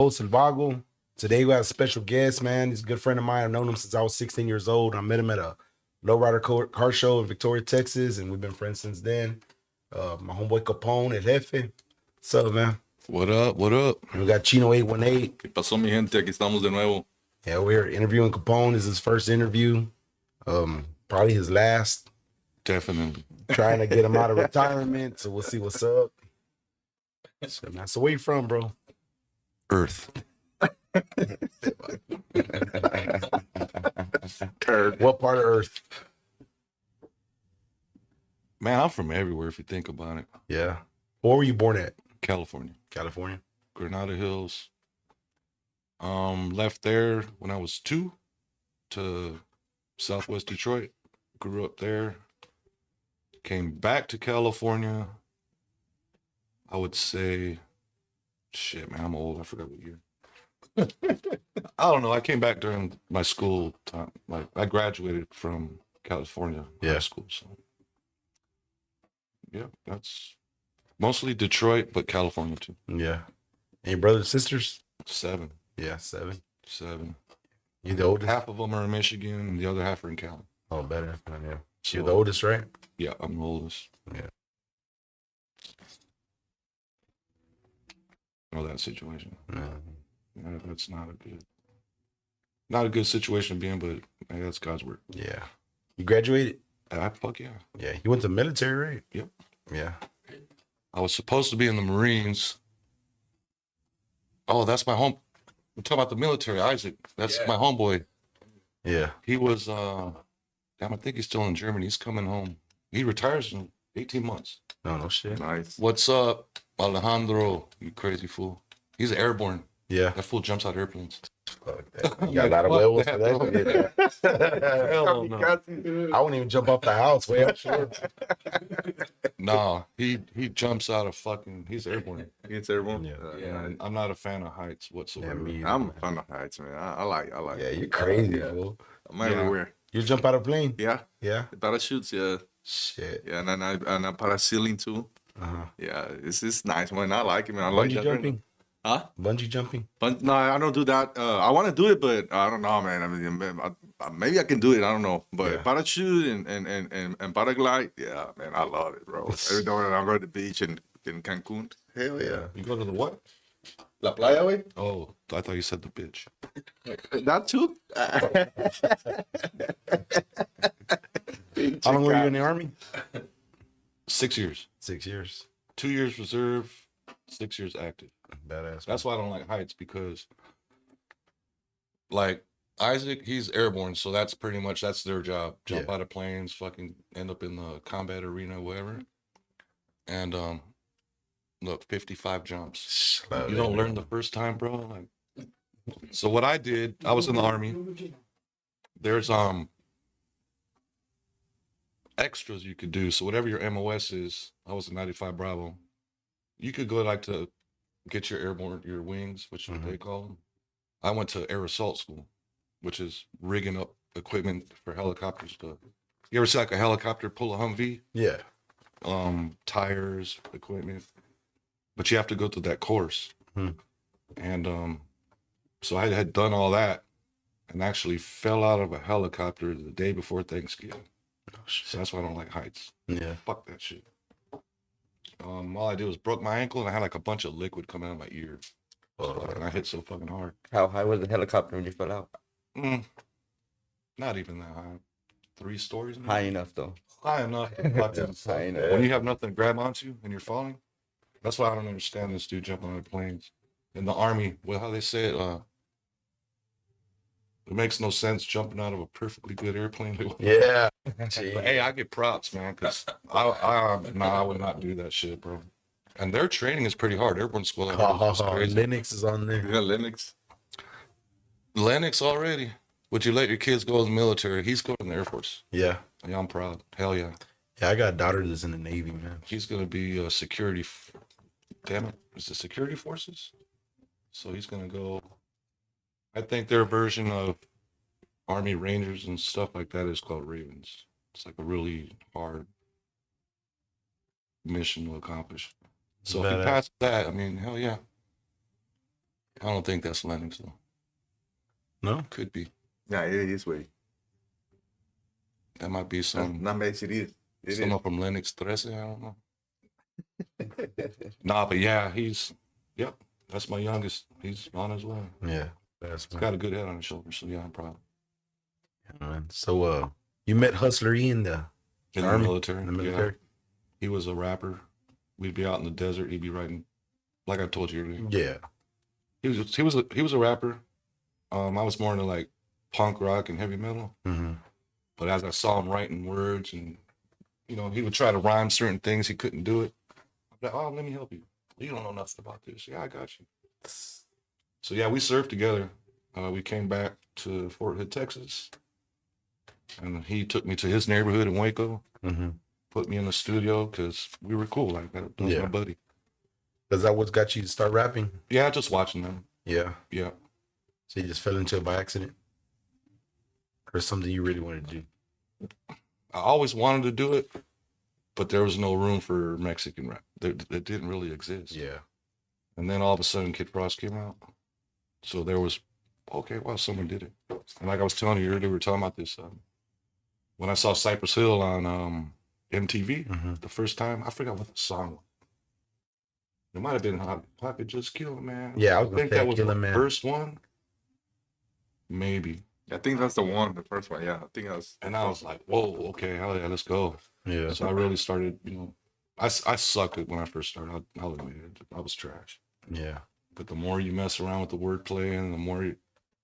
Host and Vago. Today we have a special guest, man. He's a good friend of mine. I've known him since I was 16 years old. I met him at a lowrider car show in Victoria, Texas, and we've been friends since then. My homeboy Capone, El Jefe. What's up, man? What up? What up? And we got Chino 818. ¿Qué pasó, mi gente? Aquí estamos de nuevo. Yeah, we're interviewing Capone. This is his first interview. Probably his last. Definitely. Trying to get him out of retirement, so we'll see what's up. So where you from, bro? Earth. Earth. What part of Earth? Man, I'm from everywhere if you think about it. Yeah. Where were you born at? California. California. Granada Hills. Left there when I was 2 to Southwest Detroit. Grew up there. Came back to California. I would say, shit, man, I'm old. I forgot what year. I don't know. I came back during my school time. Like, I graduated from California high school. So, yeah, that's mostly Detroit, but California too. Yeah. Any brothers, sisters? 7. Yeah, 7. 7. You the oldest? Half of them are in Michigan, and the other half are in Cali. Oh, better. Yeah. So, You're the oldest, right? Yeah, I'm the oldest. Yeah. Know that situation. No. Yeah, that's not a good situation to be in, but man, that's God's work. Yeah. You graduated? Fuck yeah. Yeah. You went to military, right? Yep. Yeah. I was supposed to be in the Marines. Oh, that's my home. We're talking about the military, Isaac. That's my homeboy. Yeah. He was, damn, I think he's still in Germany. He's coming home. He retires in 18 months. No shit. Nice. What's up, Alejandro? You crazy fool. He's airborne. Yeah. That fool jumps out of airplanes. Fuck that. You got a lot of werewolves for that. Hell no. I wouldn't even jump off the house. Way up short. Nah, he jumps out of fucking. He's airborne. It's airborne. Yeah. I'm not a fan of heights whatsoever. Yeah, I'm a fan of heights, man. I like. Yeah, you're crazy, bro. I'm everywhere. You jump out of a plane? Yeah. Yeah. The parachutes, yeah. Shit. Yeah, and I parasailing too. Uh-huh. Yeah, it's nice, man. I like it, man. I like Bungee that. jumping? Huh? Bungee jumping? But no, I don't do that. I want to do it, but I don't know, man. I mean, maybe I can do it. I don't know. But parachute and paraglide, yeah, man, I love it, bro. Every time I go to the beach in Cancun, hell yeah. You go to the what? La playa, way? Oh, I thought you said the bitch. That too? How long were you in the Army? 6 years. 6 years. 2 years reserve, 6 years active. Badass. That's why I don't like heights, because like Isaac, he's airborne, so that's pretty much that's their job. Jump out of planes, fucking end up in the combat arena, whatever. And look, 55 jumps. You don't learn the first time, bro. Like, so what I did, I was in the Army. There's extras you could do. So whatever your MOS is, I was a 95 Bravo. You could go like to get your airborne, your wings, which is what they call them. I went to air assault school, which is rigging up equipment for helicopters. You ever see like a helicopter pull a Humvee? Yeah. Tires, equipment, but you have to go through that course. And so I had done all that and actually fell out of a helicopter the day before Thanksgiving. So that's why I don't like heights. Yeah. Fuck that shit. All I did was broke my ankle and I had like a bunch of liquid coming out of my ear. And I hit so fucking hard. How high was the helicopter when you fell out? Not even that high. 3 stories. Maybe? High enough though. High enough. High enough. When you have nothing to grab onto and you're falling, that's why I don't understand this dude jumping out of planes. In the Army, well, how they say it, it makes no sense jumping out of a perfectly good airplane. Yeah. But hey, I get props, man, because I would not do that shit, bro. And their training is pretty hard. Airborne school. Lennox is on there. Yeah, Lennox. Lennox already. Would you let your kids go in the military? He's going in the Air Force. Yeah. Yeah, I'm proud. Hell yeah. Yeah, I got a daughter that's in the Navy, man. He's going to be security. Damn it. Is it security forces? So he's going to go. I think their version of Army Rangers and stuff like that is called Ravens. It's like a really hard mission to accomplish. So if he passes that, I mean, hell yeah. I don't think that's Lennox though. No? Could be. Yeah, it is way. That might be some Not Messi, it is. It someone from Lennox 13. I don't know. Nah, but yeah, yep, that's my youngest. He's on his way. Yeah. That's He's got a good head on his shoulders, so yeah, I'm proud. man. So you met Hustler E in the In Army? the military. In the military? He was a rapper. We'd be out in the desert. He'd be writing, like I told you earlier. Yeah. He was a rapper. I was more into like punk rock and heavy metal. Mm-hmm. But as I saw him writing words, and he would try to rhyme certain things, he couldn't do it. I'm like, oh, let me help you. You don't know nothing about this. Yeah, I got you. So yeah, we served together. We came back to Fort Hood, Texas, and he took me to his neighborhood in Waco. Mm-hmm. Put me in the studio because we were cool like that. That was my buddy. Is that what got you to start rapping? Yeah, just watching them. Yeah. Yeah. So you just fell into it by accident? Or something you really wanted to do? I always wanted to do it, but there was no room for Mexican rap. It didn't really exist. Yeah. And then all of a sudden Kid Frost came out. So there was, okay, well, someone did it. And like I was telling you earlier, we were talking about this. When I saw Cypress Hill on MTV the first time, I forgot what the song was. It might have been I Could Just Kill a Man. Yeah, I I was think that was the first one. Maybe. I think that's the one, the first one. Yeah, I think that's. And I was like, whoa, okay, hell yeah, let's go. Yeah. So I really started, I sucked it when I first started. I'll admit it. I was trash. Yeah. But the more you mess around with the wordplay and the more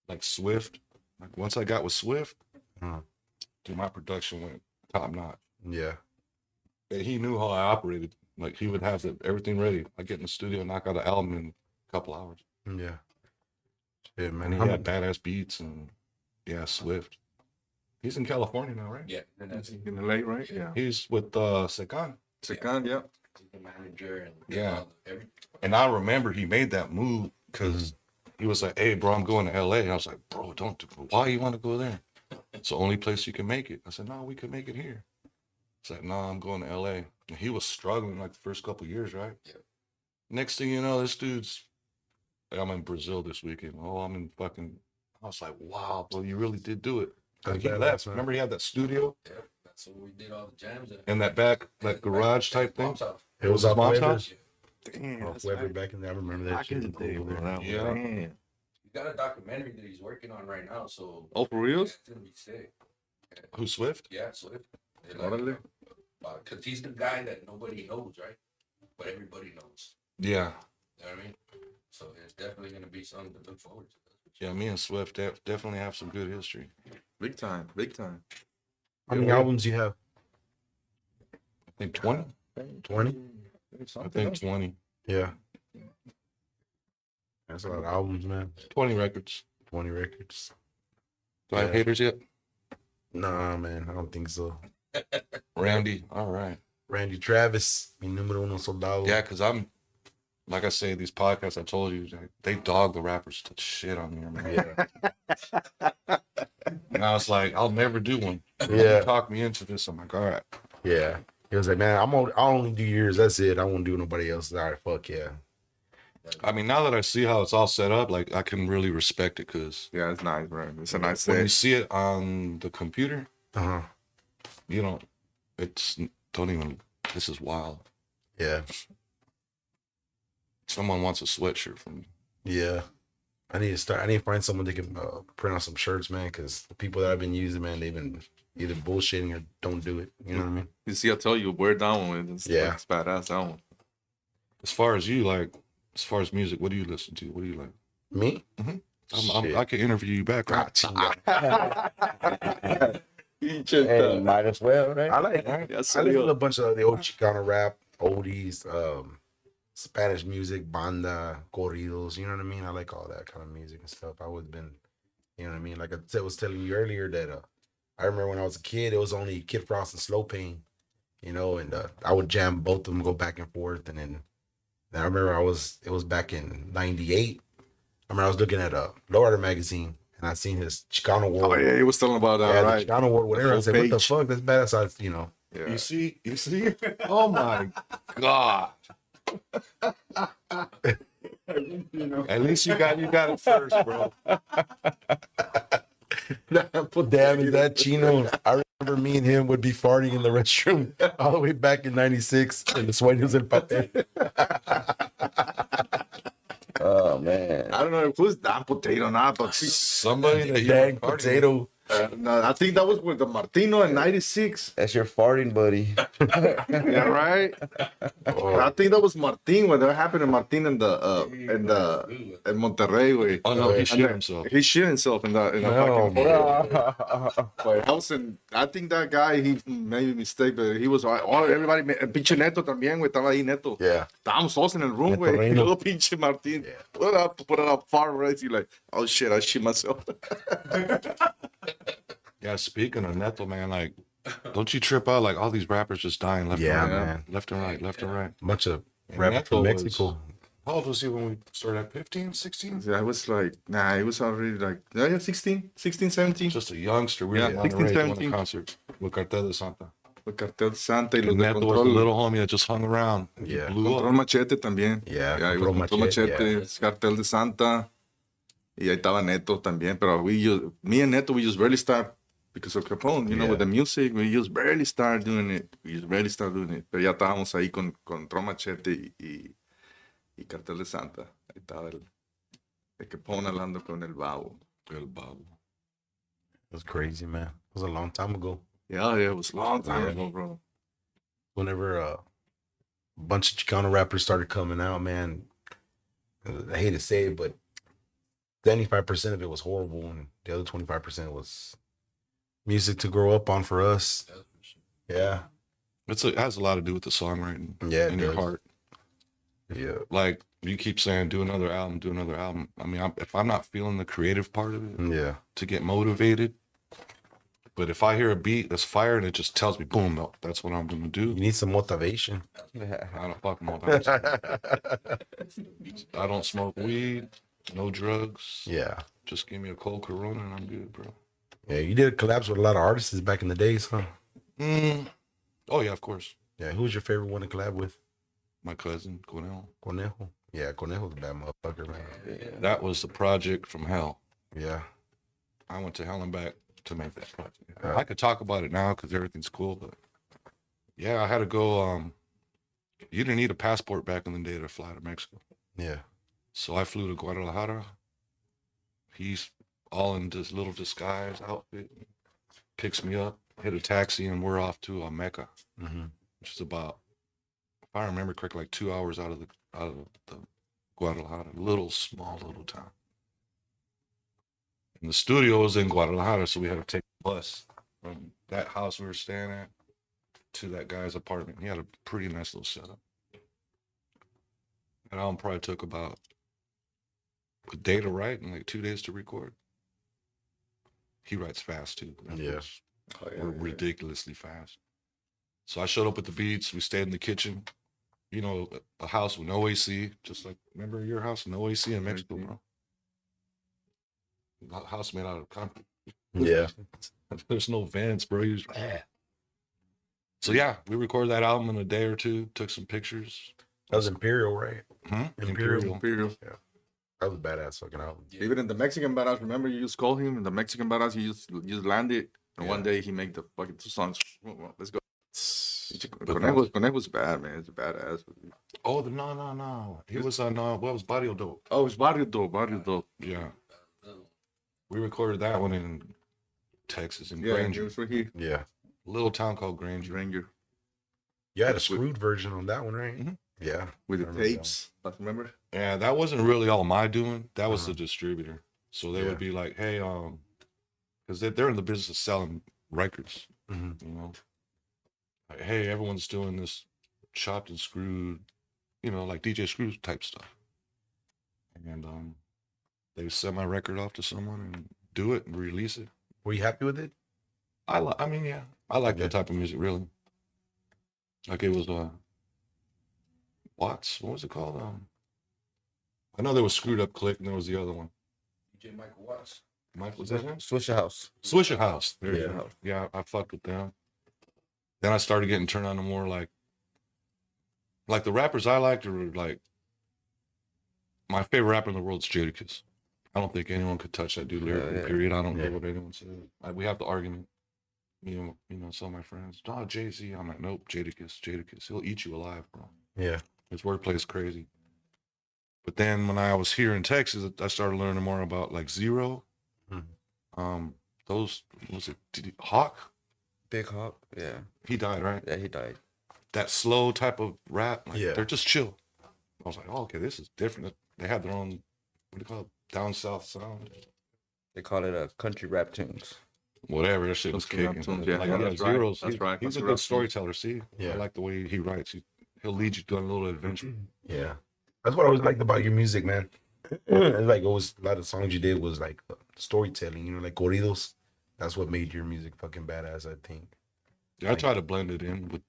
like Swift, like once I got with Swift, dude, my production went top notch. Yeah. And he knew how I operated. Like he would have everything ready. I get in the studio and knock out an album in a couple hours. Yeah. Yeah, man. And he had badass beats and Swift. He's in California now, right? Yeah, and that's In the late, right? Yeah. He's with Sekan. Second, yeah. the manager and Yeah. everything. And I remember he made that move because he was like, hey, bro, I'm going to LA. And I was like, bro, don't do it. Why you want to go there? It's the only place you can make it. I said, no, we could make it here. He's like, no, I'm going to LA. And he was struggling like the first couple of years, right? Yeah. Next thing you know, this dude's, I'm in Brazil this weekend. Oh, I'm in fucking, I was like, wow, bro, you really did do it. Like he left. Remember he had that studio? Yeah, that's what we did all the jams in. And that back, that garage type thing? Mom's house. It was his off mom's Weber's. house? Damn, Off that's Weber back in there. I remember that back in the shit. day, bro. That Yeah. was, damn. He's got a documentary that he's working on right now, so Oh, for reals? it's gonna be sick. Who, Swift? Yeah, Swift. Órale. Because he's the guy that nobody knows, right? But everybody knows. Yeah. You know what I mean? So it's definitely gonna be something to look forward to. Yeah, me and Swift definitely have some good history. Big time, big time. How many albums you have? I think 20. 20? I think 20. Yeah. That's a lot of albums, man. 20 records. 20 records. Do I have Yeah. haters yet? Nah, man. I don't think so. Randy. All right. Randy Travis, mi número uno soldado. Yeah, because I'm, like I say, these podcasts I told you, they dog the rappers to shit on me, man. Yeah. And I was like, I'll never do one. Yeah. You talk me into this. I'm like, all right. Yeah. He was like, man, I'll only do yours. That's it. I won't do nobody else. All right, fuck yeah. I mean, now that I see how it's all set up, like I can really respect it because Yeah, it's nice, bro. It's a nice when you set. see it on the computer, Uh-huh. you know, don't even, this is wild. Yeah. Someone wants a sweatshirt from me. Yeah. I need to find someone that can print out some shirts, man, because the people that I've been using, man, they've been either bullshitting or don't do it. You know what I mean? You see, I tell you, wear that one. It's, Yeah. it's badass, that one. As far as you, like, as far as music, what do you listen to? What do you like? Me? I can interview you back, right? Hey, might as well, right? I like Yeah, I listen to a bunch of the old Chicano rap, oldies, Spanish music, banda, corridos, you know what I mean? I like all that kind of music and stuff. I always been, you know what I mean? Like I was telling you earlier that I remember when I was a kid, it was only Kid Frost and Slow Pain, you know, and I would jam both of them, go back and forth. And then I remember it was back in 98. I remember I was looking at a Lowrider magazine and I seen his Chicano Oh, World. yeah, he was telling about that, Yeah, right? the Chicano World, whatever. I whole said, what the page. fuck? That's badass. So you know. Yeah. You see? Oh my God. At least you got it first, bro. Damn, is that Chino? I remember me and him would be farting in the restroom all the way back in '96 in the Sueños del Papel. Oh man. I don't know if it was that potato or not, but Somebody that you Dang were partying potato. no, I think that was with the Martino in '96. That's your farting buddy. Yeah, right. I think that was Martin when that happened in Martin in Monterrey. Way. Oh no, he And shit then himself. He shit himself in the No, fucking. But I think that guy he made a mistake, but he was everybody. Pinche Neto también, güey, estaba ahí Neto. Yeah. Estábamos todos en el room, Neto güey. Reino. Luego pinche Martin put it up far right. He's like, oh shit, I shit myself. Yeah, speaking of Neto, man, like, don't you trip out? Like, all these rappers just dying left Yeah, and right. man. Left and right, left and right. Bunch of And rappers Neto from was- Mexico. How old was he when we started at 15, 16? I was like, nah, he was already like, 16, 17. Just a youngster. We Yeah, were on the 16, way doing 17. a concert with Cartel de Santa. With Cartel de Santa y los And de Neto was the Control. little homie that just hung around. He Yeah. blew Control up. Machete también. Yeah, Yeah, Control Control Machete, Machete, yeah. Cartel de Santa. Y ahí estaba Neto también. Pero me and Neto, we just barely start because of Capone, you know, Yeah. with the music, we just barely start doing it. Pero ya estábamos ahí con Control Machete y Cartel de Santa. Ahí estaba el Capone hablando con el Vago. El Vago. It was crazy, man. It was a long time ago. Yeah, it was a long time Yeah. ago, bro. Whenever a bunch of Chicano rappers started coming out, man, I hate to say it, but 75% of it was horrible, and the other 25% was music to grow up on for us. Yeah. It has a lot to do with the songwriting Yeah, it in your does. heart. Yeah. Like, you keep saying, do another album, do another album. I mean, if I'm not feeling the creative part of it Yeah. to get motivated, but if I hear a beat that's fire and it just tells me, boom, no, that's what I'm going to do. You need some motivation. I don't fucking motivation. I don't smoke weed, no drugs. Yeah. Just give me a cold Corona and I'm good, bro. Yeah, you did collabs with a lot of artists back in the days, huh? Oh, yeah, of course. Yeah, who was your favorite one to collab with? My cousin, Cornell. Conejo. Yeah, Conejo's a bad motherfucker, man. That was the project from hell. Yeah. I went to hell and back to make that project. Right. I could talk about it now because everything's cool, but yeah, I had to go. You didn't need a passport back in the day to fly to Mexico. Yeah. So I flew to Guadalajara. He's all in this little disguise outfit, picks me up, hit a taxi, and we're off to Mecca, Mm-hmm. which is about, if I remember correctly, like 2 hours out of the Guadalajara, small little town. And the studio was in Guadalajara, so we had to take a bus from that house we were staying at to that guy's apartment. He had a pretty nice little setup. That album probably took about a day to write and like 2 days to record. He writes fast too. Yeah. We're ridiculously fast. So I showed up with the beats. We stayed in the kitchen. You know, a house with no AC, just like, remember your house? No AC in Mexico, bro. A house made out of concrete. Yeah. There's no vents, bro. So yeah, we recorded that album in a day or two, took some pictures. That was Imperial, right? Imperial. Imperial. That was a badass fucking album. Even in the Mexican Badass, remember you just called him in the Mexican Badass, you just landed, and one day he made the fucking 2 songs. Let's go. Conejo's bad, man. It's a badass. Oh, no. He was on, what was Barrio Dope? Oh, it's Barrio Dope. Yeah. We recorded that one in Texas, in Yeah, Granger. it was right here. Yeah. Little town called Granger. Ranger. You had a screwed version on that one, right? Mhm. Yeah. With I the remember that tapes. Remember? Yeah, that wasn't really all my doing. That was the distributor. So they Yeah. would be like, hey, because they're in the business of selling records, Mhm. you know. Like, hey, everyone's doing this chopped and screwed, you know, like DJ Screw type stuff. And they would send my record off to someone and do it and release it. Were you happy with it? I mean, yeah, I like Yeah. that type of music, really. Like it was Watts. What was it called? I know there was Screwed Up Click and there was the other one. DJ Michael Watts. Mike, was that him? Swisher House. Swisher House. There you Yeah. go. Yeah, I fucked with them. Then I started getting turned on to more like the rappers I liked were like my favorite rapper in the world is Jadakiss. I don't think anyone could touch that dude lyrically, yeah. period. I don't Yeah. care what anyone says. We have the argument. You know, some of my friends, oh, Jay-Z. I'm like, nope, Jadakiss. He'll eat you alive, bro. Yeah. His wordplay is crazy. But then when I was here in Texas, I started learning more about like Zero. Those, was it Hawk? Big Hawk. Yeah. He died, right? Yeah, he died. That slow type of rap, like, Yeah. they're just chill. I was like, oh, okay, this is different. They have their own, what do you call it, down south sound. They call it country rap tunes. Whatever, that shit was Country rap kicking. tunes, yeah, Like, yeah, yeah, that's right. Zero's, That's right. He's a Country rap good tunes. storyteller. See, Yeah. I like the way he writes. He'll lead you to a little adventure. Yeah. That's what I always liked about your music, man. It's like always a lot of songs you did was like storytelling, you know, like corridos. That's what made your music fucking badass, I think. Yeah, I try to blend it in with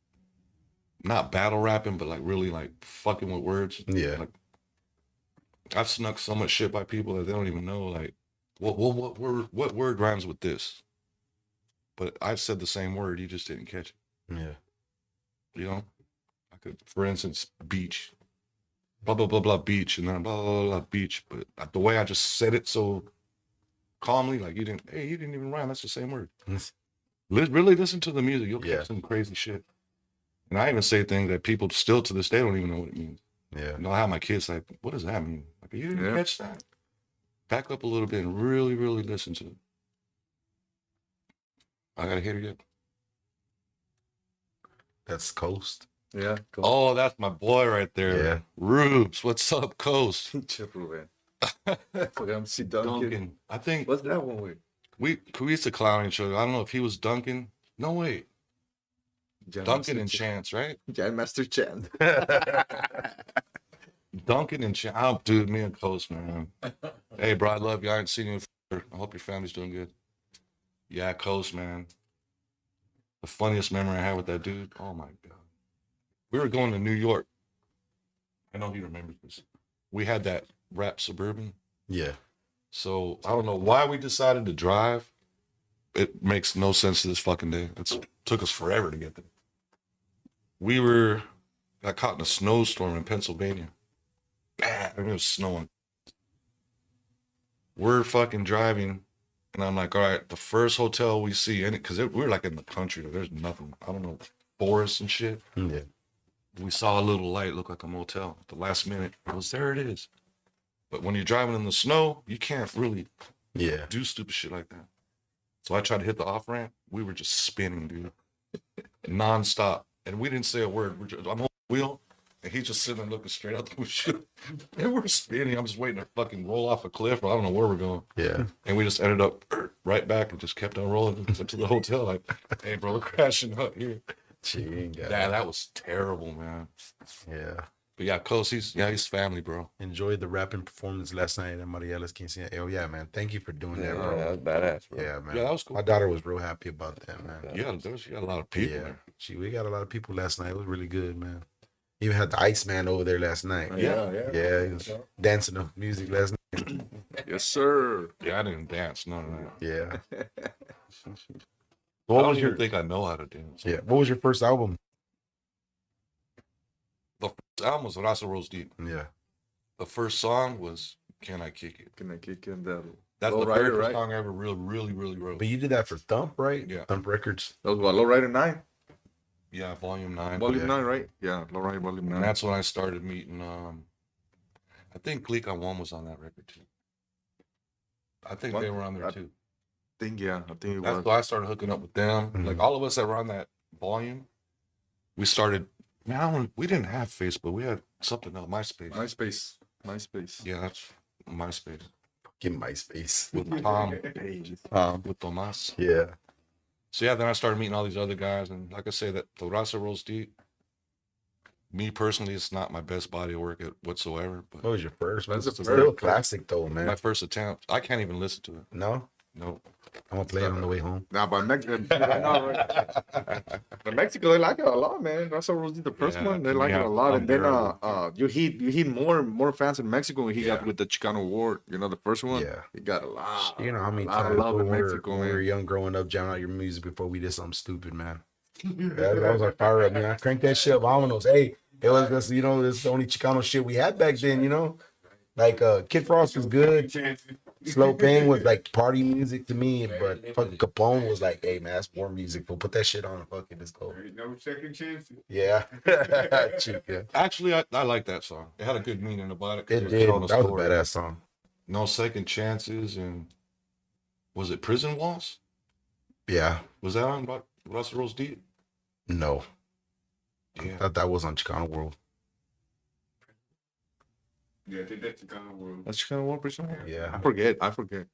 not battle rapping, but like really like fucking with words. Yeah. Like, I've snuck so much shit by people that they don't even know. Like, what word rhymes with this? But I said the same word, you just didn't catch it. Yeah. You know, I could, for instance, beach, blah blah blah blah beach, and then blah blah blah, blah beach. But the way I just said it so calmly, like you didn't even rhyme. That's the same word. Really listen to the music. You'll Yeah. catch some crazy shit. And I even say things that people still to this day don't even know what it means. Yeah. You know, I have my kids like, what does that mean? Like, you didn't Yeah. catch that? Back up a little bit and really, really listen to it. I gotta hit it again. That's Coast. Yeah. Cool. Oh, that's my boy right there. Yeah. Rubes, what's up, Coast? Triple, man. Fuck, I'm see Duncan. Duncan. I think What's that one with? we used to clown each other. I don't know if he was Duncan. No, wait. Duncan and Chance, right? Jan Master Chan. Duncan and Chance. Oh, dude, me and Coast, man. Hey, bro, I love you. I ain't seen you in forever. I hope your family's doing good. Yeah, Coast, man. The funniest memory I had with that dude. Oh my God. We were going to New York. I know he remembers this. We had that rap Suburban. Yeah. So I don't know why we decided to drive. It makes no sense to this fucking day. It took us forever to get there. We got caught in a snowstorm in Pennsylvania. Bad. I mean, it was snowing. We're fucking driving, and I'm like, all right, the first hotel we see in it, because we're like in the country. There's nothing. I don't know, forests and shit. Yeah. We saw a little light look like a motel. At the last minute, there it is. But when you're driving in the snow, you can't really Yeah. do stupid shit like that. So I tried to hit the off ramp. We were just spinning, dude, nonstop, and we didn't say a word. I'm on the wheel, and he's just sitting there looking straight out the windshield, and we're spinning. I'm just waiting to fucking roll off a cliff, or I don't know where we're going. Yeah. And we just ended up right back and just kept on rolling to the hotel. Like, hey, bro, we're crashing up here. Yeah. Yeah, that was terrible, man. Yeah. But yeah, Coast, he's family, bro. Enjoyed the rapping performance last night at Mariela's Quinceañera. Oh yeah, man. Thank you for doing that, bro. that was badass, bro. Yeah, man. Yeah, that was cool. My daughter was real happy about that, man. Yeah, you got a lot of people Yeah. there. We got a lot of people last night. It was really good, man. Even had the Iceman over there last night. Yeah. Yeah, he was dancing to music last night. Yes, sir. Yeah, I didn't dance, none of that. Yeah. I What don't was even your think I know how to dance. Yeah? What was your first album? The first album was Raza Rolls Deep. Yeah. The first song was Can I Kick It? Can I kick in that? That's Low the very Rider, first right? song I ever really wrote. But you did that for Thump, right? Yeah. Thump Records. That was what, Low Rider 9? Yeah, Volume 9. Volume Yeah. 9, right? Yeah, Low Rider Volume 9. And that's when I started meeting, I think Gleek on One was on that record too. I think What? they were on there I too. I think it That's was. why I started hooking up with them. Mhm. Like all of us that were on that volume, we started, man, we didn't have Facebook. We had something else, MySpace. MySpace. Yeah, that's MySpace. Get MySpace. With Tom, Um, with Tomas. yeah. So yeah, then I started meeting all these other guys, and like I say, that the Raza Rolls Deep. Me personally, it's not my best body of work whatsoever. But What was your first? That's It's the still a first. classic though, my man. first attempt, I can't even listen to it. No? No, I'm gonna play it on the way home. Nah, but Mexico, I know, right? But Mexico, they like it a lot, man. That's what was the first Yeah, one. They like it yeah, a lot, and then unbearable. you hit more fans in Mexico when he got Yeah. with the Chicano Award. You know, the first one. Yeah. he got a lot. You know how many a lot of times love when in we Mexico, when we were man. young growing up, jamming out your music before we did something stupid, man. That was our fire up, man. I cranked that shit up. Vámonos. Hey, it was just, this is the only Chicano shit we had back then, Like Kid Frost was good. Slow Pain was like party music to me, but fucking Capone was like, hey man, that's war music. We'll put that shit on and fucking let's go. No second chances. Yeah. Chica. Actually, I like that song. It had a good meaning about it. 'Cause It was did. telling a That was a story. badass song. No Second Chances, and was it Prison Walls? Yeah. Was that on Russell Rose Deep? No. I Yeah. thought that was on Chicano World. Yeah, I think that's the kind of world. That's kind of what percent. Yeah. I forget.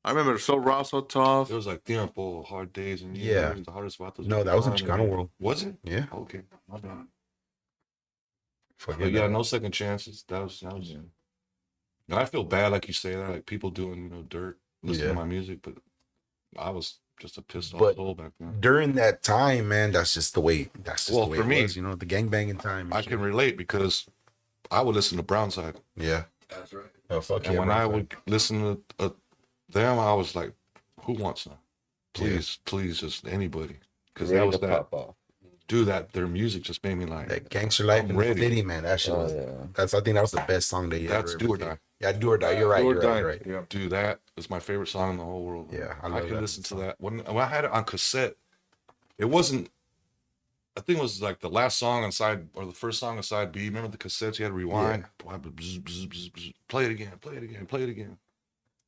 I remember So Raw, So Tough. It was like Tiempo, Hard Days, and Yeah. The Hardest Vatos. No, that was in Fun, Chicano and- World. Was it? Yeah. Okay. My bad. Forget But yeah, that. No Second Chances. That was in. And I feel bad, like you say that, like people doing dirt, listening Yeah. to my music, but I was just a pissed off But soul back then. During that time, man, that's just the way. That's just Well, the way for it me, was, the gangbanging time. and I shit. can relate because I would listen to Brownside, Yeah. That's right. Oh fuck and yeah. when bro. I would listen to them, I was like, "Who wants some? Please, just anybody." Because that Ready was to that. pop off. Do that. Their music just made me like, That Gangster Life I'm in ready. the City, man. That shit Oh was. yeah. I think that was the best song they that's ever. Do or did. Die. Yeah, Do or Die. You're right. Do or You're right. Die. You're right. Yeah. Do that is my favorite song in the whole world. Yeah, I I love can that listen to song. that. When I had it on cassette, it wasn't. I think it was like the last song on side or the first song on side B. Remember the cassettes? You had to rewind. Play it again. Play it again. Play it again.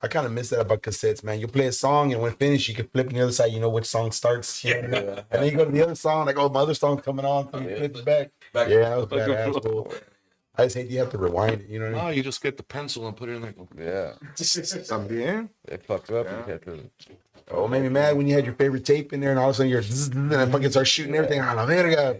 I kind of miss that about cassettes, man. You play a song and when finished, you can flip to the other side. You know which song starts. You know what I mean? Yeah. And then you go to the other song, like, oh, my other song's coming on. So you flip it back. Yeah, that was badass. Bro. I just hate you have to rewind it. You know what I No, mean? you just get the pencil and put it in there. Yeah. También. They fuck up. Yeah. You have to. Oh, it made me mad when you had your favorite tape in there and all of a sudden you're zzz, and then fucking start shooting everything. A la verga.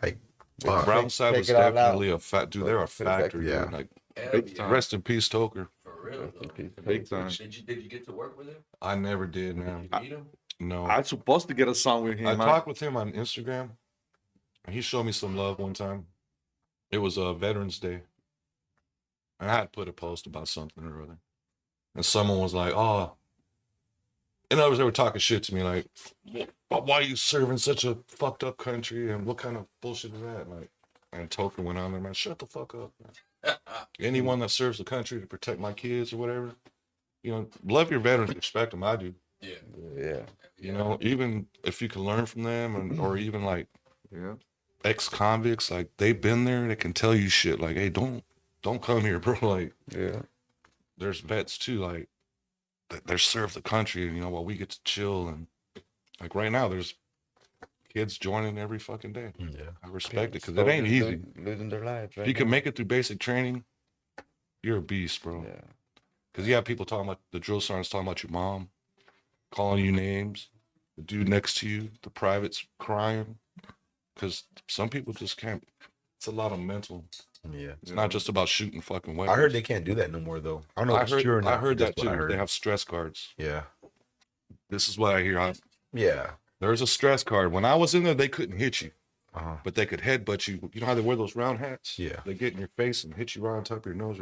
Like, fuck. Brownside was Take it all out. definitely a fat dude. They were a Put it back factory. together. Dude. Like, Hell Big yeah. time. rest in peace, Toker. For real, though. Big time. Did you get to work with him? I never did, man. Did you meet him? No. I'm supposed to get a song with him. I man. talked with him on Instagram. And he showed me some love one time. It was Veterans Day. And I had put a post about something or other. And someone was like, oh. In other words, they were talking shit to me like, why are you serving such a fucked up country? And what kind of bullshit is that? And Token went on there, man, shut the fuck up, man. Anyone that serves the country to protect my kids or whatever, love your veterans, respect them. I do. Yeah. Yeah. Even if you can learn from them or even like Yeah. ex-convicts, like they've been there, they can tell you shit like, hey, don't come here, bro. Like, Yeah. there's vets too, like they're serve the country, while we get to chill. And like right now, there's kids joining every fucking day. Yeah. I respect it because it ain't easy. Losing their lives. Right If you can now. make it through basic training, you're a beast, bro. Yeah. Because you have people talking about the drill sergeants talking about your mom, calling you names, the dude next to you, the privates crying. Because some people just can't. It's a lot of mental. Yeah. It's not just about shooting fucking weapons. I heard they can't do that no more, though. I don't know if it's true or not. I heard That's that what too. I heard. They have stress cards. Yeah. This is what I hear. Yeah. There's a stress card. When I was in there, they couldn't hit you, Uh-huh. but they could headbutt you. You know how they wear those round hats? Yeah. They get in your face and hit you right on top of your nose.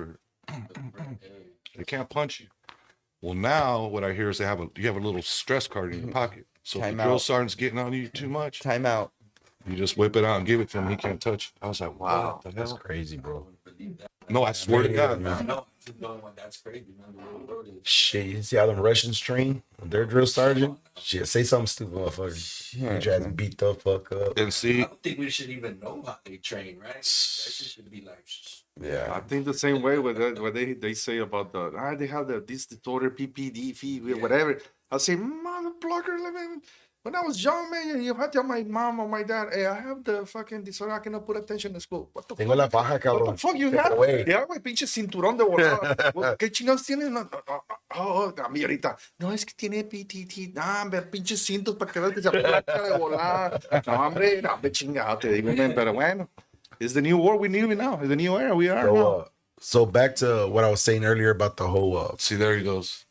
They can't punch you. Well, now what I hear is you have a little stress card in your pocket. So if Time the drill out. sergeant's getting on you too much, Time out. you just whip it out and give it to him. He can't touch it. I was like, wow, what the That's hell? crazy, bro. No, I swear to God, I man. know. That's crazy, man. The real world is- Shit, you see how them Russians train? Their drill sergeant? Shit, say something stupid, motherfucker. You try to beat the fuck up. And I see, don't think we should even know how they train, right? That shit should be like, Yeah. I think the same way with what they say about they have this disorder PPD whatever. I say mother blocker. When I was young, man, you had to tell my mom or my dad, hey, I have the fucking disorder. I cannot put attention in school. What the Tengo la paja, What cabrón. the fuck you Take it have? away. Ya, güey, pinche cinturón de volada. ¿Qué chingados tienes? No, a mí ahorita. No, es que tiene PTT. No, hombre, pinches cintos para que veas que se aplaca de volada. No, hombre, chingado, te digo, man. Pero bueno, it's the new world we live in now. It's the new era we are now. So back to what I was saying earlier about the whole see, there he goes.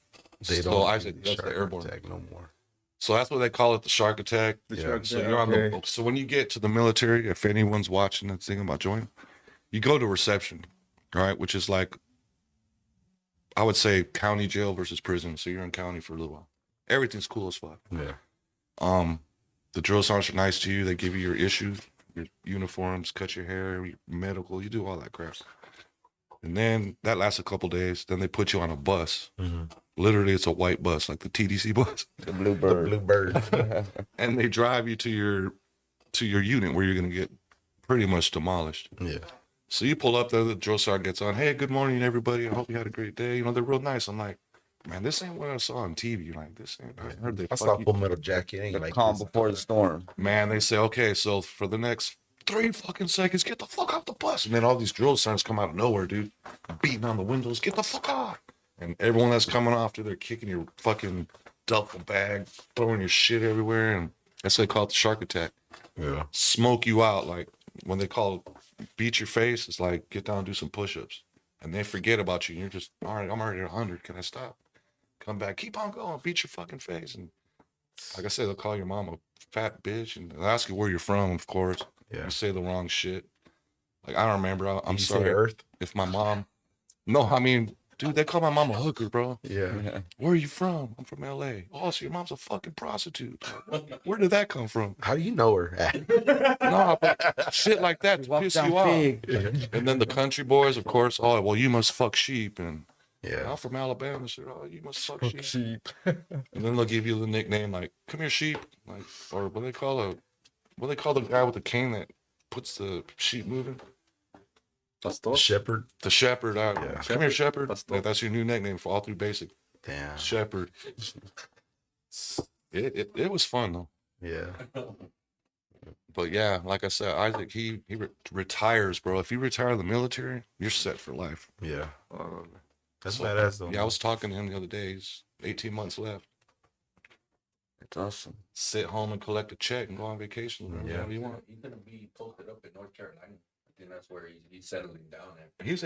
they So don't I said that's shark the airborne. attack no more. So that's what they call it, the shark attack. shark So attack, you're on okay. the. So when you get to the military, if anyone's watching and thinking about joining, you go to reception, all right, which is like, I would say county jail versus prison. So you're in county for a little while. Everything's cool as fuck. Yeah. The drill sergeants are nice to you. They give you your issue, your uniforms, cut your hair, your medical. You do all that crap. And then that lasts a couple days. Then they put you on a bus. Mm-hmm. Literally, it's a white bus, like the TDC bus. The blue The bird. blue bird. And they drive you to your unit where you're gonna get pretty much demolished. Yeah. So you pull up there, the drill sergeant gets on. Hey, good morning, everybody. I hope you had a great day. You know, they're real nice. I'm like, man, this ain't what I saw on TV. Like, this ain't. I heard they I saw fuck you. Full Metal Jacket. Ain't The like calm this. before the storm. Man, they say, okay, so for the next 3 fucking seconds, get the fuck off the bus. And then all these drill sergeants come out of nowhere, dude, beating on the windows. Get the fuck off. And everyone that's coming off, dude, they're kicking your fucking duffel bag, throwing your shit everywhere. And that's what they call it, the shark attack. Yeah. Smoke you out. Like when they call it beat your face, it's like get down and do some push-ups. And they forget about you. And you're just, all right, I'm already at 100. Can I stop? Come back. Keep on going. Beat your fucking face. And like I said, they'll call your mom a fat bitch. And they'll ask you where you're from, of course. Yeah. You say the wrong shit. Like, I don't remember. I'm Did you say sorry. Earth? If my mom... No, I mean, dude, they call my mom a hooker, bro. Yeah. Where are you from? I'm from L.A. Oh, so your mom's a fucking prostitute. Where did that come from? How do you know her? No, but shit like that Walk piss down you off. big. And then the country boys, of course, oh, well, you must fuck sheep. And Yeah. I'm from Alabama, so oh, you must fuck sheep. Sheep. And then they'll give you the nickname like, come here, sheep. Like, or what they call the guy with the cane that puts the sheep moving? Pastor. Shepherd. The shepherd. Yeah. Come here, shepherd. Pastor. Yeah, that's your new nickname for all through basic. Damn. Shepherd. It was fun though. Yeah. But yeah, like I said, Isaac, he retires, bro. If you retire the military, you're set for life. Yeah. Oh, That's So, badass though. Yeah, I was talking to him the other day. He's 18 months left. It's awesome. Sit home and collect a check and go on vacation. Yeah. Whatever you want. He's gonna be posted up in North Carolina. I think that's where he's settling down at. He's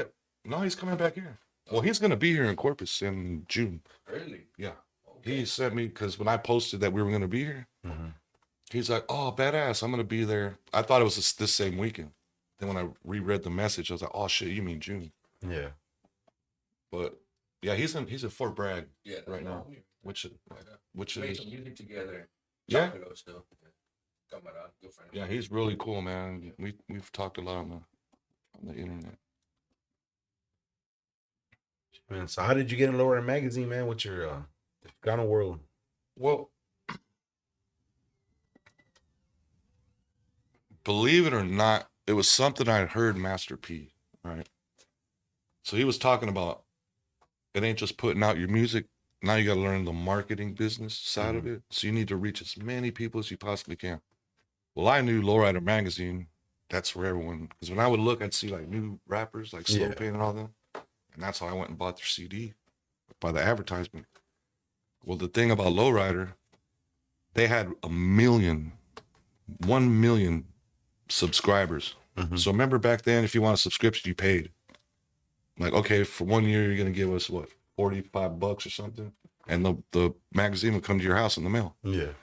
coming back here. Well, he's gonna be here in Corpus in June. Really? Yeah. Okay. He sent me because when I posted that we were gonna be here, Mm-hmm. he's like, "Oh, badass! I'm gonna be there." I thought it was this same weekend. Then when I reread the message, I was like, "Oh shit, you mean June?" Yeah. But yeah, he's in Fort Bragg, Yeah. Right now. We which made is some music together. Yeah. Chocolate still. Camarada, good friend. yeah, he's really cool, man. We've talked a lot on the internet. Man, so how did you get in Lower Magazine, man? With your Ghana World? Well, believe it or not, it was something I heard Master P, right? So he was talking about it ain't just putting out your music. Now you got to learn the marketing business side of it. So you need to reach as many people as you possibly can. Well, I knew Lowrider Magazine. That's for everyone. Because when I would look, I'd see like new rappers like Slow Yeah. Pain and all them. And that's how I went and bought their CD by the advertisement. Well, the thing about Lowrider, they had 1 million subscribers. Mhm. So remember back then, if you want a subscription, you paid. Like, okay, for 1 year, you're going to give us what, $45 or something? And the magazine would come to your house in the mail. Yeah.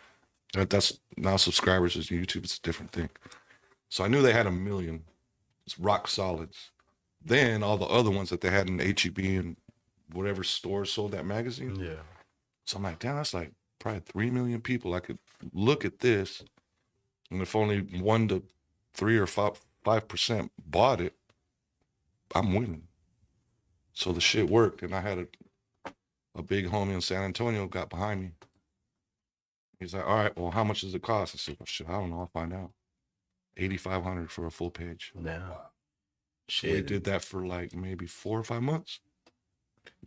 That's now subscribers is YouTube. It's a different thing. So I knew they had 1 million. It's rock solids. Then all the other ones that they had in HEB and whatever stores sold that magazine. Yeah. So I'm like, damn, that's like probably 3 million people. I could look at this, and if only 1 to 3 or 5% bought it, I'm winning. So the shit worked, and I had a big homie in San Antonio got behind me. He's like, all right, well, how much does it cost? I said, well, shit, I don't know. I'll find out. $8,500 for a full page. Damn. Wow. We Shit. did that for like maybe 4 or 5 months.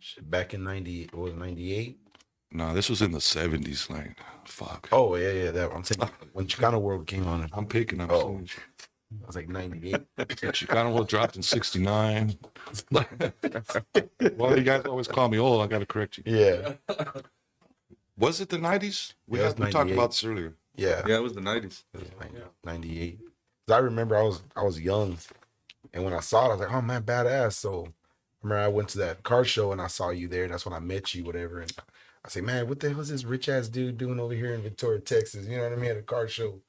Shit. Back in 90, what was it, 98? No, this was in the 70s. Like, fuck. Oh, yeah. That I'm saying when Chicano World came on, I'm picking up. Oh. I was like 98. Chicano World dropped in 69. Well, you guys always call me old. I got to correct you. Yeah. Was it the 90s? We Yeah, it was talked 98. about this earlier. Yeah. yeah, it was the 90s. It was 98. 'Cause I remember I was young, and when I saw it, I was like, "Oh man, badass!" So I remember I went to that car show and I saw you there. That's when I met you, whatever. And I say, "Man, what the hell is this rich ass dude doing over here in Victoria, Texas?" You know what I mean? At a car show.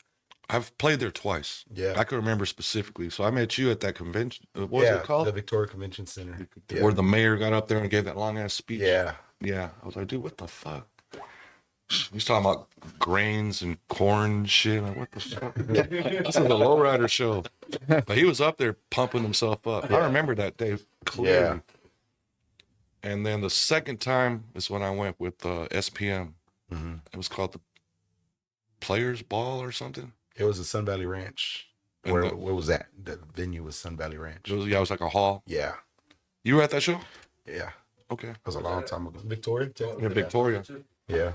I've played there twice. Yeah. I can remember specifically. So I met you at that convention. What was yeah, it called? the Victoria Convention Center. Yeah. Where the mayor got up there and gave that long ass speech. Yeah. Yeah. I was like, dude, what the fuck? He's talking about grains and corn and shit. Like, what the fuck? This is a lowrider show. But he was up there pumping himself up. I remember that day clearly. And then the second time is when I went with SPM. It was called the Players Ball or something. It was a Sun Valley Ranch. And Where was that? The venue was Sun Valley Ranch. it was like a hall. Yeah. You were at that show? Yeah. Okay. It was a long time ago. Victoria? Yeah, Victoria. Yeah.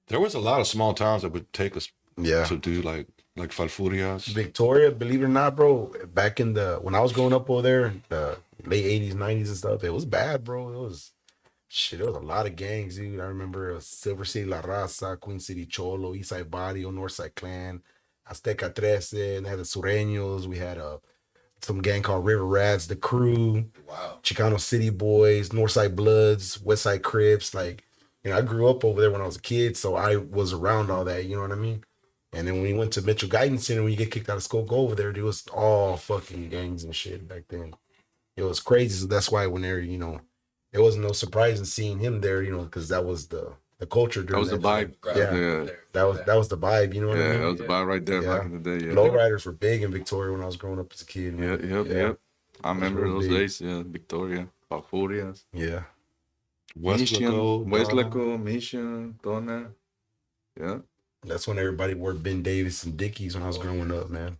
There was a lot of small towns that would take us Yeah. to do like Falfurias. Victoria, believe it or not, bro, back in when I was growing up over there, the late 80s, 90s and stuff, it was bad, bro. It was there was a lot of gangs, dude. I remember it was Silver City La Raza, Queen City Cholo, Eastside Barrio, Northside Clan, Azteca 13, and they had the Sureños. We had some gang called River Rats, The Crew, Wow. Chicano City Boys, Northside Bloods, Westside Crips. Like, I grew up over there when I was a kid, so I was around all that, you know what I mean? And then when we went to Mitchell Guidance Center, when you get kicked out of school, go over there, it was all fucking gangs and shit back then. It was crazy. So that's why when they're, it wasn't no surprise in seeing him there, because that was the culture That during was the time. vibe. Yeah. That was the vibe, you know what I mean? That was the vibe right there Yeah. back in the day. Yeah. Lowriders were big in Victoria when I was growing up as a kid. Man. Yep. I remember real those big. days. Yeah, Victoria, Falfurias, Yeah. Westlaco, Mission, Donna. Yeah. That's when everybody wore Ben Davis and Dickies when I was growing up, man.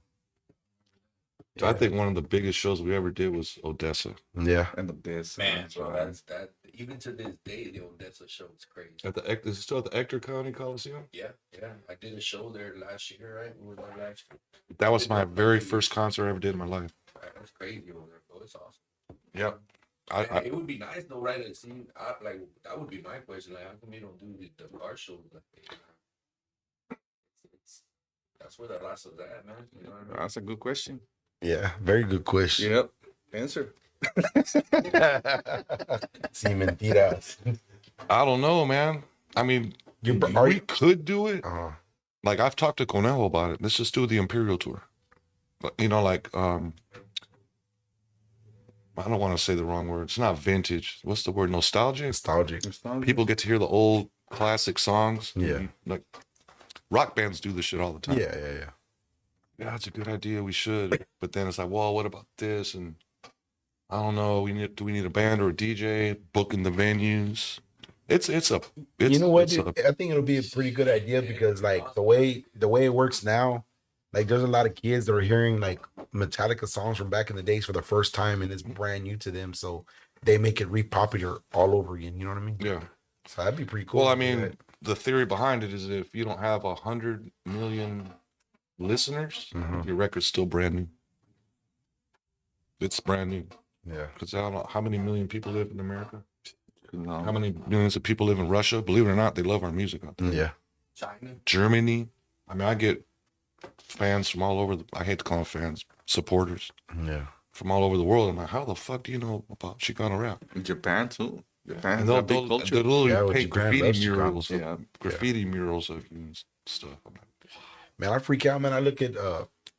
I think one of the biggest shows we ever did was Odessa. Yeah. And the best. Man, bro, that. Even to this day, the Odessa show is crazy. Is it still at the Ector County Coliseum? Yeah. I did a show there last year, right? We were there last year. That was my very first concert I ever did in my life. That was crazy over there, bro. It's awesome. Yep. It would be nice though, right? To see, like that would be my question. Like, how come you don't do the car shows? Like, that's where the raza's at, man. You know what I mean? That's a good question. Yeah. Very good question. Yep. Answer. See, mentiras. I don't know, man. I mean, we could do it. Like, I've talked to Conejo about it. Let's just do the Imperial Tour. But, I don't want to say the wrong word. It's not vintage. What's the word? Nostalgic? People get to hear the old classic songs. Yeah. Like, rock bands do this shit all the time. Yeah. Yeah, that's a good idea. We should. But then it's like, well, what about this? And I don't know. Do we need a band or a DJ booking the venues? You know what, dude? I think it'll be a pretty good idea because like the way it works now, like there's a lot of kids that are hearing like Metallica songs from back in the days for the first time and it's brand new to them. So they make it re-popular all over again. You know what I mean? Yeah. So that'd be pretty cool. Well, I mean, the theory behind it is that if you don't have 100 million listeners, your record's still brand new. It's brand new. Yeah. Because I don't know how many million people live in America. No. How many millions of people live in Russia? Believe it or not, they love our music out there. Yeah. China. Germany. I mean, I get fans from all over. I hate to call them fans, supporters. Yeah. From all over the world. I'm like, how the fuck do you know about Chicano rap? In Japan too. Japan And has a big culture. they'll literally Yeah, paint Japan graffiti loves murals. Yeah. Graffiti murals of you and stuff. I'm like, Man, I freak out, man. I look at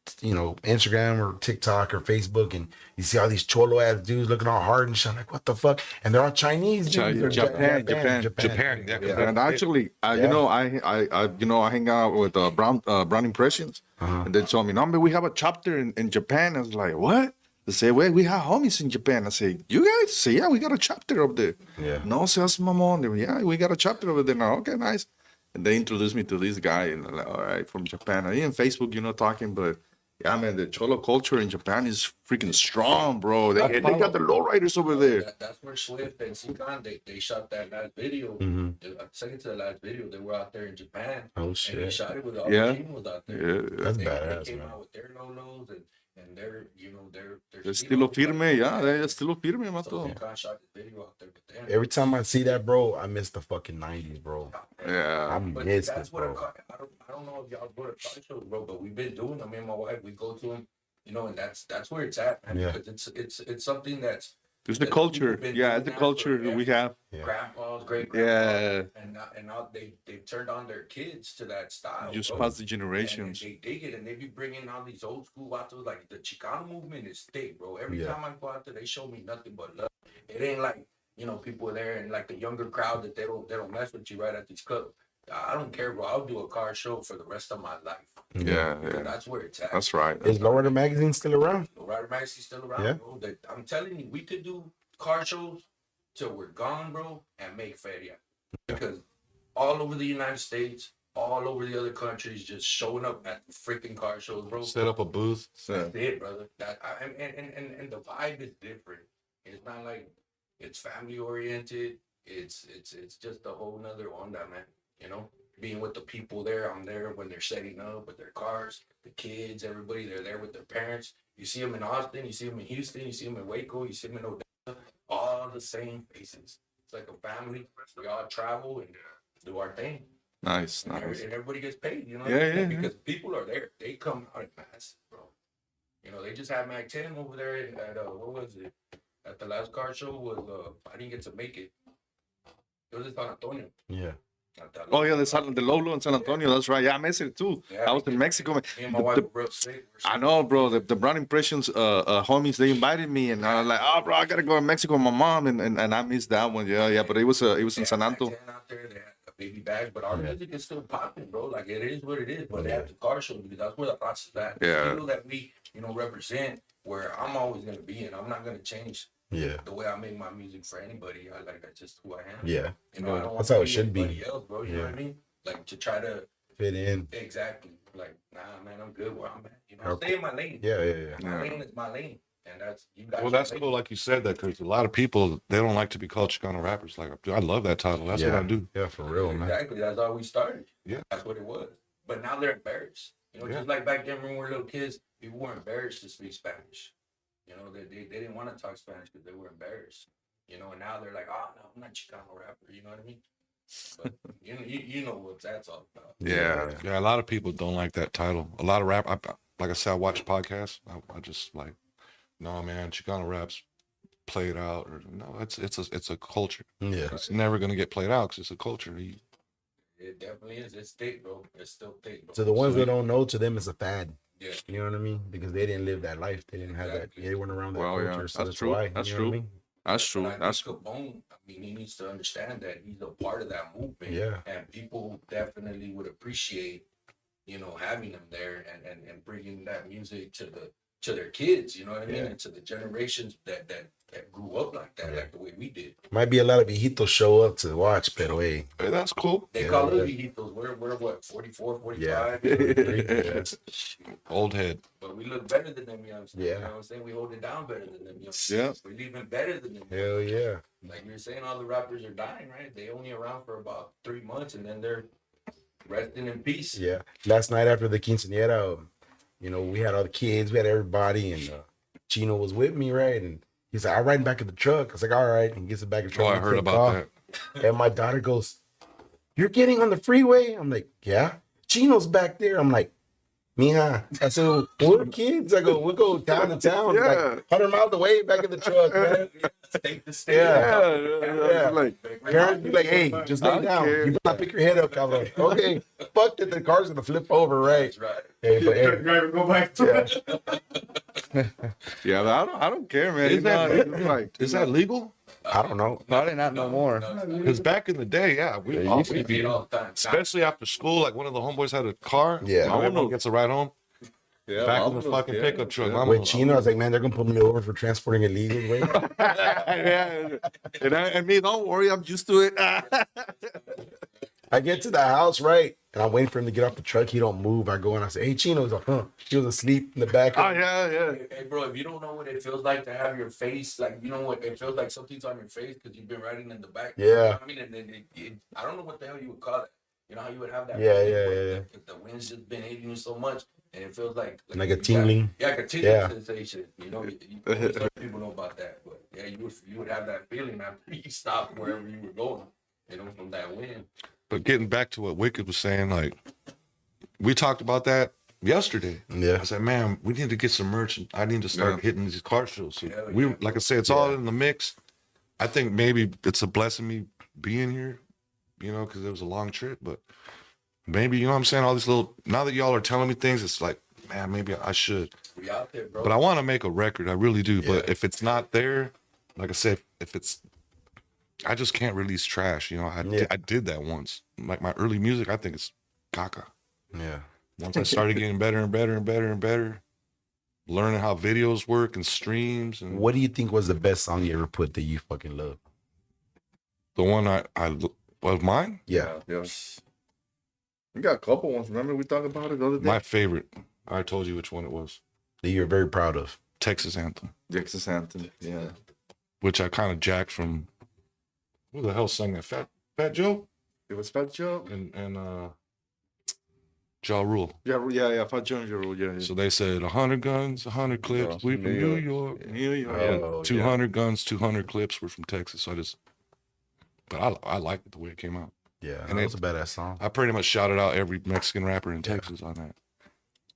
Instagram or TikTok or Facebook and you see all these cholo ass dudes looking all hard and shit. I'm like, what the fuck? And they're all Chinese dudes. They're Japan. yeah. And actually, I hang out with Brown Impressions, and they told me, "No, man, we have a chapter in Japan." I was like, "What?" They say, "Well, we have homies in Japan." I say, "You guys?" Say, "Yeah, we got a chapter up there." Yeah. No, seas mamón. They were, yeah, we got a chapter over there now. Okay, nice. And they introduced me to this guy, and I'm like, all right, from Japan. I didn't Facebook, talking, but yeah, man, the cholo culture in Japan is freaking strong, bro. They got the lowriders over there. That's where Swift and Sikan they shot that last video. The second to the last video, they were out there in Japan. Oh And they shit. shot it with all Yeah. the chinos out there. Yeah, That's They badass, came man. out with their lolos and their estilo firme, yeah, they're estilo firme, So mato. Sikan shot the video out there with them. Every time I see that, bro, I miss the fucking 90s, bro. Yeah. I But miss that's it, what bro. I don't know if y'all go to car shows, bro, but we've been doing them. Me and my wife, we go to them, and that's where it's at, man. Yeah. Because it's something that's It's the that culture. people been Yeah, doing it's the that culture for- we have. Yeah. grandpas, great Yeah. grandpas, and now they've turned on their kids to that style. Just bro. past the And generations. they dig it, and they be bringing all these old school vatos. Like the Chicano movement is thick, bro. Every Yeah. time I go out there, they show me nothing but love. It ain't like people there and like the younger crowd that they don't mess with you right at these clubs. I don't care, bro. I'll do a car show for the rest of my life. Yeah, Because yeah. that's where it's at. That's right. Is Lowrider Magazine still around? Rider Magazine's still around, Yeah. bro. I'm telling you, we could do car shows till we're gone, bro, and make feria. Because all over the United States, all over the other countries, just showing up at the freaking car shows, bro. Set up a booth. So, That's it, brother. And the vibe is different. It's not like it's family oriented. It's just a whole nother onda, man. You know, being with the people there. I'm there when they're setting up with their cars, the kids, everybody. They're there with their parents. You see them in Austin. You see them in Houston. You see them in Waco. You see them in Odessa. All the same faces. It's like a family. We all travel and do our thing. nice, And, nice. and everybody gets paid, you know? Yeah, yeah, Because people are there. They come out in mass, bro. You know, they just had Mac 10 over there at, what was it? At the last car show was, I didn't get to make it. It was in San Antonio. Yeah. Oh yeah, the Lolo in San Antonio. That's right. Yeah, I missed it too. Yeah. I was in Mexico. Me and my The- wife the- were real sick. I know, bro. The Brown Impressions homies, they invited me, and I was like, oh, bro, I gotta go to Mexico with my mom, and I missed that one. Yeah, yeah. But it was in San Antonio. Out there, they had a baby bag, but our music is still popping, bro. Like it is what it is. But they have the car show because that's where the process is at. Yeah. People that we, represent where I'm always gonna be, and I'm not gonna change Yeah. the way I make my music for anybody. That's just who I am. Yeah. You know, I don't want That's to how be it should be. anybody else, bro. You know what I mean? Like to try to Fit in. exactly like, nah, man, I'm good where I'm at. You know, Okay. stay in my lane. Yeah, yeah, yeah. My lane is my lane, and that's you guys. Well, that's cool, like you said that, because a lot of people they don't like to be called Chicano rappers. Like, I love that title. That's yeah. what I do. Yeah, for real, man. Exactly. That's how we started. Yeah. That's what it was. But now they're embarrassed. You know, Yeah. just like back then when we were little kids, people were embarrassed to speak Spanish. You know, they didn't want to talk Spanish because they were embarrassed. You know, and now they're like, oh no, I'm not Chicano rapper. You know what I mean? But you know what that's all about. Yeah. Yeah, a lot of people don't like that title. A lot of rap. Like I said, I watch podcasts. I just like, no man, Chicano rap's played out, or no, it's a culture. Yeah. It's never gonna get played out because it's a culture. It definitely is. It's thick, bro. It's still thick, bro. To the ones that don't know, to them it's a fad. Yeah. You know what I mean? Because they didn't live that life. They didn't have Exactly. that. They weren't around that Well, yeah, culture. So that's that's true. why. That's you know what I true. mean? That's true. But I That's think Capone, I mean, he needs to understand that he's a part of that movement. Yeah. And people definitely would appreciate, having him there and bringing that music to their kids. You know what I mean? Yeah. And to the generations that grew up like that, like the way we did. Might be a lot of viejitos show up to watch, pero hey. Hey, that's cool. They Yeah, call us yeah. viejitos. We're what, 44, 45? Yeah. Old head. But we look better than them youngsters. Yeah. You know what I'm saying? We hold it down better than them youngsters. Yeah. We're even better than them. Hell yeah. Like you're saying, all the rappers are dying, right? They only around for about 3 months, and then they're resting in peace. Yeah. Last night after the quinceañera, we had all the kids, we had everybody, and Chino was with me, right? And he's like, I'm riding back in the truck. I was like, all right. And he gets it back in the Oh, truck. I We heard take about off. that. And my daughter goes, you're getting on the freeway? I'm like, yeah. Chino's back there. I'm like, mija. I said, we're kids. I go, we'll go town to town. Yeah. Like 100 miles away back in the truck, man. State to state. Yeah. Like, Parents be like, hey, just lay I don't down. care. You better not pick your head up, cabrón. Okay. Fuck it. The car's going to flip over, right? That's right. Hey, but hey. Driver, go back to Yeah. yeah, but I don't care, man. Is that- It's like, Is that legal? I don't know. Probably not no more. Because back in the day, yeah, we Yeah, all used to we We be, see it all the time. especially after school. Like one of the homeboys had a car. Yeah. Now everyone gets a ride home. yeah, Back in the vámonos, fucking yeah, pickup truck. yeah. I'm With Chino, I was like, man, they're going to put me over for transporting illegals, right? yeah, and me, don't worry, I'm used to it. I get to the house, right? And I'm waiting for him to get off the truck. He don't move. I go and I say, hey, Chino. He's like, huh? He was asleep in the back. Oh yeah, yeah. Hey, bro, if you don't know what it feels like to have your face, like, you know what it feels like something's on your face because you've been riding in the back. Yeah. You know what I mean, and then I don't know what the hell you would call it. You know how you would have that? Yeah, feeling yeah, where yeah. The wind's just been hitting you so much, and it feels like Like a you got- tingling. Yeah, like a tingling Yeah. sensation. Only some people know about that, but yeah, you would have that feeling after you stopped wherever you were going. From that wind. But getting back to what Wicked was saying, like we talked about that yesterday. Yeah. I said, man, we need to get some merch. And I need to start Yeah. hitting these car shows. So Hell we, yeah. like I said, it's all in the mix. I think maybe it's a blessing me being here, because it was a long trip. But maybe, you know what I'm saying? All these little, now that y'all are telling me things, it's like, man, maybe I should. We out there, bro. But I want to make a record. I really do. Yeah. But if it's not there, like I said, if it's I just can't release trash. You know, I did that once. Like my early music, I think it's caca. Yeah. Once I started getting better and better and better and better, learning how videos work and streams. And What do you think was the best song you ever put that you fucking love? the one of mine, Yeah. Yes. We got a couple ones. Remember we talked about it the other day? my favorite. I told you which one it was. That you're very proud of. Texas Anthem, Texas Anthem. Yeah. which I kind of jacked from. Who the hell sang that? Fat Joe It was Fat Joe. and Ja Rule. Yeah. Fat Joe and Ja Rule. Yeah. So they said 100 guns, 100 clips. We from New York. New York. Oh, 200 guns, 200 clips were from Texas. So but I liked it the way it came out. Yeah. And That was a badass song. I pretty much shouted out every Mexican rapper in Texas on that.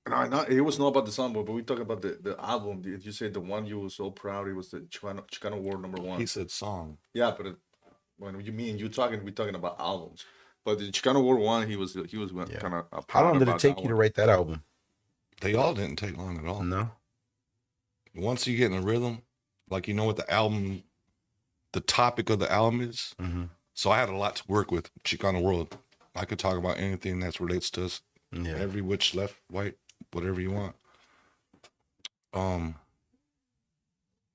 No, it was not about the song, but we talking about the album. Did you say the one you were so proud? It was the Chicano War #1. He said song. Yeah, but when you talking, we talking about albums. But the Chicano War 1, he was kind of. How long did it take you to write that album? They all didn't take long at all. No. Once you get in the rhythm, like you know what the topic of the album is. Mm-hmm. So I had a lot to work with. Chicano World. I could talk about anything that relates to us. Yeah. Every which, left, white, whatever you want.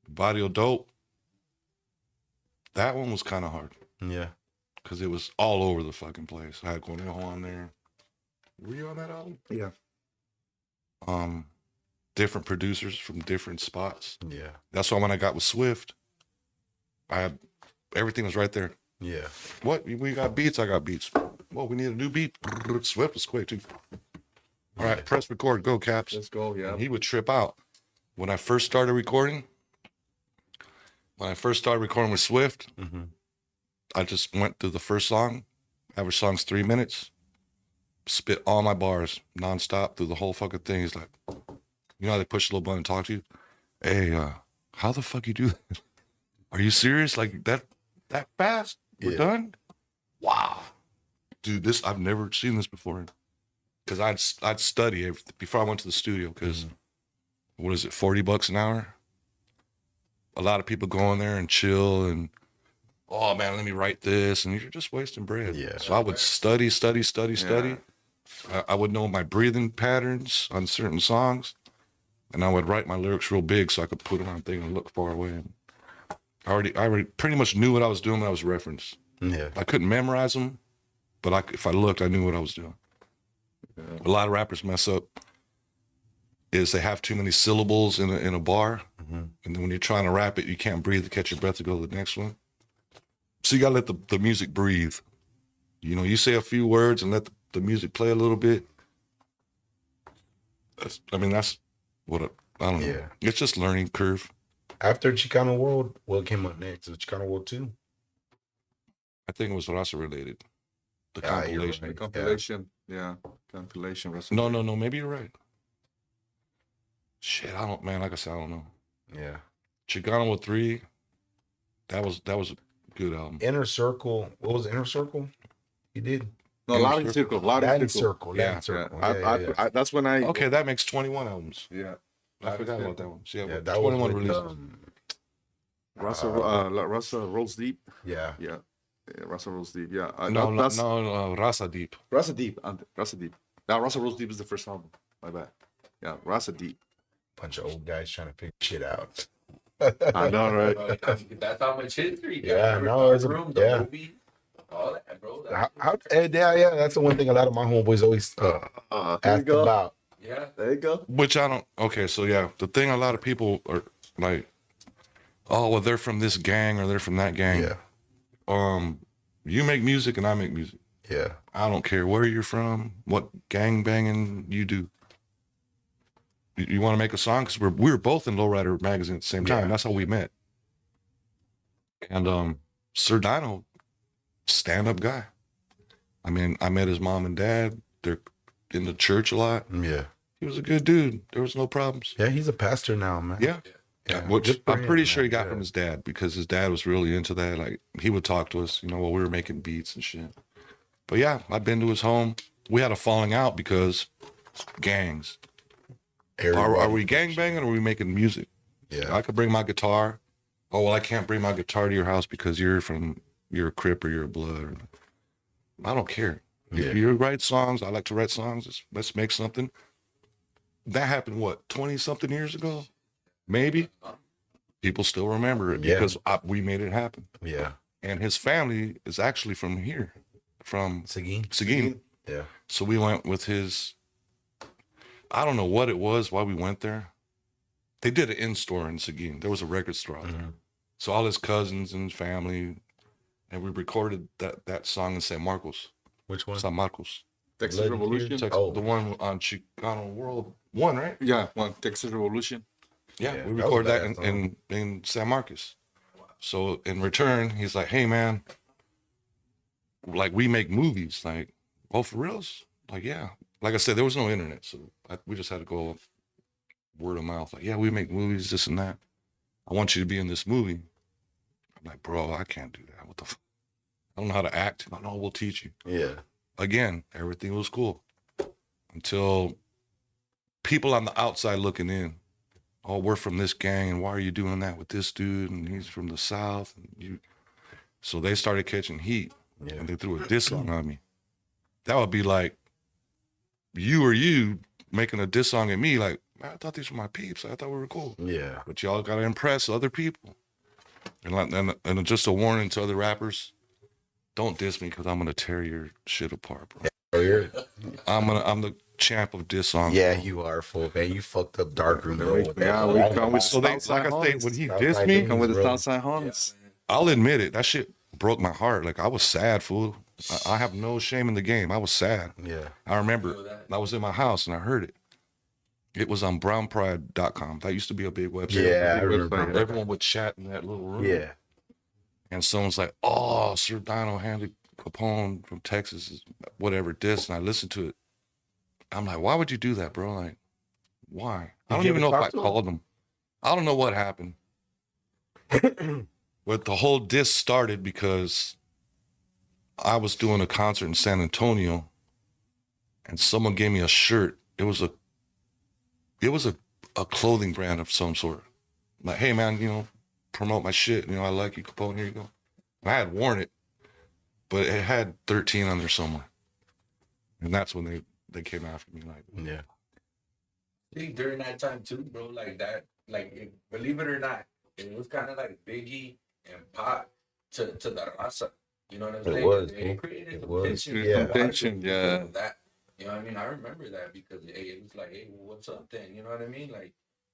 Barrio Dope. That one was kind of hard Yeah. because it was all over the fucking place. I had Conejo on there. Were you on that album? Yeah. Different producers from different spots. Yeah. That's why when I got with Swift, everything was right there. Yeah. What? We got beats, I got beats. Well, we need a new beat. Swift was quick too. All right, press record, go Caps. Let's go. Yeah. And he would trip out. When I first started recording with Swift, Mm-hmm. I just went through the first song. Average song's 3 minutes. Spit all my bars nonstop through the whole fucking thing. He's like, you know how they push the little button and talk to you? Hey, how the fuck you do that? Are you serious? Like that fast? We're Yeah. done? Wow. Dude, I've never seen this before. Because I'd study before I went to the studio because what is it, $40 an hour? A lot of people go in there and chill and, oh man, let me write this. And you're just wasting bread. Yeah. So I would study. I would know my breathing patterns on certain songs. And I would write my lyrics real big so I could put them on thing and look far away. I already pretty much knew what I was doing when I was referenced. Yeah. I couldn't memorize them, but if I looked, I knew what I was doing. A lot of rappers mess up is they have too many syllables in a bar, and then when you're trying to rap it, you can't breathe to catch your breath to go to the next one. So you gotta let the music breathe. You know, you say a few words and let the music play a little bit. That's what I don't know. Yeah. It's just learning curve. After Chicano World, what came up next? Was Chicano World 2? I think it was Rasa related. The Ah, you're compilation. right. The compilation. Yeah. Compilation. No, maybe you're right. Shit, like I said, I don't know. Yeah. Chicano 3, that was a good album. Inner Circle. What was Inner Circle? You did? No, Latin Circle. Latin Circle. Yeah. Latin Circle. Yeah. Yeah. I, that's when I. Okay, that makes 21 albums. Yeah. I forgot about that one. So yeah, Yeah, that 21 was with, releases. Russell Rolls Deep. Yeah. Yeah. Russell Rolls Deep. Yeah. No, Rasa Deep. Rasa Deep. Rasa Deep. Now, Russell Rolls Deep is the first album. My bad. Yeah. Rasa Deep. Bunch of old guys trying to figure shit out. I know, right? Bro, that's how much history. Yeah, Remember no, it's a- Dark Room, the yeah. movie, all that, bro. Yeah, that's the one thing a lot of my homeboys always There you ask go. about. Yeah. There you go. Which I don't. Okay, so yeah, the thing a lot of people are like, oh, well, they're from this gang or they're from that gang. Yeah. You make music and I make music. Yeah. I don't care where you're from, what gang banging you do. You want to make a song? Because we were both in Lowrider magazine at the same time. Yeah. That's how we met. And Sir Dino, stand-up guy. I mean, I met his mom and dad. They're in the church a lot. Yeah. He was a good dude. There was no problems. Yeah, he's a pastor now, man. Yeah. Yeah, Which good for I'm him, pretty sure he man. got from his dad because his dad was really into that. Like he would talk to us, while we were making beats and shit. But yeah, I've been to his home. We had a falling out because gangs. Are we gang banging or are we making music? Yeah. I could bring my guitar. Oh, well, I can't bring my guitar to your house because you're from you're a Crip or you're a Blood. I don't care. Yeah. If you write songs, I like to write songs. Let's make something. That happened, what, 20-something years ago? Maybe. People still remember it because we made it happen. Yeah. And his family is actually from here, from Seguin. Yeah. So we went with his, I don't know what it was, why we went there. They did an in-store in Seguin. There was a record store out there. So all his cousins and his family, and we recorded that song in San Marcos. Which one? San Marcos. Texas Blood Revolution. Tears? Texas, the one on Chicano World 1, right? Yeah, one Texas Revolution. Yeah, Yeah, we that was recorded a that badass in San Marcos. So in return, he's like, hey, man, like, we make movies. Like, oh, for reals? Like, yeah. Like I said, there was no internet, so we just had to go word of mouth. Like, yeah, we make movies, this and that. I want you to be in this movie. I'm like, bro, I can't do that. What the fuck? I don't know how to act. I know, we'll teach you. Yeah. Again, everything was cool until people on the outside looking in. Oh, we're from this gang, and why are you doing that with this dude? And he's from the South. And so they started catching heat, and they threw a diss song on me. That would be like you making a diss song at me. Like, man, I thought these were my peeps. I thought we were cool. Yeah. But y'all got to impress other people. And just a warning to other rappers: don't diss me because I'm gonna tear your shit apart, bro. Oh, you're. I'm the champ of diss songs. Yeah, you are full, man. You fucked up Darkroom, bro. Yeah, we come with So they, like I say, when he dissed me, Come with the bro. Southside Horns. I'll admit it. That shit broke my heart. Like, I was sad, fool. I have no shame in the game. I was sad. Yeah. I remember I was in my house and I heard it. It was on brownpride.com. That used to be a big website. Yeah, I remember. Everyone would chat in that little room. Yeah. And someone's like, oh, Sir Dino handed Capone from Texas, whatever, diss. And I listened to it. I'm like, why would you do that, bro? Like, why? I don't even know if I called him. I don't know what happened. But the whole diss started because I was doing a concert in San Antonio and someone gave me a shirt. It was a clothing brand of some sort. Like, hey man, promote my shit. I like you, Capone, here you go. And I had worn it, but it had 13 on there somewhere. And that's when they came after me. Like, Yeah. See, during that time too, bro, like that, believe it or not, it was kind of like Biggie and Pop to the raza. You know what I'm saying? It was. It created some was. tension. Yeah. Tension, yeah. That, you know what I mean? I remember that because it was like, hey, well, what's up then? You know what I mean? Like,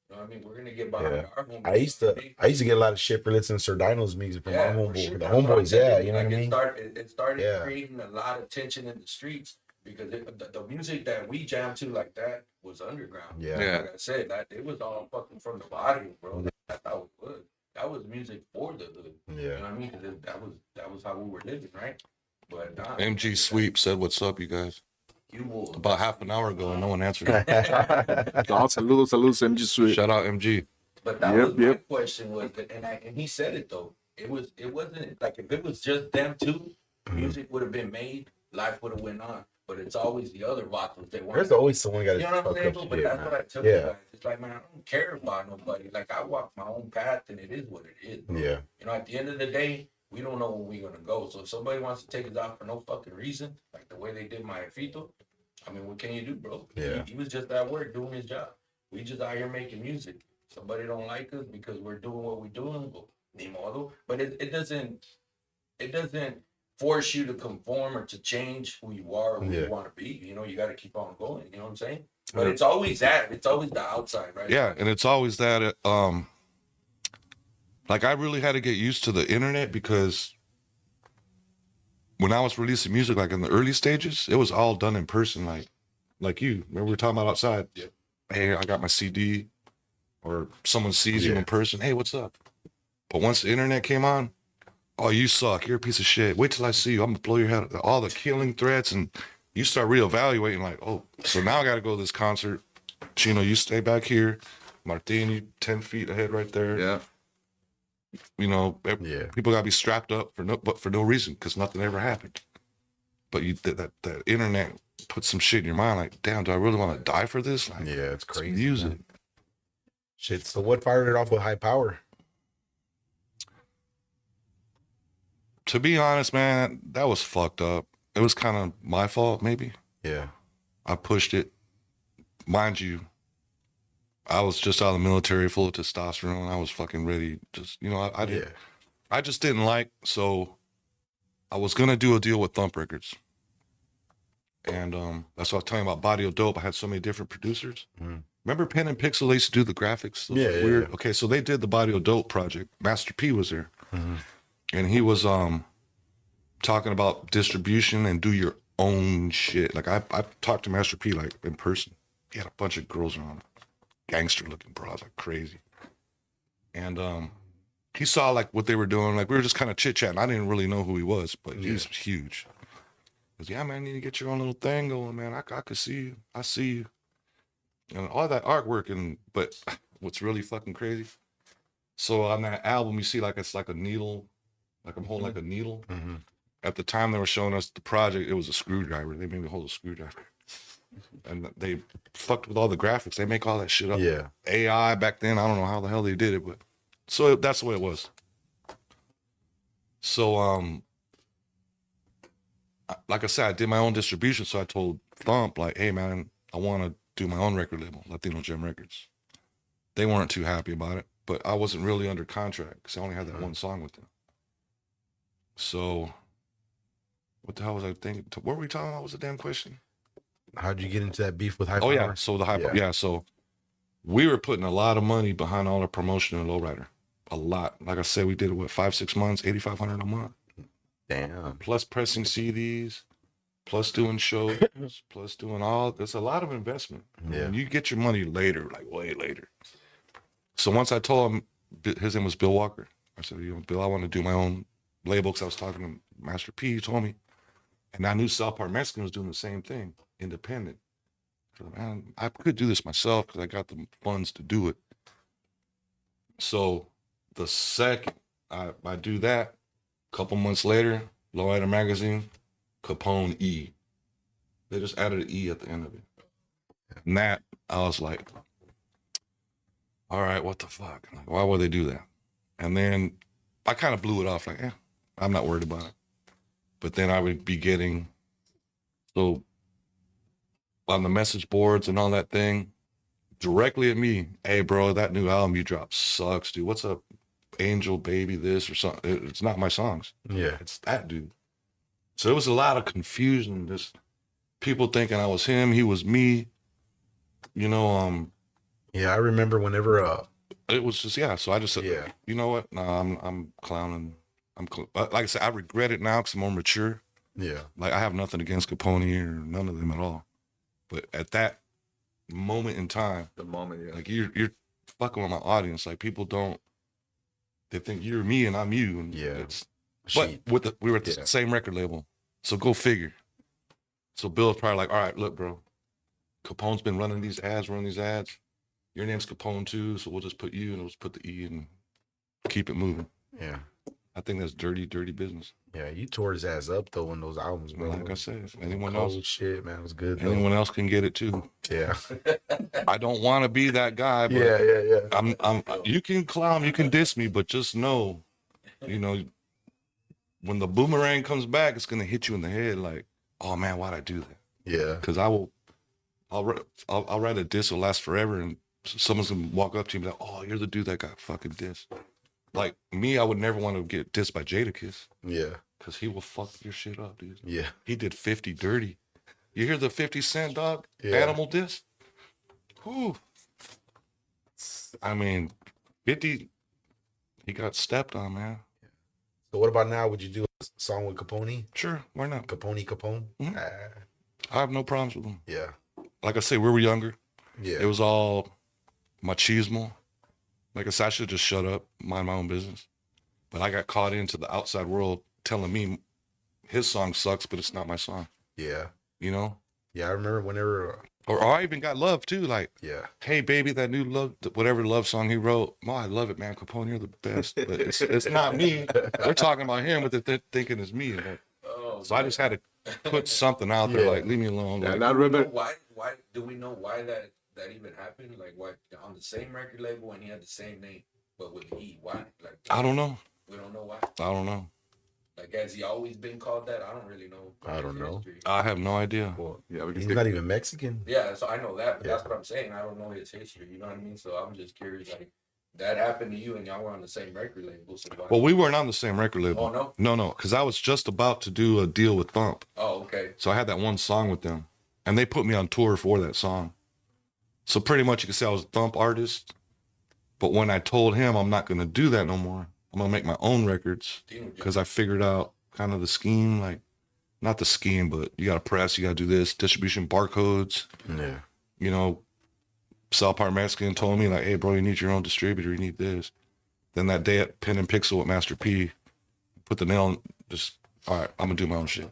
you know what I mean? We're gonna get behind our homeboys. I used to get a lot of shit for listening to Sir Dino's music from my homeboy. Sure. The homeboys, yeah, you know what I mean? It started creating a lot of tension in the streets because the music that we jammed to like that was underground. Yeah. Like I said, that it was all fucking from the body, bro. That's how it was. That was music for the hood. Yeah. You know what I mean? 'Cause that was how we were living, right? But nah, MG Sweep said, what's up, you guys? you will About half an hour ago and no one answered. Saludos, MG Sweet. Shout out MG. But that was my question was, and he said it though. It wasn't like if it was just them two, music would have been made, life would have went on. But it's always the other vocals they want. There's always someone got to You know what I'm saying? fuck up But shit, that's man. what I tell you guys. It's like, man, I don't care about nobody. Like I walk my own path, and it is what it is. Bro. Yeah. You know, at the end of the day, we don't know when we're gonna go. So if somebody wants to take us out for no fucking reason, like the way they did my Fito, I mean, what can you do, bro? Yeah. He was just at work doing his job. We just out here making music. Somebody don't like us because we're doing what we're doing. Well, ni modo. But it doesn't force you to conform or to change who you are or who you want to be. You know, you got to keep on going. You know what I'm saying? But it's always that. It's always the outside, right? Yeah, and it's always that. Like, I really had to get used to the internet because when I was releasing music, like in the early stages, it was all done in person. Like you, remember we were talking about outside? Yeah. Hey, I got my CD, or someone sees you in person. Hey, what's up? But once the internet came on, oh, you suck. You're a piece of shit. Wait till I see you. I'm gonna blow your head. All the killing threats, and you start reevaluating. Like, oh, so now I got to go to this concert. Chino, you stay back here. Martin, you 10 feet ahead right there. Yeah. People gotta be strapped up for no reason because nothing ever happened. But that internet puts some shit in your mind. Like, damn, do I really want to die for this? Like, Yeah, it's crazy. Music. Shit. So what fired it off with High Power? To be honest, man, that was fucked up. It was kind of my fault, maybe. Yeah. I pushed it. Mind you, I was just out of the military, full of testosterone. I was fucking ready. Just, I did. Yeah. I just didn't like. So I was gonna do a deal with Thump Records, and that's what I was telling you about Body of Dope. I had so many different producers. Mhm. Remember Pen and Pixel? They used to do the graphics. Those Yeah, weird. yeah. Okay, so they did the Body of Dope project. Master P was there, Mhm. and he was talking about distribution and do your own shit. Like I talked to Master P like in person. He had a bunch of girls around, gangster looking bras, like crazy. And he saw like what they were doing. Like we were just kind of chit chatting. I didn't really know who he was, but he's huge. He goes, yeah, man, you need to get your own little thing going, man. I could see you. I see you. And all that artwork. But what's really fucking crazy? So on that album, you see like it's like a needle, like I'm holding like a needle. Mhm. At the time they were showing us the project, it was a screwdriver. They made me hold a screwdriver. And they fucked with all the graphics. They make all that shit up. Yeah. AI back then, I don't know how the hell they did it, but so that's the way it was. So like I said, I did my own distribution. So I told Thump, like, hey man, I want to do my own record label, Latino Gem Records. They weren't too happy about it, but I wasn't really under contract because I only had that one song with them. So what the hell was I thinking? What were we talking about? What was the damn question? How'd you get into that beef with High Oh Power? yeah, so the high so we were putting a lot of money behind all the promotion in Lowrider. A lot. Like I said, we did it 5-6 months, $8,500 a month. Damn. Plus pressing CDs, plus doing shows, plus doing all. There's a lot of investment. Yeah. And you get your money later, like way later. So once I told him, his name was Bill Walker. I said, Bill, I want to do my own label because I was talking to Master P. He told me, and I knew South Park Mexican was doing the same thing, independent. Man, I could do this myself because I got the funds to do it. So the second I do that, a couple months later, Lowrider Magazine, Capone E. They just added an E at the end of it. And that, I was like, all right, what the fuck? Like, why would they do that? And then I kind of blew it off like, I'm not worried about it. But then I would be getting, so on the message boards and all that thing, directly at me, hey bro, that new album you dropped sucks, dude. What's up, Angel Baby this or something? It's not my songs. Yeah. It's that dude. So there was a lot of confusion, just people thinking I was him, he was me. Yeah, I remember whenever It was just, so I just said, Yeah. you know what? No, I'm clowning. Like I said, I regret it now because I'm more mature. yeah. Like I have nothing against Capone or none of them at all. But at that moment in time, The moment, yeah. like you're fucking with my audience. Like people they think you're me and I'm you. And Yeah. but Sheep. we were at the Yeah. same record label. So go figure. So Bill's probably like, all right, look, bro, Capone's been running these ads. Your name's Capone too, so we'll just put you and we'll just put the E and keep it moving. Yeah. I think that's dirty business. Yeah, you tore his ass up though in those albums, bro. Like I said, if anyone Cold else, shit, man, it was good. Though. anyone else can get it too. Yeah. I don't want to be that guy, but Yeah. I'm. You can clown, you can diss me, but just know, when the boomerang comes back, it's gonna hit you in the head. Like, oh man, why'd I do that? Yeah. Because I'll write a diss will last forever, and someone's gonna walk up to you and be like, oh, you're the dude that got fucking dissed. Like me, I would never want to get dissed by Jadakiss Yeah. because he will fuck your shit up, dude. Yeah. He did 50 dirty. You hear the 50 Cent dog Yeah. animal diss? Whew. I mean, 50, he got stepped on, man. So what about now? Would you do a song with Capone? Sure, why not? Capone? Mhm. Ah, I have no problems with him. yeah. Like I say, we were younger. Yeah. It was all machismo. Like I said, I should just shut up, mind my own business. But I got caught into the outside world telling me his song sucks, but it's not my song. Yeah. You know? Yeah. I remember whenever. Or I even got love too. Like, Yeah. hey baby, that new love, whatever love song he wrote. Oh, I love it, man. Capone, you're the best. But it's not me. They're talking about him, but they're thinking it's me. Like, so I just had to put something out there, Yeah. like leave me alone. Yeah, Like, and I Do we know remember. why do we know why that even happened? Like why on the same record label and he had the same name but with E? Why? Like I don't know. we don't know why. I don't know. Like, has he always been called that? I don't really know. I don't his know. history. I have no idea. Well, Yeah, because he's not even Mexican. Yeah, so I know that, but Yeah. that's what I'm saying. I don't know his history. You know what I mean? So I'm just curious. Like, that happened to you, and y'all were on the same record label. So why? Well, we weren't on the same record label. Oh no. No, because I was just about to do a deal with Thump. Oh, okay. So I had that one song with them, and they put me on tour for that song. So pretty much you could say I was a Thump artist. But when I told him I'm not going to do that no more, I'm going to make my own records because I figured out kind of the scheme, like not the scheme, but you got to press, you got to do this, distribution barcodes. Yeah. You know, South Park Mexican told me like, hey, bro, you need your own distributor, you need this. Then that day at Pen and Pixel with Master P, put the nail on, just, all right, I'm going to do my own shit.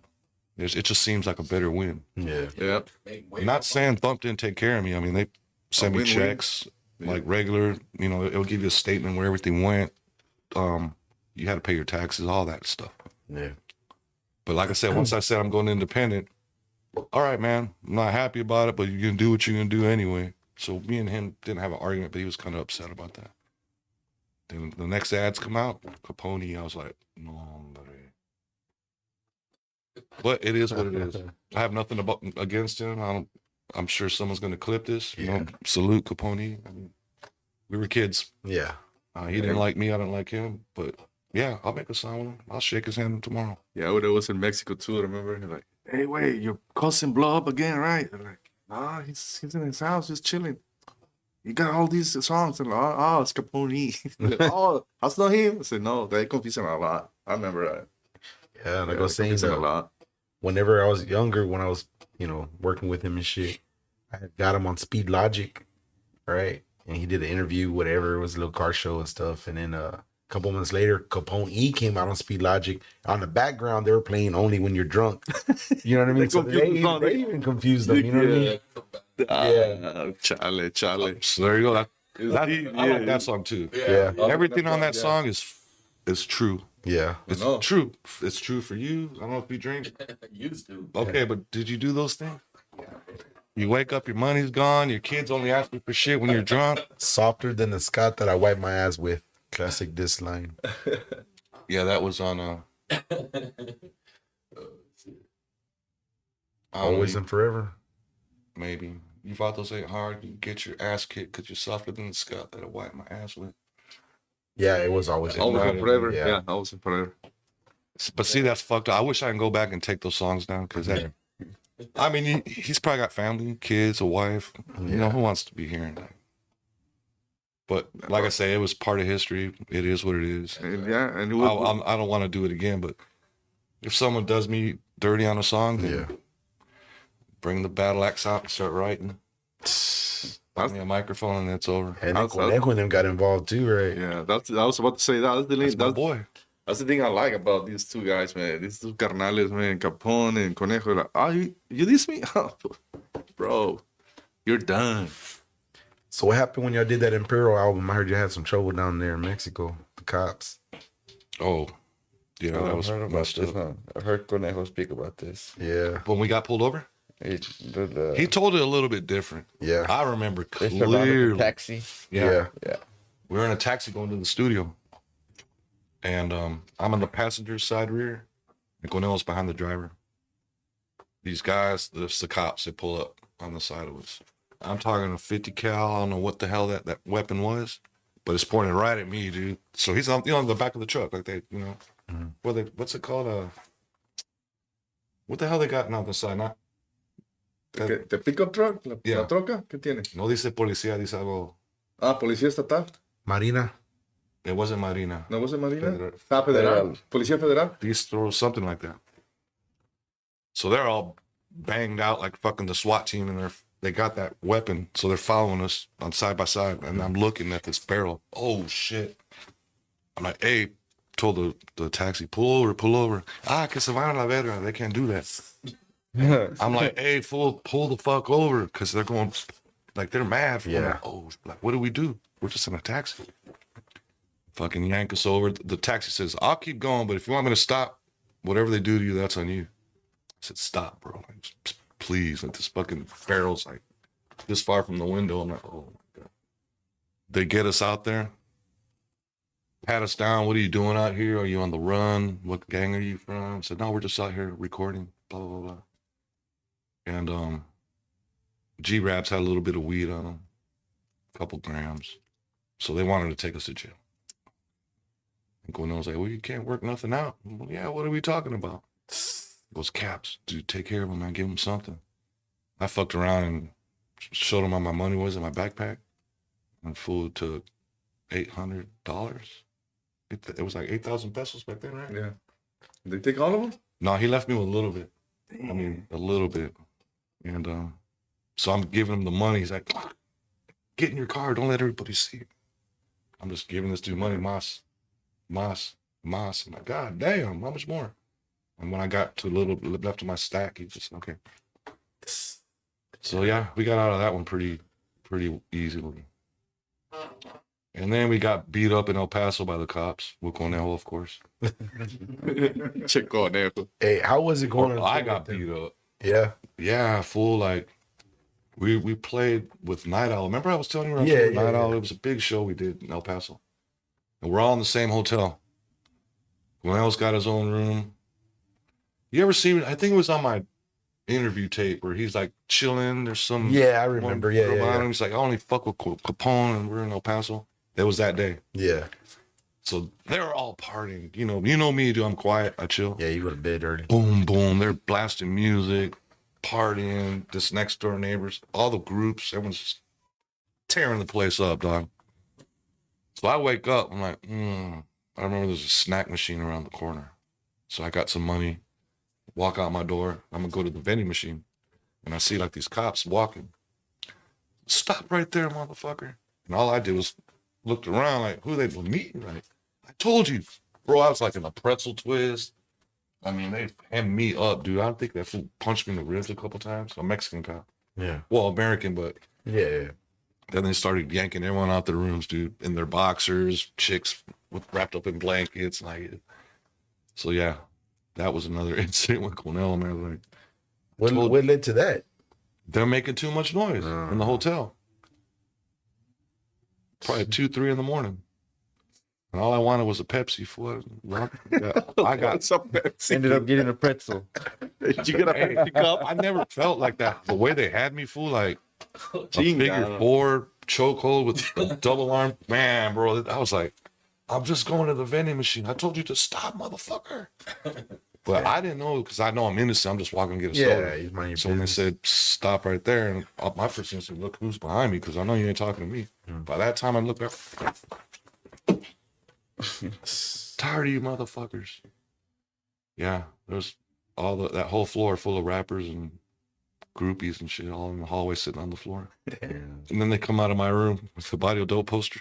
It just seems like a better win. Yeah. Yep. I'm not saying Thump didn't take care of me. I mean, they sent me win-win. checks like regular, you know, it'll give you a statement where everything went. You had to pay your taxes, all that stuff. Yeah. But like I said, once I said I'm going independent, all right, man, I'm not happy about it, but you're going to do what you're going to do anyway. So me and him didn't have an argument, but he was kind of upset about that. Then the next ads come out, Capone, I was like, no, hombre. But it is what it is. I have nothing against him. I'm sure someone's going to clip this. You know, salute Capone. I mean, we were kids. Yeah. He didn't like me. I didn't like him. But yeah, I'll make a song with him. I'll shake his hand tomorrow. Yeah, when I was in Mexico too, I remember. He's like, hey, wait, your cousin blow up again, right? I'm like, nah, he's in his house, just chilling. You got all these songs. And like, oh, it's Capone. Like, oh, that's not him. I said, no, they confuse him a lot. I remember that. Yeah. Like I was they saying, confuse him a lot. whenever I was younger, when I was, working with him and shit, I had got him on Speed Logic, right? And he did an interview, whatever, it was a little car show and stuff. And then a couple months later, Capone E came out on Speed Logic. On the background, they were playing Only When You're Drunk. You know what I mean? So they even confused them, you know what I mean? Yeah. Chale. So there you go. I like Yeah. that song too. Yeah. Everything on that song is true. Yeah. It's know. true. It's true for you. I don't know if you drink. Used to. Okay, but did you do those things? You wake up, your money's gone. Your kids only ask you for shit when you're drunk. Softer than the Scott that I wipe my ass with. Classic diss line. Yeah, that was on Always and forever. maybe. You thought those ain't hard. You get your ass kicked because you're softer than the Scott that I wipe my ass with. Yeah, it was always in Always forever. and forever. Yeah. Yeah, always and forever. But see, that's fucked up. I wish I can go back and take those songs down because that. I mean, he's probably got family, kids, a wife. You know, who wants to be hearing that? But like I say, it was part of history. It is what it is. And yeah, and I don't want to do it again. But if someone does me dirty on a song, then bring the battle axe out and start writing. Give me a microphone and it's over. And Conejo and them got involved too, right? yeah, I was about to say that. That's my boy. That's the thing I like about these two guys, man. These two carnales, man, Capone and Conejo. Like, oh, you diss me? Oh, bro, you're done. So what happened when y'all did that Imperial album? I heard you had some trouble down there in Mexico. The cops. Oh, yeah, that was I've heard about messed this up. now. I've heard Conejo speak about this. Yeah. When we got pulled over, he told it a little bit different. Yeah. I remember They surrounded the clearly. taxi. Yeah. We were in a taxi going to the studio, and I'm on the passenger side rear, and Cornell's behind the driver. These guys, the cops, they pull up on the side of us. I'm talking a 50 cal. I don't know what the hell that weapon was, but it's pointing right at me, dude. So he's on, on the back of the truck, like they, what's it called? What the hell they got on the side? Not. ¿The pickup truck? ¿La troca? ¿Qué tiene? No dice policía, dice algo. Ah, policía estatal. Marina. It wasn't Marina. ¿No was it Marina? Federal. Ah, federal. Policía federal. These throw something like that. So they're all banged out like fucking the SWAT team, and they got that weapon, so they're following us on side by side, and I'm looking at this barrel. Oh shit! I'm like, hey, told the taxi, pull over. Que se vayan a la verga. They can't do that. I'm like, hey, fool, pull the fuck over, because they're going, like, they're mad. Yeah. Like, oh, like, what do we do? We're just in a taxi. Fucking yank us over. The taxi says, I'll keep going, but if you want me to stop, whatever they do to you, that's on you. I said, stop, bro. Like, please. Like, this fucking barrel's like this far from the window. I'm like, oh my God. They get us out there. pat us down. What are you doing out here? Are you on the run? What gang are you from? I said, no, we're just out here recording, blah, blah, blah. And G-Raps had a little bit of weed on them, a couple grams. So they wanted to take us to jail. And Cornell was like, well, you can't work nothing out. Well, yeah, what are we talking about? Those caps, dude, take care of them, man. Give them something. I fucked around and showed them how my money was in my backpack. And food took $800. It was like 8,000 pesos back then, right? Yeah. They take all of them? No, he left me with a little bit. I mean, a little bit. And so I'm giving him the money. He's like, get in your car. Don't let everybody see it. I'm just giving this dude money. Mas. I'm like, God damn, how much more? And when I got to a little left of my stack, he just, okay. So yeah, we got out of that one pretty easily. And then we got beat up in El Paso by the cops with Conejo, of course. Check Conejo. Hey, how was it going? I got beat up. Yeah. Yeah, fool. Like we played with Night Owl. Remember I was telling you about Night Owl? It was a big show we did in El Paso. And we're all in the same hotel. Conejo's got his own room. You ever see, I think it was on my interview tape where he's like chilling. There's some. Yeah, I remember. Yeah. He's like, I only fuck with Capone and we're in El Paso. It was that day. Yeah. So they're all partying. You know me, dude. I'm quiet. I chill. Yeah, you go to bed early. Boom, boom. They're blasting music, partying. This next door neighbors, all the groups, everyone's just tearing the place up, dog. So I wake up. I'm like, I remember there's a snack machine around the corner. So I got some money. Walk out my door. I'm gonna go to the vending machine, and I see like these cops walking. Stop right there, motherfucker! And all I did was looked around like, who they were meeting? Like, I told you, bro. I was like in a pretzel twist. I mean, they hemmed me up, dude. I think that fool punched me in the ribs a couple times. A Mexican cop. Yeah. Well, American, but yeah. Then they started yanking everyone out their rooms, dude, in their boxers, chicks wrapped up in blankets, like. So yeah. That was another incident with Cornell, man. Like, what led to that? They're making too much noise in the hotel. Probably 2, 3 in the morning. And all I wanted was a Pepsi. I got some Pepsi. Ended up getting a pretzel. Did you get a Pepsi cup? I never felt like that. The way they had me, fool, like a figure 4 chokehold with a double arm. Man, bro, I was like, I'm just going to the vending machine. I told you to stop, motherfucker. But I didn't know because I know I'm innocent. I'm just walking to get a soda. He's minding your So when they business. said stop right there, and my first instinct, look who's behind me because I know you ain't talking to me. By that time, I looked up. Tired of you motherfuckers. Yeah, there's that whole floor full of rappers and groupies and shit, all in the hallway sitting on the floor. Damn. And then they come out of my room with the Body of Dope poster.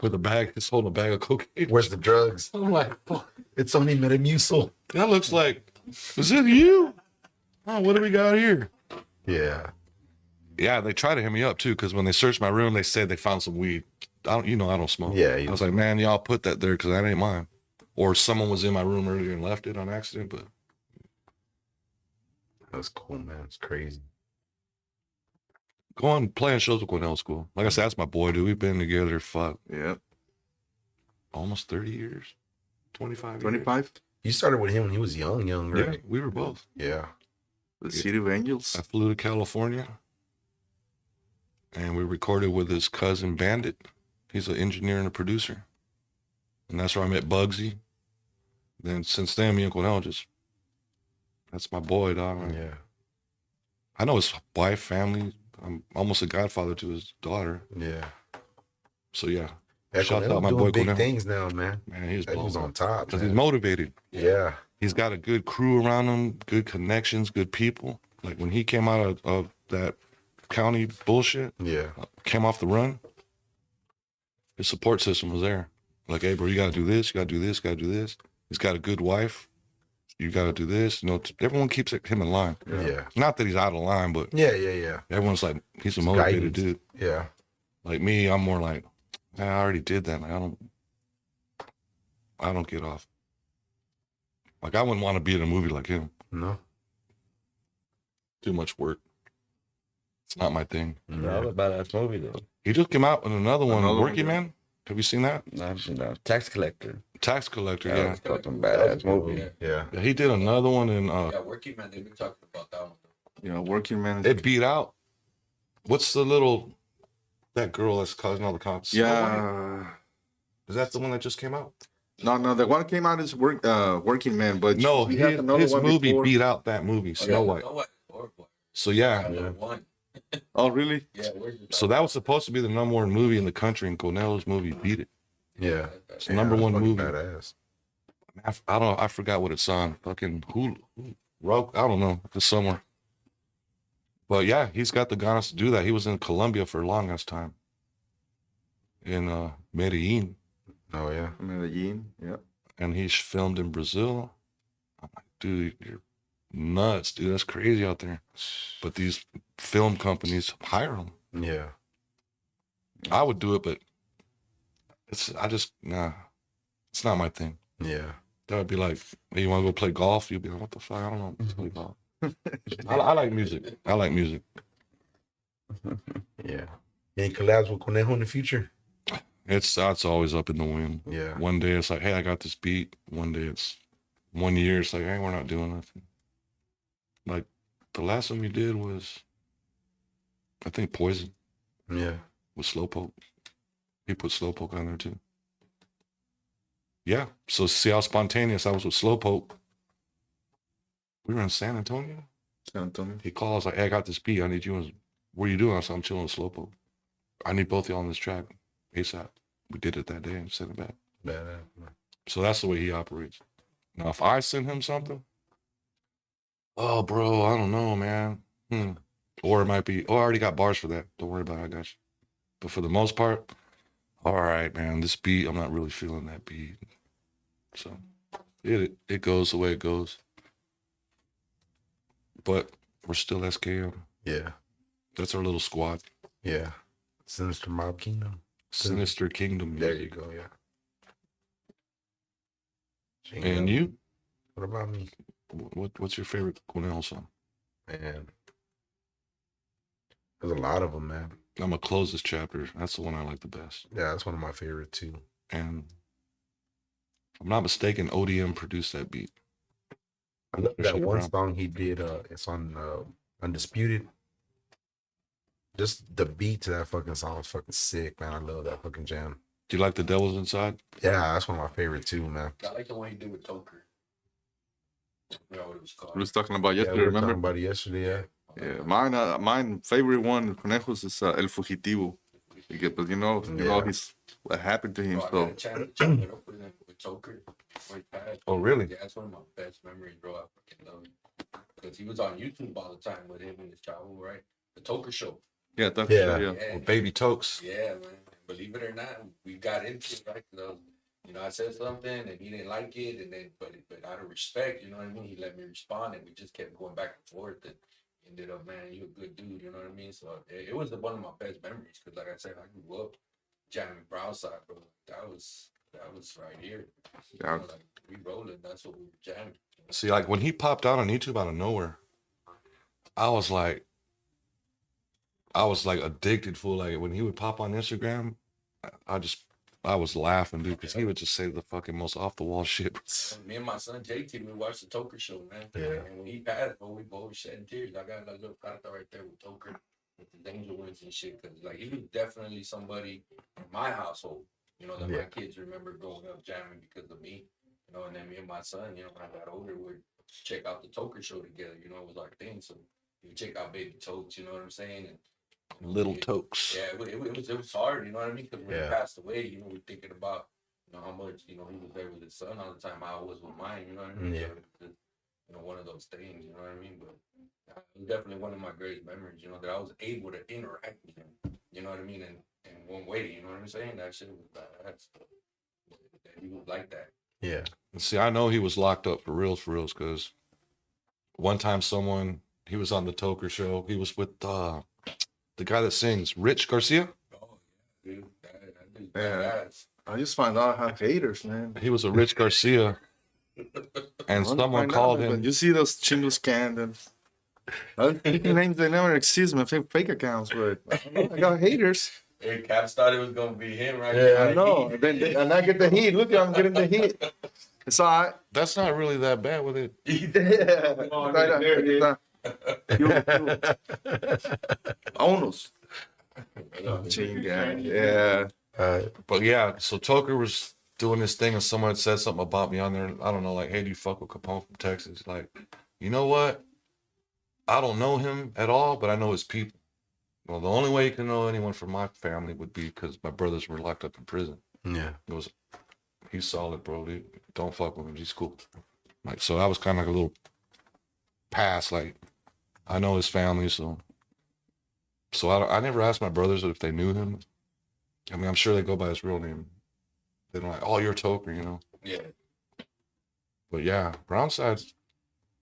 With a bag, he's holding a bag of cocaine. Where's the drugs? I'm like, fuck. It's only Metamucil. That looks like, is it you? Oh, what do we got here? Yeah. Yeah, they tried to hit me up too, because when they searched my room, they said they found some weed. I don't smoke. Yeah. I was like, man, y'all put that there because that ain't mine. Or someone was in my room earlier and left it on accident, but. That's cool, man. It's crazy. Going playing shows with Cornell School. Like I said, that's my boy, dude. We've been together, Yeah. almost 30 years. 25 25? You started with him when he was young, years. right? Yeah, we were both. Yeah. The City of Angels? I flew to California and we recorded with his cousin Bandit. He's an engineer and a producer. And that's where I met Bugsy. Then since then, me and Cornell that's my boy, dog. Yeah. I know his wife, family. I'm almost a godfather to his daughter. Yeah. So yeah. Shout out my boy big things now, man. Man, he's on top. because he's motivated. Yeah. He's got a good crew around him, good connections, good people. Like when he came out of that county bullshit, Yeah. came off the run, his support system was there. Like, hey, bro, you got to do this, you got to do this, got to do this. He's got a good wife. You got to do this. You know, everyone keeps him in line. Yeah. Not that he's out of line, but Yeah. everyone's like, he's a motivated dude. Yeah. Like me, I'm more like, I already did that. Like, I don't get off. Like, I wouldn't want to be in a movie like him. No. Too much work. It's not my thing. That was a badass movie though. He just came out with another one, Another one, Working yeah. Man. Have you seen that? I've seen that. Tax collector. Tax Collector, That yeah. was fucking That was a badass good movie. Yeah. Yeah, he did another one and Yeah, Working Man, they've been talking about that one. You know, Working Man. it beat out. What's the little that girl that's causing all the cops? Yeah. Is that the one that just came out? No, the one that came out is Working Man, but No, he has another his one movie before. beat out that movie, Snow White. Snow White. Horrible. So yeah, Yeah. One. Oh, really? Yeah. so that was supposed to be the number one movie in the country, and Cornell's movie beat it. Yeah. It's the number one fucking movie. Badass. I don't. I forgot what it's on. Fucking Hulu, Roku. I don't know. It's somewhere. But yeah, he's got the guns to do that. He was in Colombia for a long ass time. In Medellin, Oh yeah. Medellin. Yeah. and he's filmed in Brazil. I'm like, dude, you're nuts, dude. That's crazy out there. But these film companies hire him. Yeah. I would do it, but it's it's not my thing. Yeah. That would be like, hey, you want to go play golf? You'd be like, what the fuck? I don't know. Play golf. I like music. I like music. Yeah. Any collabs with Conejo in the future? It's always up in the wind. Yeah. One day it's like, hey, I got this beat. One day it's 1 year. It's like, hey, we're not doing nothing. Like the last one we did was, I think, Poison Yeah. with Slowpoke. He put Slowpoke on there too. Yeah. So see how spontaneous I was with Slowpoke. We were in San Antonio. San Antonio. He calls like, hey, I got this beat. I need you. What are you doing? I said, I'm chilling with Slowpoke. I need both of y'all on this track ASAP. We did it that day and sent it back. Badass. So that's the way he operates. Now, if I send him something, oh, bro, I don't know, man. Or it might be, oh, I already got bars for that. Don't worry about it. I got you. But for the most part, all right, man, this beat, I'm not really feeling that beat. So it goes the way it goes. But we're still SKM. Yeah. That's our little squad. Yeah. Sinister Mob Kingdom. Sinister Kingdom. There you go. Yeah. And you? What about me? What's your favorite Cornell song? Man. There's a lot of them, man. I'm gonna close this chapter. That's the one I like the best. Yeah, that's one of my favorite too. And if I'm not mistaken, ODM produced that beat. I love that Shit one around. song he did. It's on Undisputed. Just the beat to that fucking song is fucking sick, man. I love that fucking jam. Do you like The Devil's Inside? Yeah, that's one of my favorite too, man. I like the one he did with Toker. I forgot what it was called. We was talking about Yeah, yesterday. we were Remember? talking about it yesterday. Yeah. Yeah, mine favorite one, Conejos, is El Fugitivo. But you know, he's what happened to him. Bro, I So got a chance to chop it up with him with Toker. When he passed. Oh, really? Yeah, that's one of my best memories, bro. I fucking love it. Because he was on YouTube all the time with him and his childhood, right? The Toker Show. yeah, that's Yeah. Yeah, Baby Tokes. yeah, man. Believe it or not, we got into it, right? 'Cause I said something and he didn't like it, and then, but out of respect, you know what I mean? He let me respond, and we just kept going back and forth, and ended up, man, you a good dude, you know what I mean? So it was one of my best memories, because like I said, I grew up jamming Browside, bro. That was right here. Yeah. Like, we rolling. That's what we were jamming. See, like when he popped out on YouTube out of nowhere, I was like addicted, fool. Like when he would pop on Instagram, I was laughing, dude, because he would just say the fucking most off the wall shit. And me and my son JT, we watched the Toker Show, man. Yeah. And when he passed, bro, we both shedding tears. I got like a little carta right there with Toker, with the danger wins and shit. Cause like he was definitely somebody in my household, that my kids remember growing up jamming because of me. And then me and my son, when I got older, we'd check out the Toker Show together. It was our thing. So we check out Baby Tokes, you know what I'm saying? And Little Tokes. yeah, it was hard, you know what I mean? Because when he Yeah. passed away, we're thinking about, how much, he was there with his son all the time. I was with mine, you know what I mean? Yeah. So, one of those things, you know what I mean? But it was definitely one of my greatest memories, that I was able to interact with him, you know what I mean? In one way, you know what I'm saying? That shit was badass. He was like that. Yeah. See, I know he was locked up for reals, because one time he was on the Toker Show. He was with the guy that sings, Rich Garcia. Oh, yeah, dude. That dude's Yeah. badass. I just find out I have haters, man. He was a Rich Garcia, and someone called him. You see those chingos scandals. Names they never exist, man. Fake accounts, but I got haters. Hey, Caps thought it was gonna be him, right? I know. And I get the heat. Look, I'm getting the heat. It's all right. That's not really that bad with it. Yeah. Oh, there it is. Vámonos. Chinga. Yeah. But yeah, so Toker was doing this thing and someone had said something about me on there. I don't know, like, hey, do you fuck with Capone from Texas? Like, you know what? I don't know him at all, but I know his people. Well, the only way you can know anyone from my family would be because my brothers were locked up in prison. Yeah. It was, he's solid, bro. Dude. Don't fuck with him. He's cool. Like, so that was kind of like a little pass. Like, I know his family, so I never asked my brothers if they knew him. I mean, I'm sure they go by his real name. They're like, oh, you're Toker, you know. Yeah. But yeah, Brownside's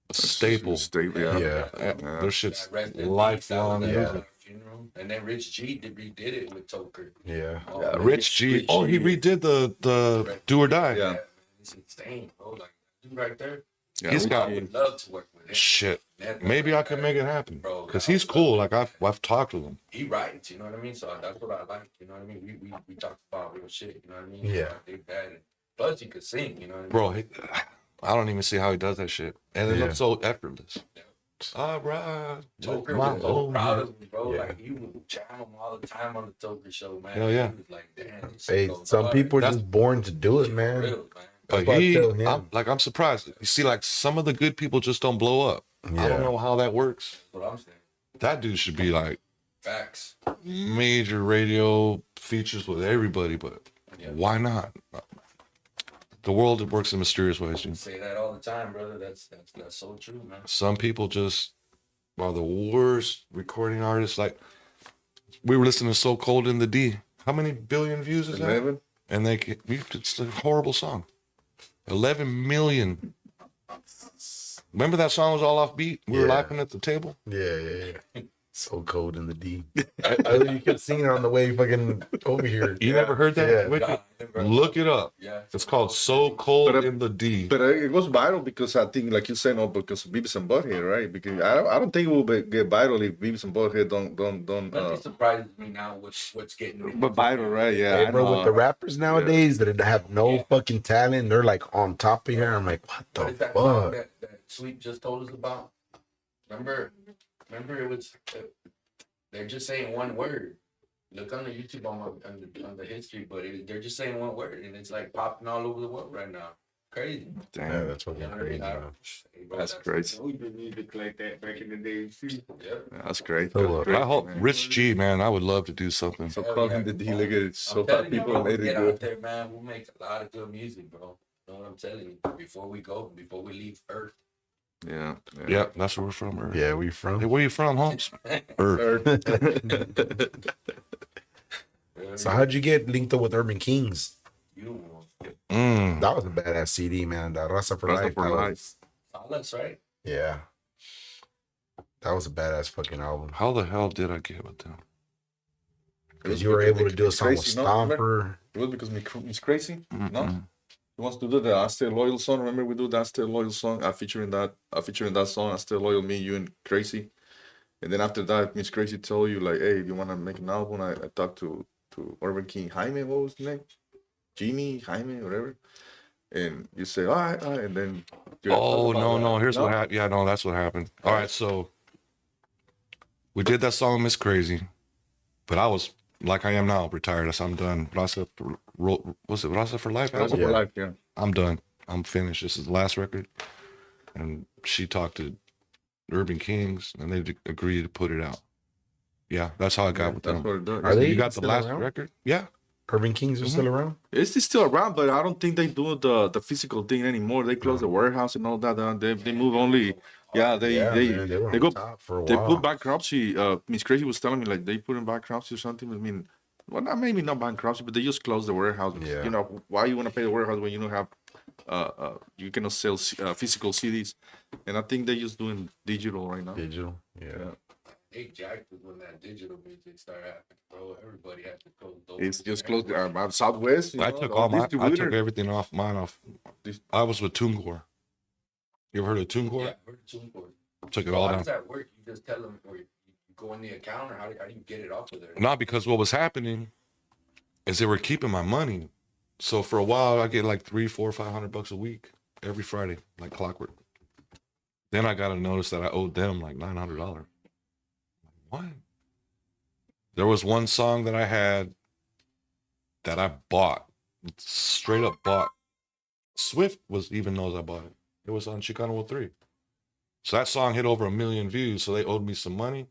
a staple. Yeah. Yeah. Their shit's Rest in peace, lifelong that was music. at the funeral. And then Rich G redid it with Toker. Yeah. Oh, Rich G. Oh, he redid the Do or Die. Yeah. It's insane, bro. Like, dude right there. Yeah, He's we- got- I would love to work with him. Shit. Network Maybe I like can that. make it happen. Bro, Because I he's would cool. love Like I've talked to him. He writes, you know what I mean? So that's what I like, you know what I mean? We talk about real shit, you know what I mean? Yeah. They bad. Plus, he could sing, you know what I mean? Bro, I don't even see how he does that shit. And it Yeah. looks so effortless. All right. Toker My was so own proud man. of me, bro. Yeah. Like, he would jam him all the time on the Toker show, man. Hell yeah. He was like, damn. this Hey, shit goes some hard. people are That's- just born to do it, man. Real, man. But That's why I tell him. I'm surprised. You see, like some of the good people just don't blow up. I Yeah. don't know how that works. That's what I'm saying. That dude should be like Facts. major radio features with everybody, but Yeah. why not? The world it works in mysterious ways. I say that all the time, brother. That's so true, man. Some people just are the worst recording artists. Like we were listening to "So Cold in the D." How many billion views is that? 11? And it's a horrible song. 11 million. Remember that song was all off beat? We were Yeah. laughing at the table. Yeah. So cold in the D. You kept singing it on the way fucking over here. You never heard that? Yeah. Wicked? Nah, bro. Look it up. Yeah. It's called "So Cold But, in the D." But it goes viral because I think, like you said, no, because of Beavis and Butthead, right? Because I don't think it will get viral if Beavis and Butthead don't. Nothing surprises me now what's getting. But viral, right? Yeah. Hey, I bro, know. with the rappers nowadays that have no fucking talent, they're like on top of here. I'm like, what What the is that song fuck? that Sweet just told us about? Remember it was. They're just saying one word. Look on the YouTube on the history, but they're just saying one word, and it's like popping all over the world right now. Crazy. Yeah, Damn. that's fucking You know what I crazy, mean? man. Hey, bro, That's crazy. We did music like that back in the day too. Yep. That's great. So, That's great, I hope man. Rich G, man, I would love to do something. So Hell calling yeah. the D, look at it. So I'm telling you, people bro, made we it get out good. there, man. We'll make a lot of good music, bro. You know what I'm telling you? Before we leave Earth. Yeah. Yeah, that's where we're from. Earth. Yeah, we Hey, from. where you from, Holmes? Earth. So how'd you get linked up with Urban Kings? You Mm. That was a badass CD, man. That Raza for Raza Life. for that Life. was- Silence, right? yeah. That was a badass fucking album. How the hell did I get with them? Because you were able to do a song with Crazy, no? Stomper. It was because Miss Crazy. No? Mm-mm. He wants to do the I Stay Loyal song. Remember we do that Stay Loyal song? I feature in that song, I Stay Loyal, me, you, and Crazy. And then after that, Miss Crazy told you, like, hey, if you want to make an album, I talked to Urban King Jaime, what was his name? Jimmy, Jaime, whatever. And you say, all right. And then. Oh, no. Here's what No? happened. Yeah, no, that's what happened. All right, so we did that song, Miss Crazy, but I was like I am now, retired. I said, I'm done. Raza for Life? Raza album? for Life, yeah. I'm done. I'm finished. This is the last record. And she talked to Urban Kings, and they agreed to put it out. Yeah, that's how I got with That's them. what it does. Are they You got the still last around? record? Yeah. Urban Kings are still around? It's still around, but I don't think they do the physical thing anymore. They close the warehouse and all that. They move only. Yeah, they man, were they on go. top for a They while. put bankruptcy. Miss Crazy was telling me like they put in bankruptcy or something. I mean, well, not maybe not bankruptcy, but they just close the warehouse. Yeah. You know why you want to pay the warehouse when you don't have you cannot sell physical CDs, and I think they're just doing digital right now. Digital. Yeah. They jacked was when that digital music started happening, bro. Everybody had to close doors. It's just closed. Southwest. I took I took everything off mine off. I was with TuneCore. You ever heard of TuneCore? Yeah, we're tuned for it. Took it So all how down. does that work? You just tell them, or you go go in the account, or how do you get it off of there? Not because what was happening is they were keeping my money. So for a while, I get like $300, $400, $500 a week every Friday, like clockwork. Then I got a notice that I owed them like $900. What? There was one song that I had that I bought, straight up bought. Swift was even knows I bought it. It was on Chicano 3. So that song hit over 1 million views, so they owed me some money.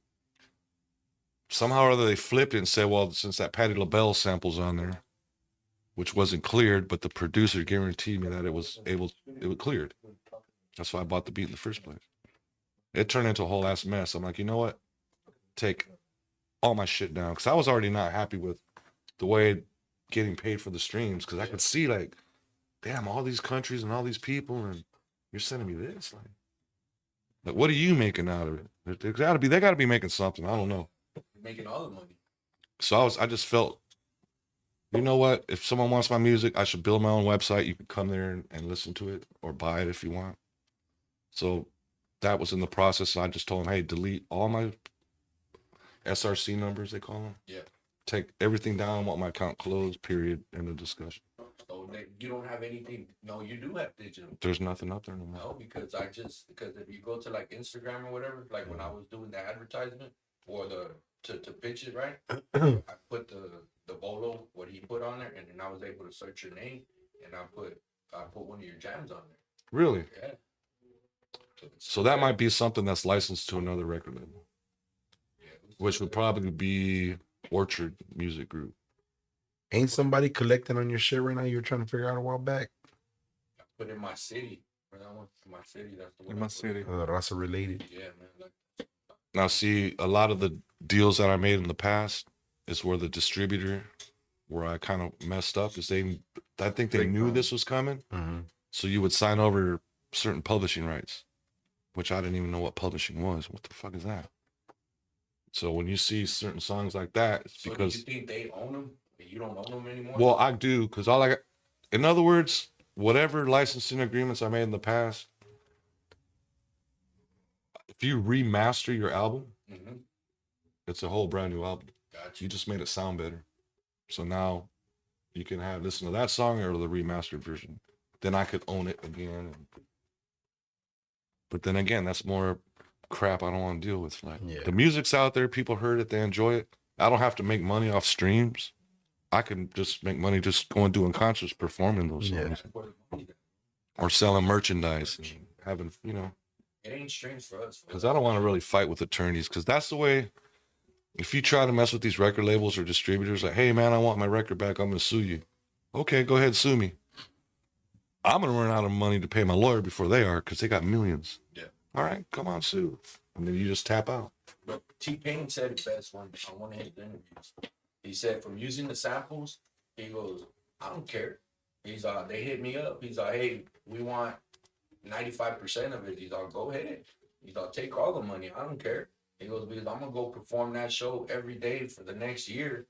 Somehow or other they flipped it and said, well, since that Patti LaBelle sample's on there, which wasn't cleared, but the producer guaranteed me that it was cleared. That's why I bought the beat in the first place. It turned into a whole ass mess. I'm like, you know what? Take all my shit down. Because I was already not happy with the way getting paid for the streams. Because I could see like, damn, all these countries and all these people, and you're sending me this. Like what are you making out of it? They gotta be making something. I don't know. Making all the money. So I just felt, you know what? If someone wants my music, I should build my own website. You can come there and listen to it or buy it if you want. So that was in the process. I just told them, hey, delete all my SRC numbers, they call them. Yeah. Take everything down, want my account closed, period, end of discussion. So you don't have anything. No, you do have digital. There's nothing up there no more. No, because if you go to like Instagram or whatever, like when I was doing the advertisement or to pitch it, right? I put the Volo, what he put on there, and then I was able to search your name, and I put one of your jams on there. Really? Yeah. So that might be something that's licensed to another record label, Yeah, which would probably be Orchard Music Group. Ain't somebody collecting on your shit right now? You were trying to figure out a while back. I put in my city. Where that one? In my city. That's the one. In my city. Raza related. Yeah, man. Like, Now, see, a lot of the deals that I made in the past is where the distributor, where I kind of messed up, is I think they knew this was coming. Mm-hmm. So you would sign over certain publishing rights, which I didn't even know what publishing was. What the fuck is that? So when you see certain songs like that, it's so because, do you think they own them? You don't own them anymore? well, I do, because in other words, whatever licensing agreements I made in the past, if you remaster your album, Mm-hmm. it's a whole brand new album. Gotcha. You just made it sound better. So now you can listen to that song or the remastered version. Then I could own it again. But then again, that's more crap I don't want to deal with. Like the music's out there, people heard it, they enjoy it. I don't have to make money off streams. I can just make money just going doing concerts, performing those songs, or selling merchandise and having, It ain't strange for us. because I don't want to really fight with attorneys, because that's the way. If you try to mess with these record labels or distributors, like, hey man, I want my record back, I'm gonna sue you. Okay, go ahead, sue me. I'm gonna run out of money to pay my lawyer before they are, because they got millions. Yeah. All right, come on, sue. And then you just tap out. But T-Pain said it best on one of his interviews. He said, from using the samples, he goes, I don't care. He's they hit me up. He's like, hey, we want 95% of it. He's like, go ahead. He's like, take all the money. I don't care. He goes, because I'm gonna go perform that show every day for the next year,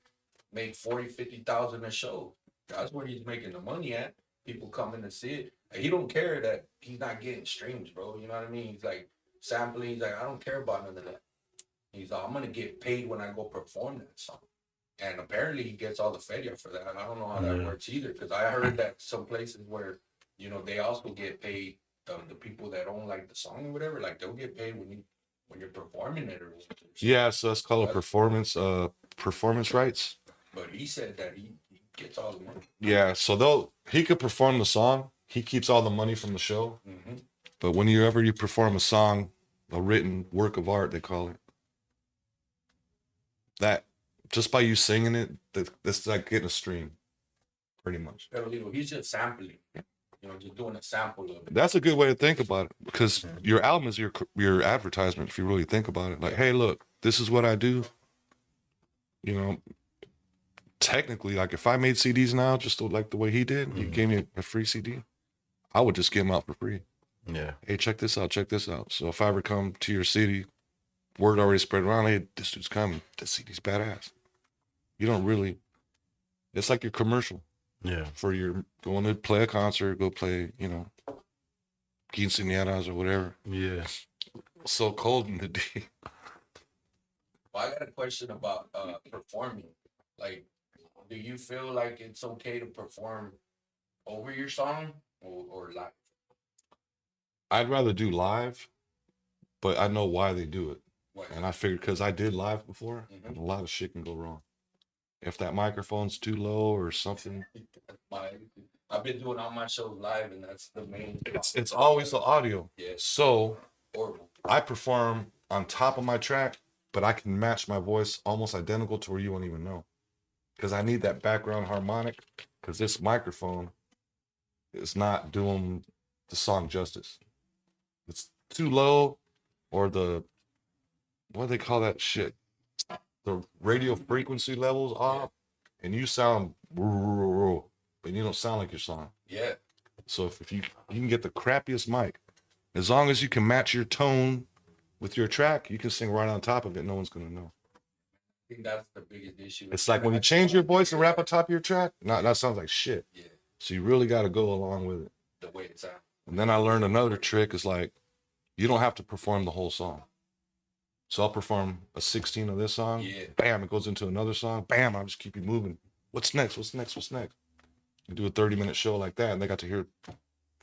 make 40,000-50,000 a show. That's where he's making the money at. People coming to see it. He don't care that he's not getting streams, bro. You know what I mean? He's like sampling. He's like, I don't care about none of that. He's like, I'm gonna get paid when I go perform that song. And apparently he gets all the feria for that. I don't know how that works either, because I heard that some places where, they also get paid, the people that own like the song or whatever, like they'll get paid when you're performing it or something. Yeah, so that's called a performance rights. But he said that he gets all the money. Yeah, so he could perform the song. He keeps all the money from the show. Mm-hmm. But whenever you perform a song, a written work of art, they call it, that just by you singing it, that's like getting a stream, pretty much. He's just sampling, just doing a sample of it. That's a good way to think about it, because your album is your advertisement, if you really think about it. Like, hey, look, this is what I do. Technically, like if I made CDs now, just like the way he did, he gave me a free CD, I would just give them out for free. Yeah. Hey, check this out. So if I ever come to your city, word already spread around, hey, this dude's coming. This CD's badass. You don't really, it's like your commercial. Yeah. For your going to play a concert, go play, quinceañeras or whatever. Yeah. So cold in the D. Well, I got a question about performing. Like, do you feel like it's okay to perform over your song or live? I'd rather do live, but I know why they do it. What? And I figured because I did live before, Mhm. and a lot of shit can go wrong. If that microphone's too low or something, I've been doing all my shows live, and that's the main. it's always the audio. Yeah. So Horrible. I perform on top of my track, but I can match my voice almost identical to where you won't even know. Because I need that background harmonic, because this microphone is not doing the song justice. It's too low, or what do they call that shit? The radio frequency levels off, and you sound, but you don't sound like your song. Yeah. So if you can get the crappiest mic, as long as you can match your tone with your track, you can sing right on top of it. No one's gonna know. I think that's the biggest issue. It's like when you change your voice and rap on top of your track, that sounds like shit. Yeah. So you really got to go along with it. The way it sounds. And then I learned another trick is like, you don't have to perform the whole song. So I'll perform a 16 of this song. Yeah. Bam, it goes into another song. Bam, I'll just keep you moving. What's next? What's next? What's next? You do a 30-minute show like that, and they got to hear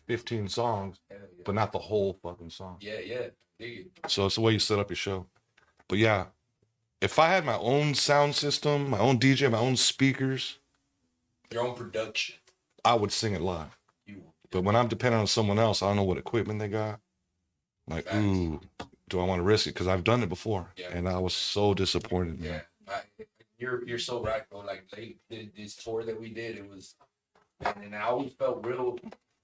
15 songs, Hell yeah. but not the whole fucking song. Yeah, yeah. Dig it. So it's the way you set up your show. But yeah, if I had my own sound system, my own DJ, my own speakers, Your own production. I would sing it live. You. But when I'm dependent on someone else, I don't know what equipment they got. Like, Facts. ooh, do I want to risk it? Because I've done it before, Yeah. and I was so disappointed. Yeah. Man. You're so right, bro. Like they did this tour that we did, it was, and I always felt real.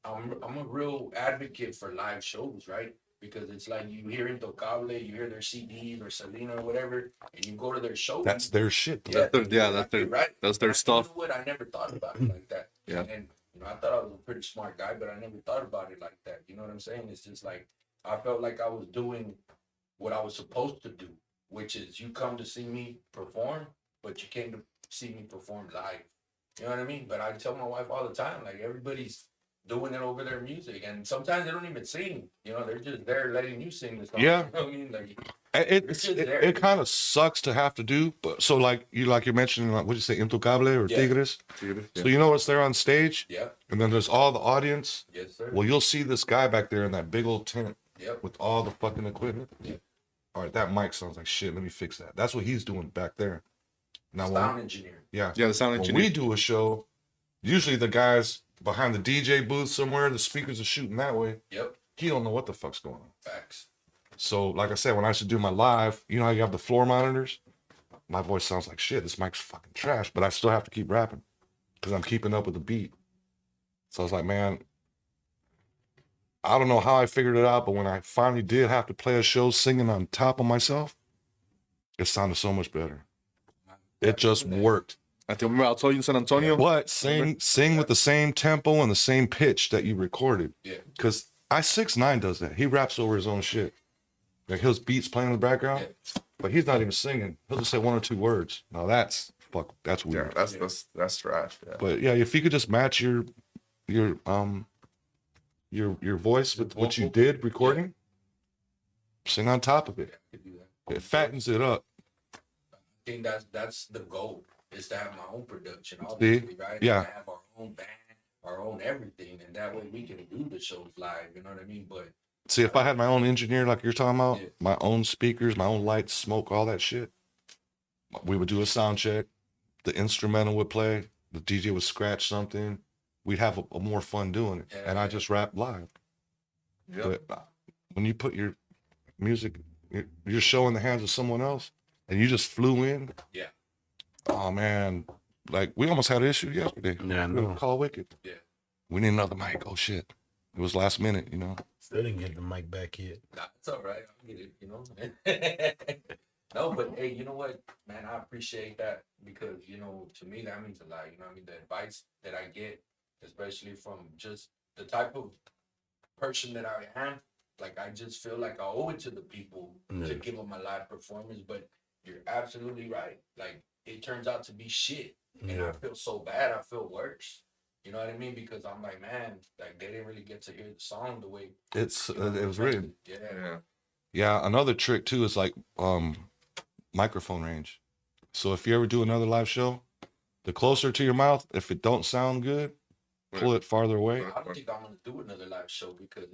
I'm a real advocate for live shows, right? Because it's like you hear Intocable, you hear their CDs or Selena or whatever, and you go to their show. That's their shit. Bro. Yeah, That's their right. that's their And stuff. You know what? I never thought about it like that. Yeah. And I thought I was a pretty smart guy, but I never thought about it like that. You know what I'm saying? It's just like I felt like I was doing what I was supposed to do, which is you come to see me perform, but you came to see me perform live. You know what I mean? But I tell my wife all the time, like everybody's doing it over their music, and sometimes they don't even sing. You know, they're just there letting you sing the song. Yeah. You know what I mean? Like It kind of sucks to have to do, but so like you're mentioning, like, what'd you say, Intocable or Yeah. Tigres? Yeah. So you know what's there on stage, yeah, and then there's all the audience. yes sir. Well, you'll see this guy back there in that big old tent Yep. with all the fucking equipment. Yeah. All right, that mic sounds like shit. Let me fix that. That's what he's doing back there. Now, Sound engineer. yeah, Yeah, the sound when engineer. we do a show, usually the guys behind the DJ booth somewhere, the speakers are shooting that way. Yep. He don't know what the fuck's going on. Facts. So, like I said, when I used to do my live, you know how you have the floor monitors? My voice sounds like shit. This mic's fucking trash, but I still have to keep rapping because I'm keeping up with the beat. So I was like, man, I don't know how I figured it out, but when I finally did have to play a show singing on top of myself, it sounded so much better. It just worked. I remember I told you in San Antonio. But sing with the same tempo and the same pitch that you recorded. Yeah. Because I6ix9ine does that. He raps over his own shit. Like his beats playing in the background, but he's not even singing. He'll just say one or two words. Now that's Yeah, weird. that's trash. Yeah. But yeah, if you could just match your voice with what you did recording, sing on top of it. I could do that. It fattens it up. I think that's the goal, is to have my own production, obviously, right? Yeah. And have our own band, our own everything, and that way we can do the shows live. You know what I mean? But See, if I had my own engineer like you're talking about, Yeah. my own speakers, my own lights, smoke, all that shit, we would do a sound check. The instrumental would play. The DJ would scratch something. We'd have a more fun doing it. Yeah, And I yeah. just rap live. Yep. But when you put your music, your show in the hands of someone else, and you just flew in. Yeah. Oh man, like we almost had an issue yesterday. Yeah, I We know. call Wicked. Yeah. We need another mic. Oh shit. It was last minute, you know. Still didn't get the mic back yet. nah, it's all right. I'll get it. You know. No, but hey, you know what, man? I appreciate that because to me that means a lot. You know what I mean? The advice that I get, especially from just the type of person that I am, like I just feel like I owe it to the people to Yeah. give them a live performance. But you're absolutely right. Like it turns out to be shit, and I Yeah. feel so bad. I feel worse. You know what I mean? Because I'm like, man, like they didn't really get to hear the song the way It was written. Yeah. Yeah. Yeah, another trick too is like microphone range. So if you ever do another live show, the closer to your mouth, if it don't sound good, pull it farther away. I don't think I'm gonna do another live show because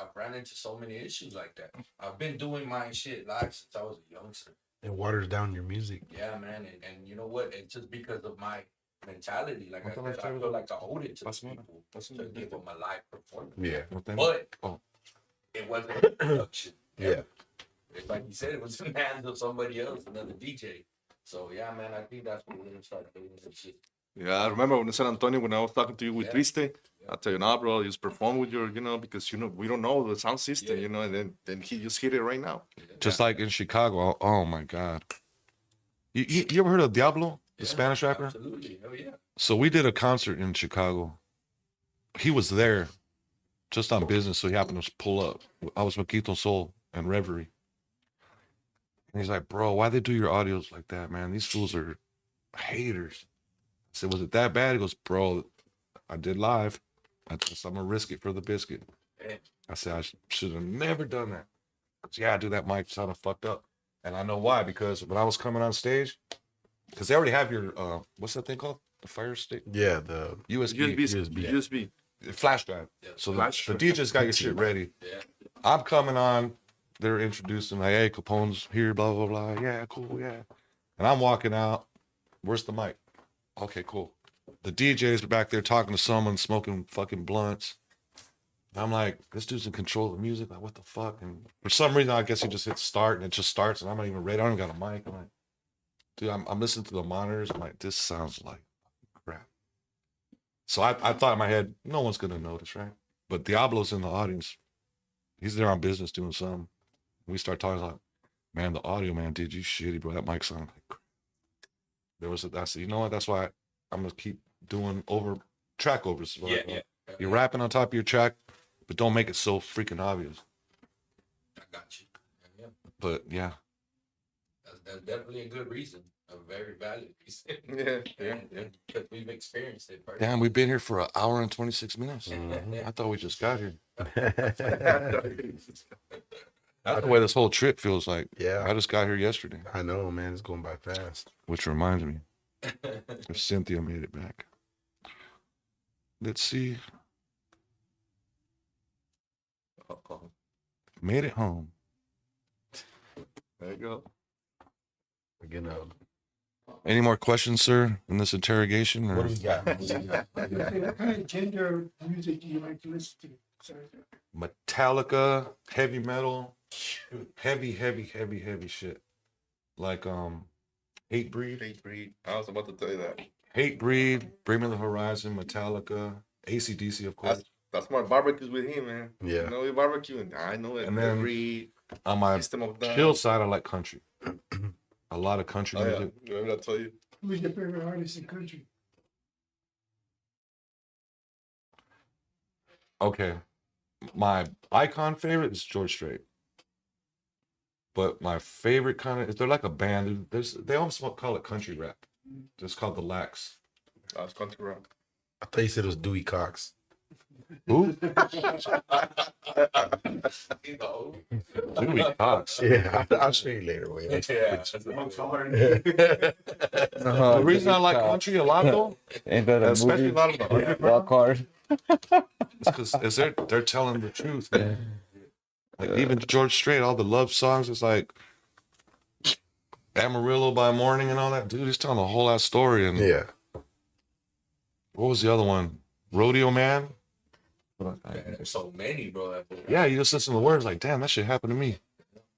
I've ran into so many issues like that. I've been doing my shit live since I was a youngster. It waters down your music. Yeah, man, and you know what? It's just because of my mentality. Like I said, I feel like I owed it to the people to give them a live performance. Yeah. But it wasn't a production. Yeah. It's like you said, it was in the hands of somebody else, another DJ. So yeah, man, I think that's what we're gonna start doing. Some shit. Yeah, I remember when in San Antonio when I was talking to you with Yeah. Triste. I tell you, nah, bro, just perform with your, because we don't know the sound system, and then he just hit it right now. Just like in Chicago. Oh my God. You ever heard of Diablo, the Spanish rapper? Absolutely, hell yeah. So we did a concert in Chicago. He was there just on business, so he happened to pull up. I was with Quito Soul and Reverie. And he's like, bro, why they do your audios like that, man? These fools are haters. I said, was it that bad? He goes, bro, I did live. I'm gonna risk it for the biscuit. Yeah. I said, I should have never done that. Yeah, dude, that mic sounded fucked up. And I know why, because when I was coming on stage, because they already have your, what's that thing called? The Fire Stick? Yeah, the USB. Flash drive. Yeah. So the Flash DJ's got your shit ready. Yeah. I'm coming on. They're introducing, like, hey, Capone's here, blah, blah, blah. Yeah, cool, yeah. And I'm walking out. Where's the mic? Okay, cool. The DJ's back there talking to someone, smoking fucking blunts. I'm like, this dude's in control of the music. Like, what the fuck? And for some reason, I guess he just hits start and it just starts, and I'm not even ready. I don't even got a mic. I'm like, dude, I'm listening to the monitors. I'm like, this sounds like crap. So I thought in my head, no one's gonna notice, right? But Diablo's in the audience. He's there on business doing something. We start talking like, man, the audio man did you shitty, bro. That mic sounded like crap. I said, you know what? That's why I'm gonna keep doing track overs. Yeah. You're rapping on top of your track, but don't make it so freaking obvious. I got you. Yeah. But yeah, That's definitely a good reason, a very valid reason. Yeah. And because we've experienced it. damn, we've been here for an hour and 26 minutes. Mhm. I thought we just got here. That's the way this whole trip feels like. Yeah. I just got here yesterday, I know, man. It's going by fast. which reminds me, if Cynthia made it back. Let's see. Made it home. There you go. Again, Any more questions, sir, in this interrogation? Or? what do we got? What kind of gender music do you like to listen to? Sorry. Metallica, heavy metal, heavy shit. Like Hatebreed. Hatebreed. I was about to tell you that. Hatebreed, Bring Me the Horizon, Metallica, AC/DC, of course. That's my barbecues with him, man. Yeah. You know, we barbecue, and I know it. And then Hatebreed, On my System of Down. chill side, I like country. A lot of country Oh, yeah. music. Remember I told you? Who's your favorite artist in country? Okay. My icon favorite is George Strait. But my favorite kind of, they're like a band. They almost call it country rap. It's called The Lax. I was country rock. I thought you said it was Dewey Cox. Who? You know? Dewey Cox. Yeah, I'll show you later. Wait. Yeah. The reason I like country a lot, though, Ain't that a especially a movie? lot of the underground, Walk hard. is because they're telling the truth, man. Like even George Strait, all the love songs, it's like Amarillo by Morning and all that. Dude, he's telling a whole ass story. And Yeah. what was the other one? Rodeo Man. Man, there's so many, bro. Yeah, you just listen to the words, like, damn, that shit happened to me.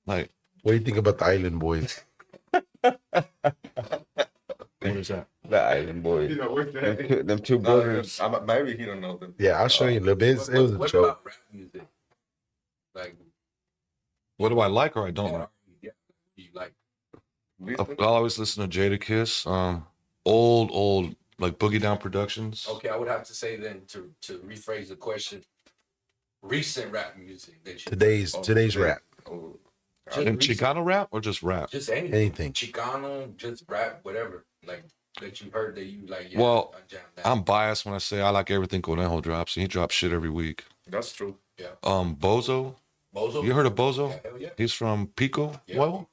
Like, What do you think about the Island Boys? what is that? The Island Boys. You know, what's Them two brothers. Maybe he don't know them. Yeah, I'll show you a little bit. It was a What joke. about rap music? Like, What do I like or I don't like? yeah, you like I'll always listen to Jadakiss. Old like Boogie Down Productions. okay, I would have to say then to rephrase the question, recent rap music that you Today's rap. Oh, just, And recent- Chicano rap or just rap? just anything. Anything. Chicano, just rap, whatever. Like that you heard that you like, yeah, Well, I jammed that. I'm biased when I say I like everything Conejo drops, and he drops shit every week. that's true. Bozo. Bozo. You heard of Bozo? Yeah, hell yeah. He's from Pico. Yeah. Well,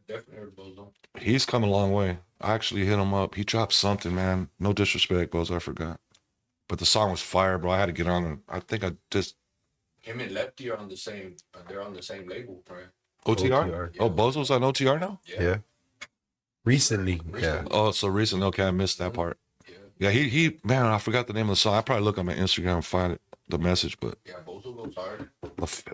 definitely heard Bozo. He's come a long way. I actually hit him up. He dropped something, man. No disrespect, Bozo, I forgot. But the song was fire, bro. I had to get on it. I think I just Him and Lefty are on the same. They're on the same label, right? OTR. OTR. Oh, Bozo's on OTR now. Yeah. Recently. Yeah. Oh, so recent. Okay, I missed that part. Yeah. Yeah, he man, I forgot the name of the song. I probably look on my Instagram and find it, the message, but Yeah, Bozo goes hard.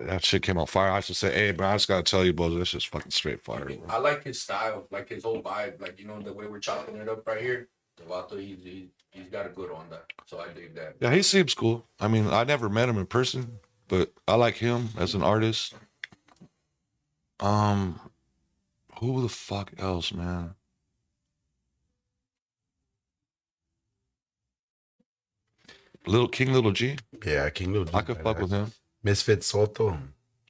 that shit came out fire. I should say, hey, bro, I just gotta tell you, Bozo, this shit's fucking straight fire, bro. I like his style, like his whole vibe, like you know the way we're chopping it up right here. The Vato, he's got a good on that, so I dig that. Yeah, he seems cool. I mean, I never met him in person, but I like him as an artist. Who the fuck else, man? Little G. Yeah, King Lil G. I could fuck with him. Misfit Soto.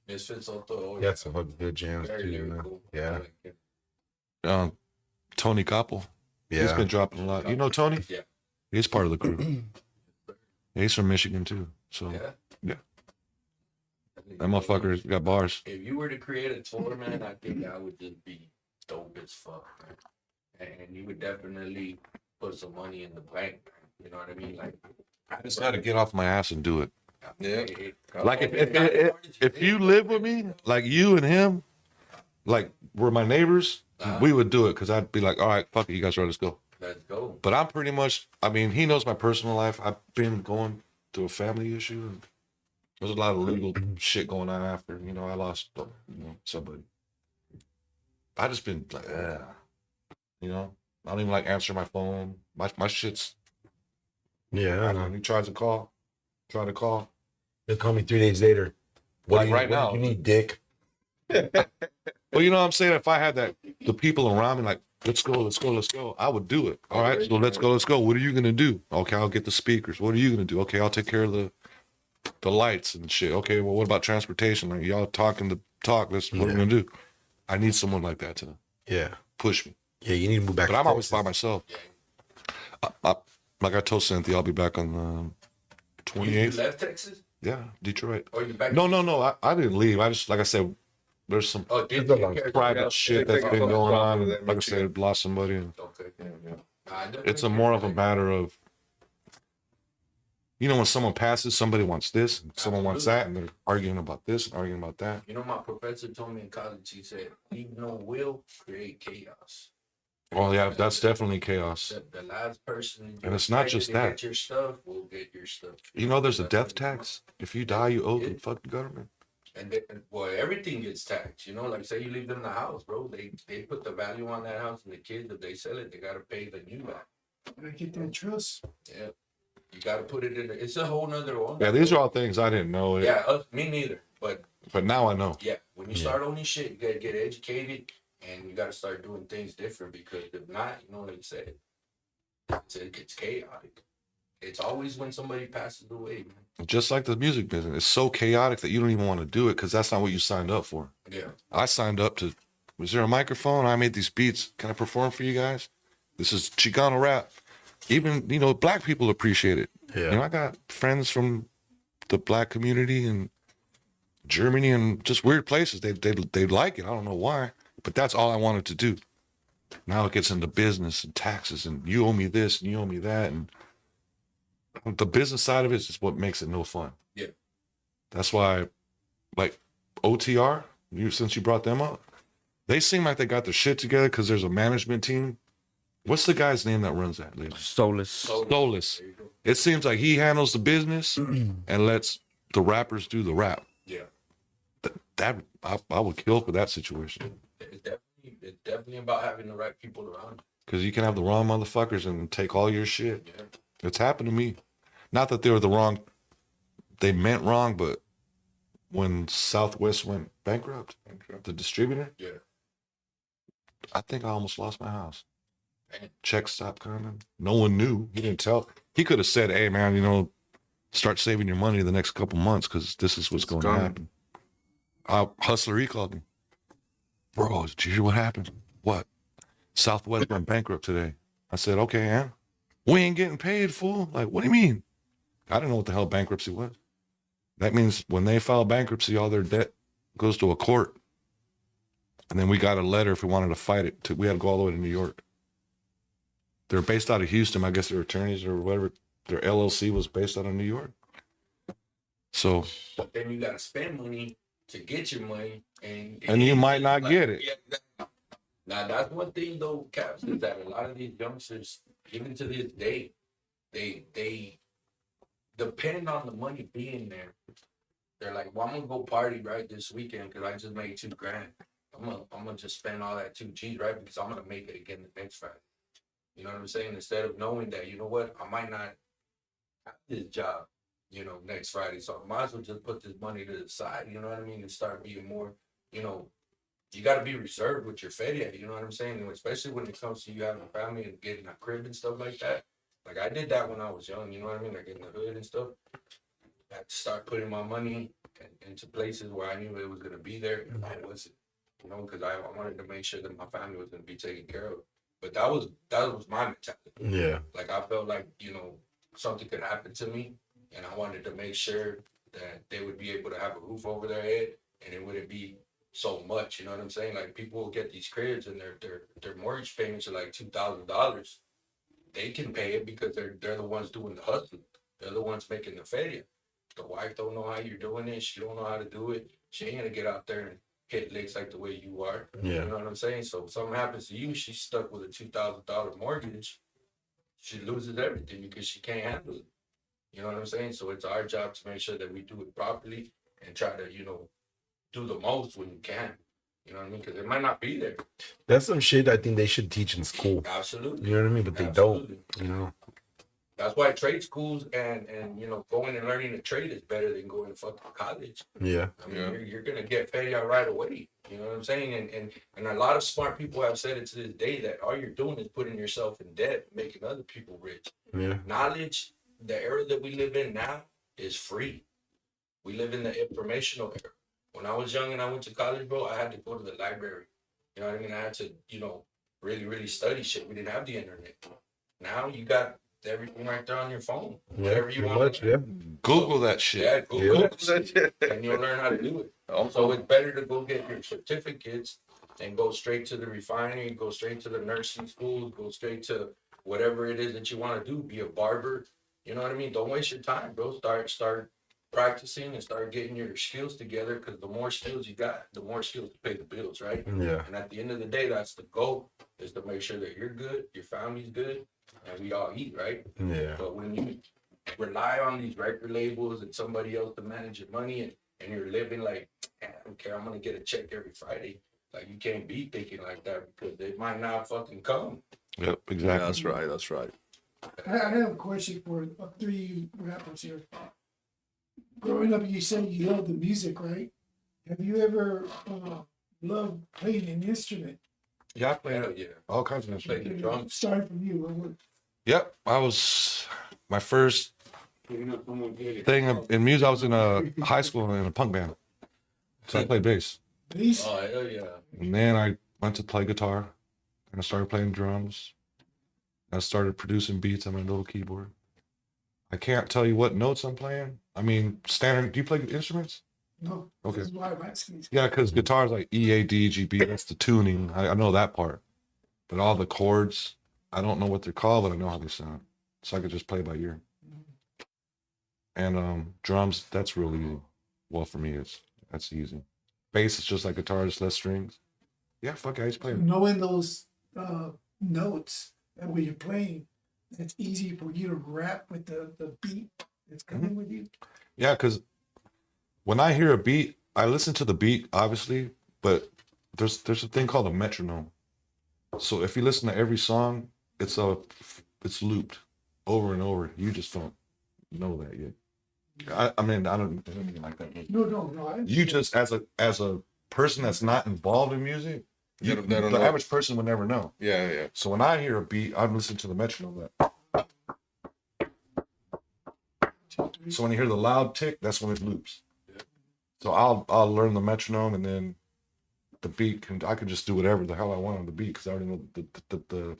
Misfits Soto, He had some fucking good jams very too, you know? lyrical. I Yeah. like it. Tony Koppel. He's Yeah. been dropping a lot. You know Tony? Yeah. He's part of the crew. He's from Michigan too. So Yeah. that motherfucker got bars. If you were to create a tour, man, I think that would just be dope as fuck, man. And you would definitely put some money in the bank. You know what I mean? Like, I just got to get off my ass and do it. Yeah. Like if you live with me, like you and him, like were my neighbors, we would do it because I'd be like, all right, fuck it, you guys ready? Let's go. Let's go. But I'm pretty much, I mean, he knows my personal life. I've been going through a family issue. And there's a lot of legal shit going on after, you know, I lost, somebody. I just been like, you know, I don't even like answer my phone. My shit's, Yeah. I know. he tries to call, He'll call me 3 days later. Like do right now. What do you need, dick? Well, you know what I'm saying? If I had the people around me, like, let's go, I would do it. All right, so let's go. What are you going to do? Okay, I'll get the speakers. What are you going to do? Okay, I'll take care of the lights and shit. Okay, well, what about transportation? Like, y'all talking the talk. That's what we're going to do. I need someone like that to push me. Yeah, you need to move back. But to I'm always Texas. by myself. Like I told Cynthia, I'll be back on the You 28th. left Texas? Yeah, Detroit. Or you back? No. I didn't leave. I just, like I said, there's some Oh, did There's a you lot of care? private Yeah, shit they that's take been off on going the on. property And that like I Michigan. said, lost somebody. And Okay. Yeah. I definitely it's a more of a care. matter of, you know, when someone passes, somebody wants this, and someone wants that, and they're arguing about this and arguing about that. You know, my professor told me in college, he said, leave no will, create chaos. Oh yeah, that's definitely chaos. The last person, And it's not expected just to that. Get your stuff, will get your stuff. You know, there's a death tax. If you die, you owe the fucking government. And well, everything gets taxed. You know, like say you leave them the house, bro. They put the value on that house, and the kids, if they sell it, they gotta pay the new back. Gotta get that trust. Yeah, you gotta put it in. It's a whole nother one. Yeah, these are all things I didn't know. Me neither. But now I know. yeah, when you start owning shit, you gotta get educated, and you gotta start doing things different because if not, you know, like you said, it's chaotic. It's always when somebody passes away, man. Just like the music business, it's so chaotic that you don't even want to do it because that's not what you signed up for. Yeah. I signed up to, was there a microphone? I made these beats. Can I perform for you guys? This is Chicano rap. Even, you know, black people appreciate it. Yeah. You know, I got friends from the black community in Germany and just weird places. They like it. I don't know why, but that's all I wanted to do. Now it gets into business and taxes and you owe me this and you owe me that. And the business side of it is what makes it no fun. Yeah. That's why, like OTR, since you brought them up, they seem like they got their shit together because there's a management team. What's the guy's name that runs that? Soulless. Soulless. There you go. It seems like he handles the business and lets the rappers do the rap. Yeah. I would kill for that situation It's definitely about having the right people around because you can have the wrong motherfuckers and take all your shit. you. Yeah. It's happened to me. Not that they were they meant wrong, but when Southwest went bankrupt, the distributor, Yeah. I think I almost lost my house. Man. Checks stopped coming. No one knew. He didn't tell. He could have said, hey, man, you know, start saving your money the next couple months because this is what's going to happen. Hustler, he called me. Bro, did you hear what happened? What? Southwest went bankrupt today. I said, okay, man. We ain't getting paid, fool. Like, what do you mean? I didn't know what the hell bankruptcy was. That means when they file bankruptcy, all their debt goes to a court. And then we got a letter if we wanted to fight it. We had to go all the way to New York. They're based out of Houston. I guess their attorneys or whatever, their LLC was based out of New York. So. But then you got to spend money to get your money. And you might not get it. Yeah, now, that's one thing, though, Caps, is that a lot of these youngsters, even to this day, they depend on the money being there. They're like, well, I'm gonna go party right this weekend because I just made $2,000. I'm gonna just spend all that 2 G's, right? Because I'm gonna make it again the next Friday. You know what I'm saying? Instead of knowing that, you know what, I might not have this job, next Friday, so I might as well just put this money to the side. You know what I mean? And start being more, you got to be reserved with your feria. You know what I'm saying? And especially when it comes to you having a family and getting a crib and stuff like that. Like I did that when I was young. You know what I mean? Like in the hood and stuff. I had to start putting my money into places where I knew it was going to be there. And I wasn't, because I wanted to make sure that my family was going to be taken care of. But that was my mentality. Yeah. Like I felt like, something could happen to me. And I wanted to make sure that they would be able to have a roof over their head and it wouldn't be so much. You know what I'm saying? Like people will get these cribs and their mortgage payments are like $2,000. They can pay it because they're the ones doing the hustle. They're the ones making the failure. The wife don't know how you're doing it. She don't know how to do it. She ain't gonna get out there and hit licks like the way you are. Yeah. You know what I'm saying? So if something happens to you, she's stuck with a $2,000 mortgage. She loses everything because she can't handle it. You know what I'm saying? So it's our job to make sure that we do it properly and try to, do the most when you can. You know what I mean? Because it might not be there. That's some shit I think they should teach in school. Absolutely. You know what I mean? But they Absolutely. don't. That's why trade schools and going and learning a trade is better than going to fucking college. Yeah. I mean, you're gonna get paid out right away. You know what I'm saying? And a lot of smart people have said it to this day that all you're doing is putting yourself in debt, making other people rich. Yeah. Knowledge, the era that we live in now, is free. We live in the informational era. When I was young and I went to college, bro, I had to go to the library. You know what I mean? I had to, really, really study shit. We didn't have the internet. Now you got everything right there on your phone. Yeah. Whatever you Pretty want. much, yeah. Google that shit. Yeah, Google Yeah. that shit, and you'll learn how to do it. So it's better to go get your certificates and go straight to the refinery, go straight to the nursing school, go straight to whatever it is that you want to do. Be a barber. You know what I mean? Don't waste your time, bro. Start practicing and start getting your skills together, because the more skills you got, the more skills to pay the bills, right? Yeah. And at the end of the day, that's the goal, is to make sure that you're good, your family's good, and we all eat, right? Yeah. But when you rely on these record labels and somebody else to manage your money, and you're living like, I don't care, I'm gonna get a check every Friday. Like, you can't be thinking like that, because it might not fucking come. Yep, Yeah, exactly. that's right. That's right. I have a question for three rappers here. Growing up, you said you love the music, right? Have you ever loved playing an instrument? Yeah, I play Hell yeah. all kinds of instruments. Play the drums. Starting from you. What- Yep, I was my first thing in music. I was in a high school in a punk band, so I played bass. Bass? Oh, hell yeah. And then I went to play guitar, and I started playing drums. I started producing beats on my little keyboard. I can't tell you what notes I'm playing. I mean, standard. Do you play instruments? No. Okay. This is why I'm asking these. Yeah, because guitar's like E, A, D, G, B. That's the tuning. I know that part. But all the chords, I don't know what they're called, but I know how they sound. So I could just play by ear. And drums, that's real easy. Well, for me, that's easy. Bass is just like guitar, just less strings. Yeah, fuck it, I just play. Knowing those notes and when you're playing, it's easy for you to rap with the beat that's coming with you. Yeah, because when I hear a beat, I listen to the beat, obviously, but there's a thing called a metronome. So if you listen to every song, it's looped over and over. You just don't know that yet. I mean, I don't mean like that. No. You just as a person that's not involved in music, They don't know. the average person would never know. Yeah. So when I hear a beat, I'm listening to the metronome. So when you hear the loud tick, that's when it loops. So I'll learn the metronome, and then the beat I can just do whatever the hell I want on the beat, because I already know the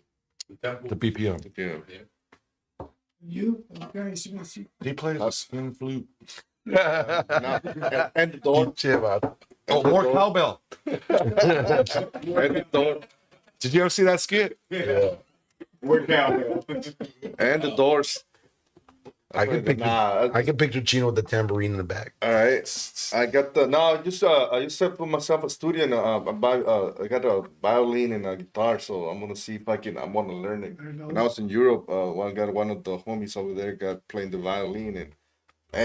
BPM. Yeah. You? Okay, so He plays a skin flute. And the door. Chill out. Oh, the more door. cowbell. And the door. Did you ever see that skit? Yeah. And the doors. I can picture. Nah, I can picture Chino with the tambourine in the back. all right. I got the no. I used to put myself a studio and I got a violin and a guitar, so I'm gonna see if I can. I want to learn it. When I was in Europe, one of the homies over there got playing the violin and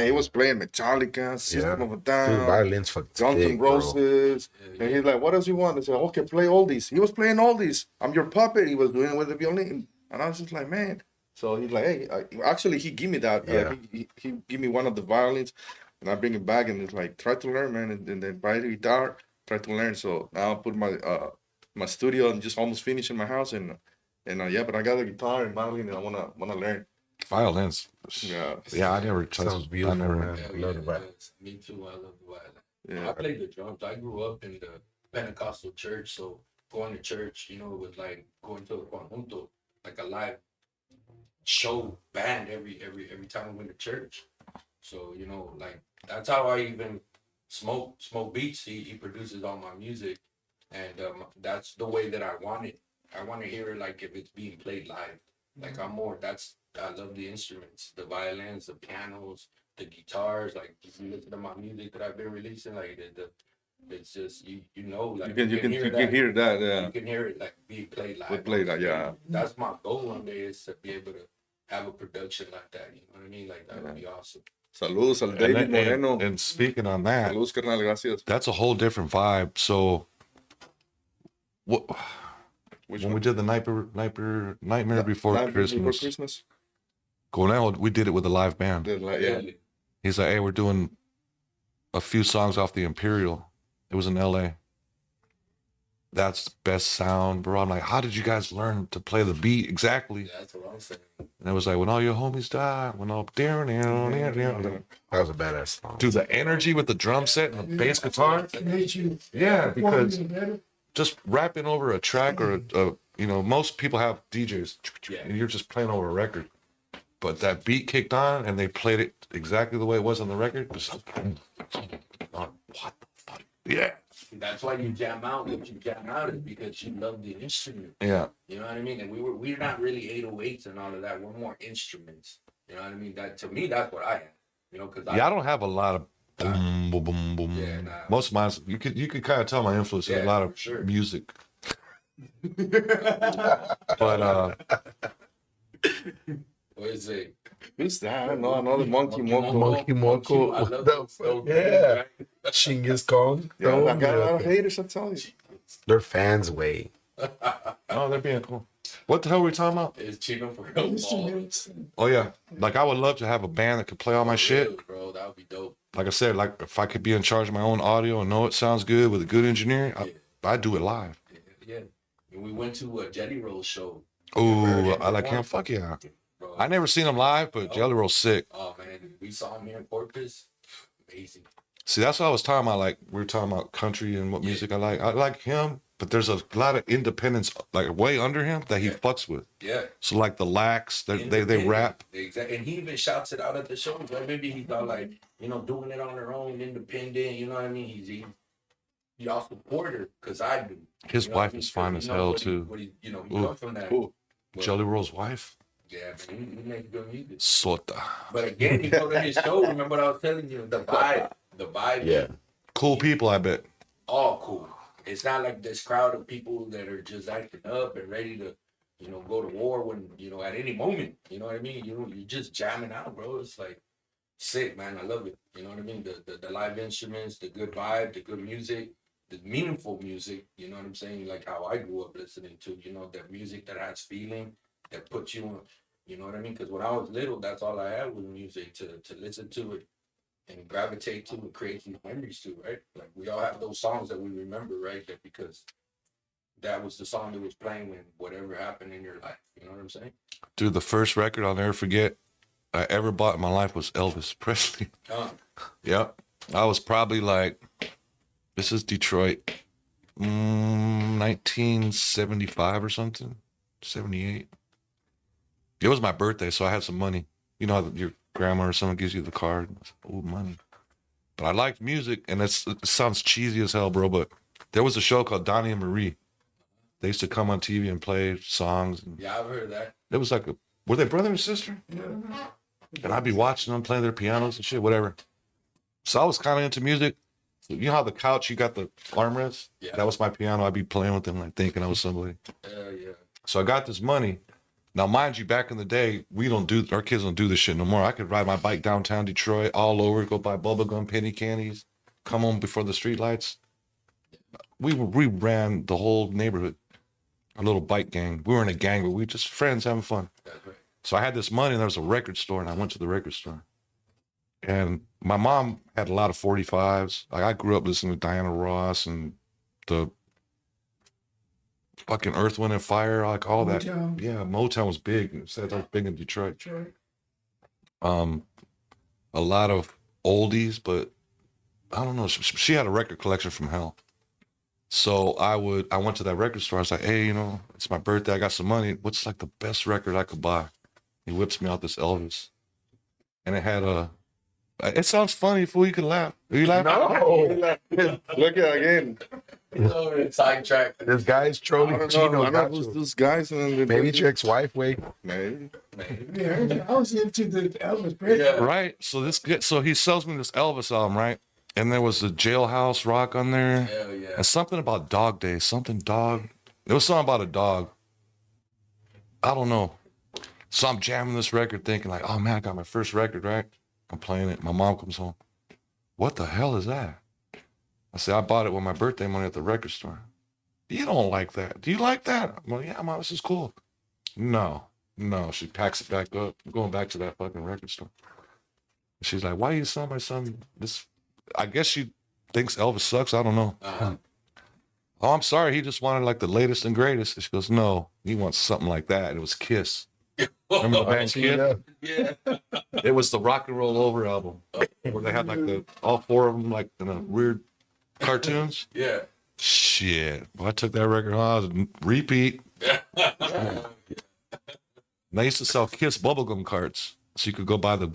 he was playing Metallica, System of a Dude, Down, violin's fucking Guns thick, N' bro. Roses, and he's like, "What else you want?" I said, "Okay, play all these." He was playing all these. I'm your puppet. He was doing it with the violin, and I was just like, "Man." So he's like, "Hey, actually, he give me that. Yeah. He give me one of the violins, and I bring it back, and it's like, try to learn, man, and then buy the guitar, try to learn." So now I put my studio and just almost finished in my house, and yeah, but I got the guitar and violin, and I wanna learn. Violins. Yeah, Yeah, I never touched. Sounds beautiful, I never. man. Hell Love the yeah, violin. yes. Me too. I love the violin. yeah. I played the drums. I grew up in the Pentecostal church, so going to church, you know, was like going to a conjunto, like a live show band every time we went to church. So you know, like that's how I even smoke beats. He produces all my music, and that's the way that I want it. I want to hear it like if it's being played live. Like I'm more. I love the instruments, the violins, the pianos, the guitars. Like if you listen to my music that I've been releasing, like it's just you know like You can hear that. Yeah, you can hear it like being played live. we play that. Yeah. That's my goal one day is to be able to have a production like that. You know what I mean? Like that would be awesome. Saludos al And, David then- Moreno. and speaking on that, Saludos, carnal. Gracias. that's a whole different vibe. So, what Which when one? we did the Nightmare Before Nightmare Christmas, Before Christmas. Conejo, we did it with a live band. Yeah. He's like, "Hey, we're doing a few songs off the Imperial." It was in L.A. That's the best sound, bro. I'm like, how did you guys learn to play the beat exactly? That's what I'm saying. And it was like, when all your homies die, when all That was a badass song. dude, the energy with the drum set and the bass guitar. It made you Yeah, perform because even better. just rapping over a track or most people have DJs Yeah. and you're just playing over a record. But that beat kicked on and they played it exactly the way it was on the record. It was like, what the fuck? Yeah. That's why you jam out what you jam out is because you love the instrument. Yeah. You know what I mean? And we're not really 808s and all of that. We're more instruments. You know what I mean? That to me, that's what I am. You know, because I don't have a lot of boom, boom, boom, boom. Yeah, nah. Most of mine, you could kind of tell my influence in a lot of for sure. music. But What is it? Who's that? I don't know. Another Monkey Moko. Monkey Moko. I What love the those fuck? things, Yeah. right? Chinggis Kong. Yeah, I got a lot of Okay. haters, I tell you. They're fans way. oh, they're being cool. What the hell are we talking about? It's Chino for real. Instruments. Oh yeah, like I would love to have a band that could play all my shit. Bro, that would be dope. Like I said, like if I could be in charge of my own audio and know it sounds good with a good engineer, I'd do it live. Yeah. And we went to a Jelly Roll show. Oh, I like him. Fuck yeah. Bro. I never seen him live, but Jelly Roll's sick. Oh man, we saw him here in Corpus. Amazing. See, that's what I was talking about. Like we were talking about country and what music I like. I like him, but there's a lot of independence like way under him that he fucks with. Yeah. So like the Lax, they rap. Exactly. And he even shouts it out at the shows. Right? Maybe he's all like, you know, doing it on their own, independent. You know what I mean? Y'all support her because I do. His You know what I wife mean? is fine You as know hell what he- too. What he, you know, he Ooh. comes from that. Ooh. But, Jelly Roll's wife, yeah, man, he makes good music. Sota. But again, you go to his show. Remember what I was telling you? The vibe. Yeah. Cool people, I bet. All cool. It's not like this crowd of people that are just acting up and ready to, you know, go to war when, you know, at any moment. You know what I mean? You know, you're just jamming out, bro. It's like sick, man. I love it. You know what I mean? The live instruments, the good vibe, the good music, the meaningful music. You know what I'm saying? Like how I grew up listening to, you know, that music that has feeling, that puts you on. You know what I mean? Because when I was little, that's all I had was music to listen to it and gravitate to and create these memories to, right? Like we all have those songs that we remember, right? That because that was the song that was playing when whatever happened in your life. You know what I'm saying? Dude, the first record I'll never forget I ever bought in my life was Elvis Presley. Yep. I was probably like, this is Detroit, 1975 or something, 78. It was my birthday, so I had some money. You know how your grandma or someone gives you the card? Oh, money. But I liked music, and it sounds cheesy as hell, bro. But there was a show called Donnie and Marie. They used to come on TV and play songs. And Yeah, I've heard that. it was like were they brother and sister? Yeah. And I'd be watching them playing their pianos and shit, whatever. So I was kind of into music. You know how the couch, you got the armrest? Yeah. That was my piano. I'd be playing with them, like thinking I was somebody. Hell yeah. So I got this money. Now, mind you, back in the day, our kids don't do this shit no more. I could ride my bike downtown Detroit, all over, go buy bubblegum, penny candies, come home before the street lights. We ran the whole neighborhood, a little bike gang. We were in a gang, but we were just friends having fun. That's right. So I had this money, and there was a record store, and I went to the record store. And my mom had a lot of 45s. Like, I grew up listening to Diana Ross and the fucking Earth, Wind, and Fire, like all that. Motown. Yeah, Motown was big. It said that was big in Detroit. Detroit. A lot of oldies, but I don't know. She had a record collection from hell. So I went to that record store. I was like, hey, you know, it's my birthday. I got some money. What's like the best record I could buy? He whips me out this Elvis. And it had it sounds funny, fool. You can laugh. Are you laughing? No. Look at again. Oh, it's sidetracked. This guy's I trolling don't Chino. know. I know Got who's you. those guys. And Maybe it's your ex-wife, wait. Maybe. Yeah, I was into the Elvis Presley. Yeah. Right. So he sells me this Elvis album, right? And there was a Jailhouse Rock on there. Hell yeah. And something about Dog Day. Something dog. There was something about a dog. I don't know. So I'm jamming this record thinking like, oh man, I got my first record, right? I'm playing it. My mom comes home. What the hell is that? I said, I bought it with my birthday money at the record store. You don't like that. Do you like that? I'm like, yeah, mom, this is cool. No. She packs it back up. I'm going back to that fucking record store. She's like, why are you selling my son this? I guess she thinks Elvis sucks. I don't know. Uh-huh. Oh, I'm sorry. He just wanted like the latest and greatest. And she goes, no, he wants something like that. And it was Kiss. Remember the band Kiss? Yeah. It was the Rock and Roll Over album where they had like all four of them like in a weird cartoons. Yeah. Shit. Well, I took that record on, repeat. And they used to sell Kiss bubblegum cards. So you could go buy the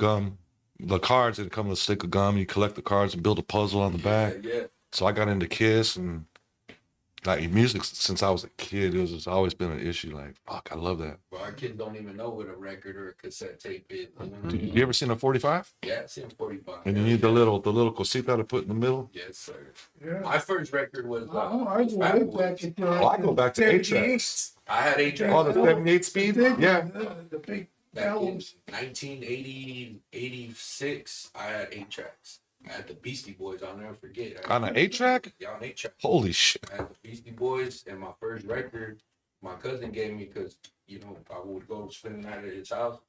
cards, and come with a stick of gum. You collect the cards and build a puzzle on the back. Yeah. So I got into Kiss and like music since I was a kid. It's always been an issue. Like, fuck, I love that. Well, our kids don't even know what a record or a cassette tape is. You ever seen a 45? Yeah, it's in 45. And you need the little cosita to put in the middle? Yes, sir. Yeah. My first record was I go Fat way Boys. back at the. Oh, I go back to 8 78. tracks. I had 8 tracks. Oh, the 78 speed? The big Yeah. one, the big Back in albums. 1980, 86, I had 8 tracks. I had the Beastie Boys, I'll never forget. On an 8 track? Yeah, on 8 tracks. Holy shit. I had the Beastie Boys, and my first record, my cousin gave me because, you know, I would go spend the night at his house,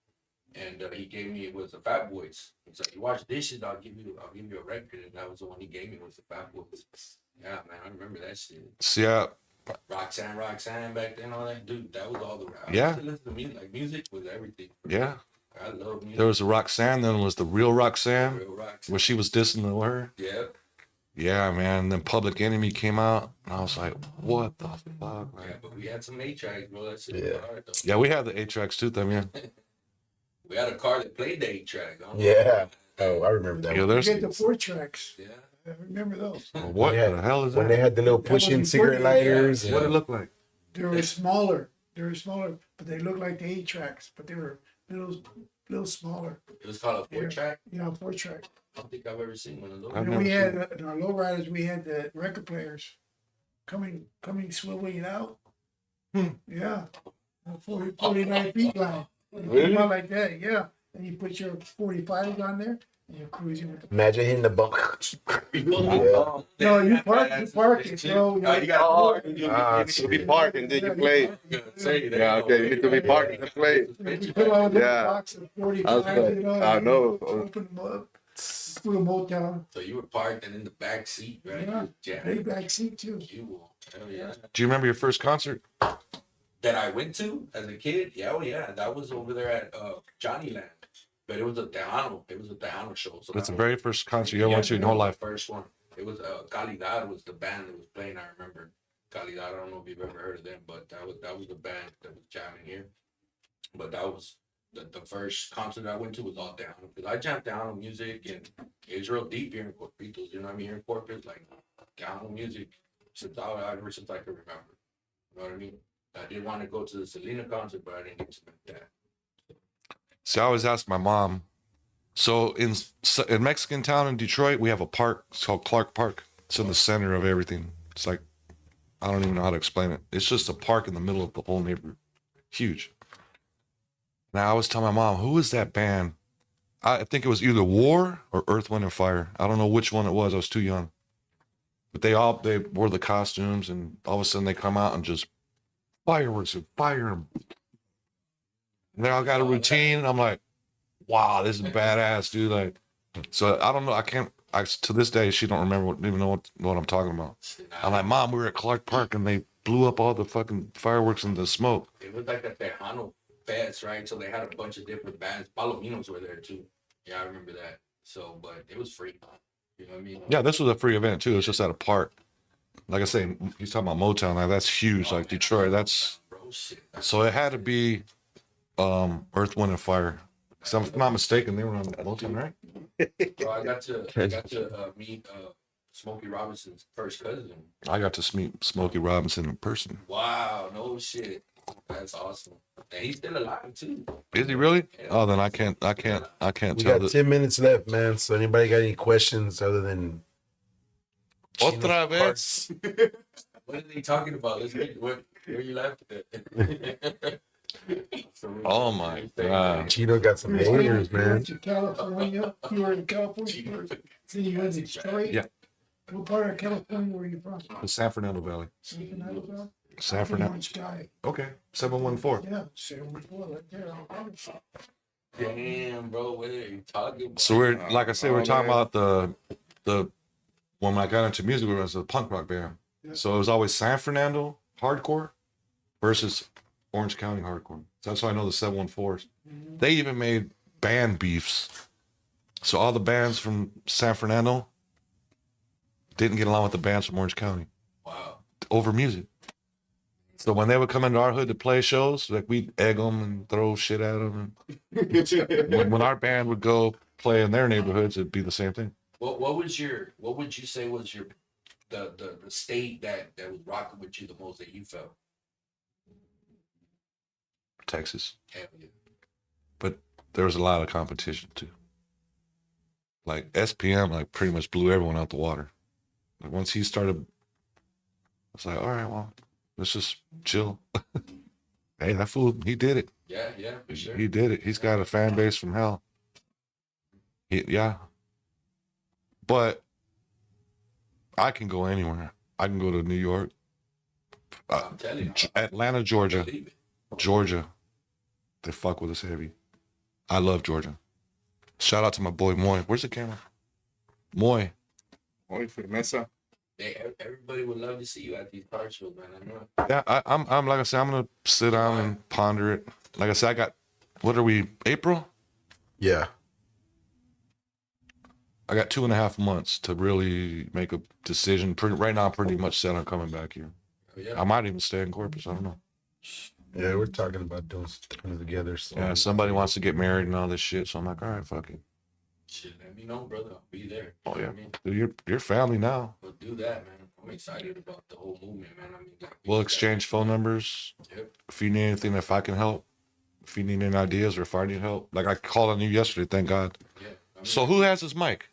and he gave me, it was the Fat Boys. He's like, you watch dishes, I'll give you a record, and that was the one he gave me, was the Fat Boys. Yeah, man, I remember that shit. See, Roxanne back then, all that, dude, that was all the rap. Yeah. I used to listen to music, like music was everything. yeah. I love music. There was a Roxanne, then was the real Roxanne, Real Roxanne. where she was dissing her. Yeah. Yeah, man. And then Public Enemy came out, and I was like, what the fuck, Yeah, man? but we had some 8 tracks, bro. That shit Yeah. was hard, though. Yeah, we had the 8 tracks too, then, man. We had a car that played the 8 track. I don't know. Yeah. Oh, I remember that. Yeah, one. You there's get the 4 tracks. Yeah. I remember those. what Yeah. the hell is When they that? had the little push-in was cigarette important. lighters. What did it and- look like? They were smaller. But they looked like the 8 tracks, but they were little smaller. It was called a 4 track. You know, 4 track. I don't think I've ever seen one of those. I've And never we seen had in our lowriders, we had the record players coming swiveling out. Yeah. 49 feet line. Really? Come out like that, yeah. And you put your 45s on there and you're cruising with the. Imagine hitting the bump. No, you park it, bro. You got You need to be parked and then you play. Yeah, okay. You need to be parked and play. You put on the Yeah. box of 45, I was you know. I and know. Open them up. Through a Motown. So you were parked and in the back seat, right? Yeah. Yeah. Big back seat too. You will. Hell yeah. Do you remember your first concert? That I went to as a kid? Yeah, oh yeah. That was over there at Johnny Land. But it was a Tejano. It was a Tejano show. So That's the that very first concert you ever went to in your whole life. First one. It was Calidad was the band that was playing. I remember Calidad. I don't know if you've ever heard of them, but that was the band that was jamming here. But that was the first concert I went to was all Tejano, because I jammed Tejano music, and it was real deep here in Corpitos, you know what I mean? Here in Corpus, like Tejano music ever since I can remember. You know what I mean? I did want to go to the Selena concert, but I didn't get to make that. See, I always ask my mom. So in Mexican town in Detroit, we have a park. It's called Clark Park. It's in the center of everything. It's like, I don't even know how to explain it. It's just a park in the middle of the whole neighborhood. Huge. Now I always tell my mom, who is that band? I think it was either War or Earth, Wind, and Fire. I don't know which one it was. I was too young. But they wore the costumes, and all of a sudden they come out and just fireworks and fire. And they all got a routine. And I'm like, wow, this is badass, dude. Like, so I don't know. To this day, she don't even know what I'm talking about. I'm like, Mom, we were at Clark Park and they blew up all the fucking fireworks and the smoke. It was like a Tejano fest, right? So they had a bunch of different bands. Palominos were there too. Yeah, I remember that. So, but it was free. You know what I mean? Yeah, this was a free event too. It's just at a park. Like I say, he's talking about Motown. Like that's huge. Like Detroit, that's Bro, shit. so it had to be Earth, Wind, and Fire. So if I'm not mistaken, they were on Motown, right? Bro, I got to meet Smokey Robinson's first cousin. I got to meet Smokey Robinson in person. Wow, no shit. That's awesome. And he's still alive too. Is he really? Yeah. Oh, then I can't We tell. got 10 minutes left, man. So anybody got any questions other than Otra vez. What are they talking about? Let's get where you left it. Oh my God. Chino got some You haters, man. went to California. You were in California first. Then you went to Detroit. Yeah. What part of California were you from? The San Fernando Valley. Sleeping out of there? San Fernando. Orange guy. Okay. 714. Yeah, 74 right there. Damn, bro, what are you talking about? So we're like I said, we're Oh, talking man. about the when I got into music, it was a punk rock band. Yeah. So it was always San Fernando hardcore versus Orange County hardcore. So that's why I know the 714s. They even made band beefs. So all the bands from San Fernando didn't get along with the bands from Orange County Wow. over music. So when they would come into our hood to play shows, like we'd egg them and throw shit at them. And when our band would go play in their neighborhoods, it'd be the same thing. What would you say was your the state that was rocking with you the most that you felt? Texas. Hell yeah. But there was a lot of competition too. Like SPM, like pretty much blew everyone out the water. Like once he started, I was like, all right, well, let's just chill. Hey, that fool, he did it. Yeah, for sure. He did it. He's got a fan base from hell. Yeah. But I can go anywhere. I can go to New York, I'm telling you. Atlanta, Georgia. Believe it. Georgia, they fuck with us heavy. I love Georgia. Shout out to my boy Moy. Where's the camera? Moy. Oy, firmeza. Everybody would love to see you at these car shows, man. I know. Yeah, I'm like I said, I'm gonna sit down and ponder it. Like I said, what are we, April? Yeah. I got 2.5 months to really make a decision. Right now, I'm pretty much set on coming back here. Yeah. I might even stay in Corpus. I don't know. Yeah, we're talking about doing something together. So. Yeah, somebody wants to get married and all this shit, so I'm like, all right, fuck it. Shit, let me know, brother. I'll be there. Oh You know yeah, what I mean? dude, you're family now. We'll do that, man. I'm excited about the whole movement, man. I mean, like, We'll exchange phone numbers. Yep. If you need anything, if I can help, if you need any ideas or if I need help, like I called on you yesterday, thank God. Yeah. I mean, So who has his mic?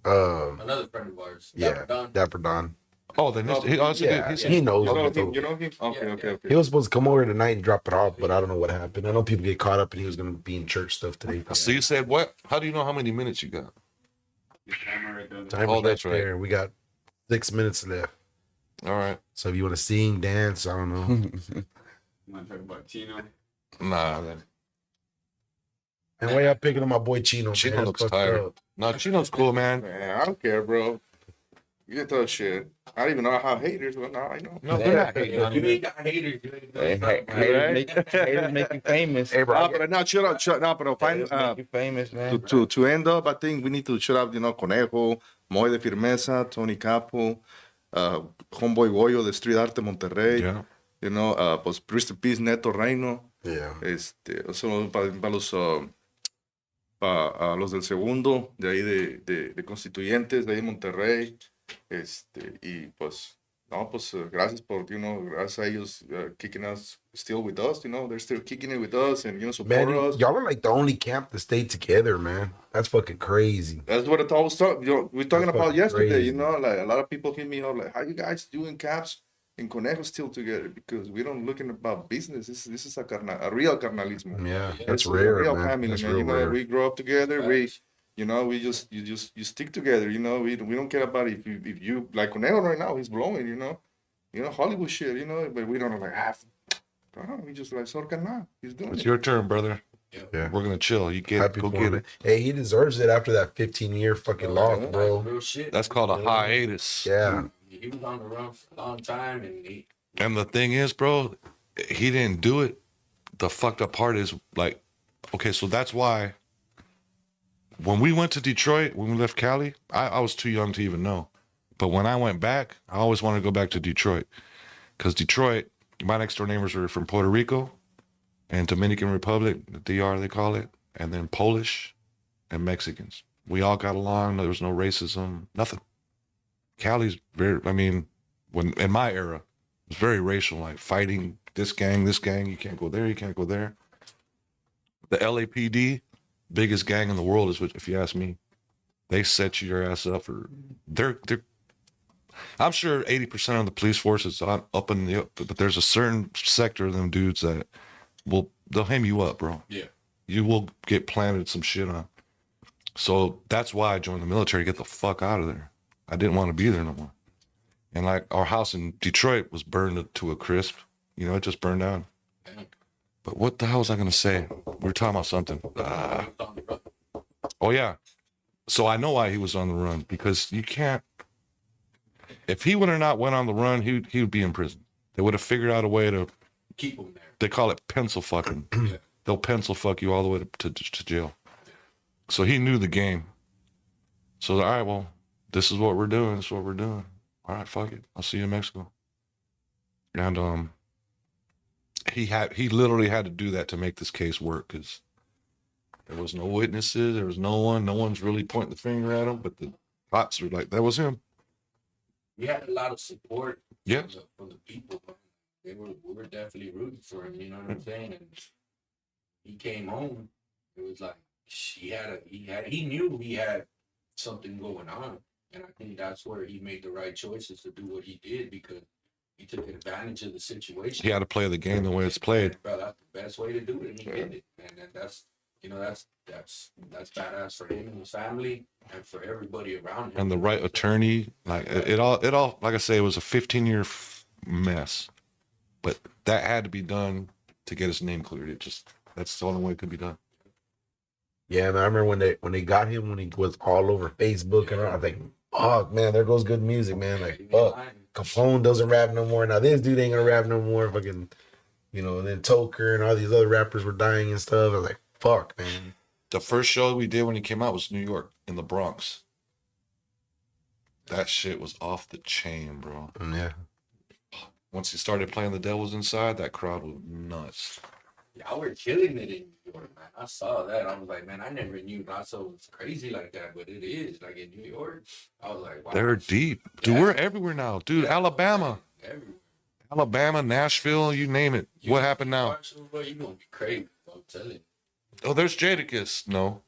another friend of ours. Yeah, Don. Dapper Don. Oh, then he also Yeah, he's he knows. You know him? Okay, Yeah, okay. He was supposed to come over tonight and drop it off, but I don't know what happened. I know people get caught up and he was going to be in church stuff today. So you said what? How do you know how many minutes you got? Time Oh, is that's right. there. We got 6 minutes left. All right. So if you want to sing, dance, I don't know. You want to talk about Chino? Nah, then. And why y'all picking on my boy Chino? Chino man? looks Fucked tired. up. No, Chino's cool, man. Man, I don't care, bro. You can throw shit. I don't even know how haters, but now I know. No, they're not hating on You you. ain't got haters. You ain't Hey, got something, man. haters make you famous. Hey, bro. But now shut up, no, but Haters find make you famous, man. to end up, I think we need to shut up, Conejo, Moy de Firmeza, Tony Capo, Homeboy Goyo de Street Arte Monterrey. Yeah. you know, pues rest in peace Neto Reino, Yeah. Solo para los del segundo, de ahí de Constituyentes, de ahí de Monterrey, y pues, no, pues gracias por, you know, gracias a ellos kicking us still with us, you know, they're still kicking it with us and, you know, support Man, us. y'all are like the only camp that stayed together, man. That's fucking crazy. That's what I was talking, you know, we're talking That's about fucking yesterday, crazy. you know, like a lot of people hit me up, like, how you guys doing caps in Conejo still together? Because we don't looking about business. This is a real carnalismo. Yeah, Yeah, that's It's a rare, real man. family, That's man. real You know, rare. we grow up together. You know, you stick together. You know, we don't care about if you like Conejo right now. He's blowing. You know Hollywood shit. You know, but we don't like half. We just like Sorcana. He's doing It's it. your turn, brother. Yeah. We're gonna chill. You get Happy go for get him. it. Hey, he deserves it after that 15-year fucking loss, yeah. bro. Real shit. That's called a hiatus. Yeah. He was on the run for a long time, and And the thing is, bro, he didn't do it. The fucked up part is like, okay, so that's why when we went to Detroit, when we left Cali, I was too young to even know. But when I went back, I always wanted to go back to Detroit. Because Detroit, my next door neighbors were from Puerto Rico and Dominican Republic, the DR they call it, and then Polish and Mexicans. We all got along. There was no racism, nothing. Cali's very, I mean, when in my era, it was very racial, like fighting this gang, you can't go there, you can't go there. The LAPD, biggest gang in the world is what, if you ask me, they set your ass up for, they're I'm sure 80% of the police force is up in the, but there's a certain sector of them dudes that they'll hem you up, bro. Yeah. You will get planted some shit on. So that's why I joined the military, to get the fuck out of there. I didn't want to be there no more. And like our house in Detroit was burned to a crisp. You know, it just burned down. But what the hell was I going to say? We were talking about something. Oh, yeah. So I know why he was on the run, because you can't, if he would have not went on the run, he would be in prison. They would have figured out a way to keep him there. They call it pencil fucking. They'll pencil fuck you all the way to jail. So he knew the game. So all right, well, this is what we're doing. This is what we're doing. All right, fuck it. I'll see you in Mexico. And he literally had to do that to make this case work, because there was no witnesses. There was no one's really pointing the finger at him. But the cops were like, that was him. We had a lot of support. Yeah. From the people. We were definitely rooting for him. You know what I'm saying? And he came home. It was like he knew he had something going on, and I think that's where he made the right choices to do what he did, because he took advantage of the situation. He had to play the game the way it's played. Bro, that's the best way to do it, and he did it. And that's badass for him and his family, and for everybody around him. And the right attorney, like it all, like I say, it was a 15-year mess, but that had to be done to get his name cleared. That's the only way it could be done. Yeah, man, I remember when they got him, when he was all over Facebook and all, I was like, oh man, there goes good music, man. Like, fuck, Capone doesn't rap no more. Now this dude ain't gonna rap no more. Fucking, and then Toker and all these other rappers were dying and stuff. I was like, fuck, man. The first show we did when he came out was New York, in the Bronx. That shit was off the chain, bro. Yeah. Once he started playing The Devil's Inside, that crowd was nuts. Y'all were killing it in New York, man. I saw that. I was like, man, I never knew Nassau was crazy like that, but it is. Like in New York, I was like, wow. They're deep. Dude, we're everywhere now. Dude, Alabama. Everywhere. Alabama, Nashville, you name it. What happened now? You're going to be crazy. I'm telling you. Oh, there's Jadakiss. No.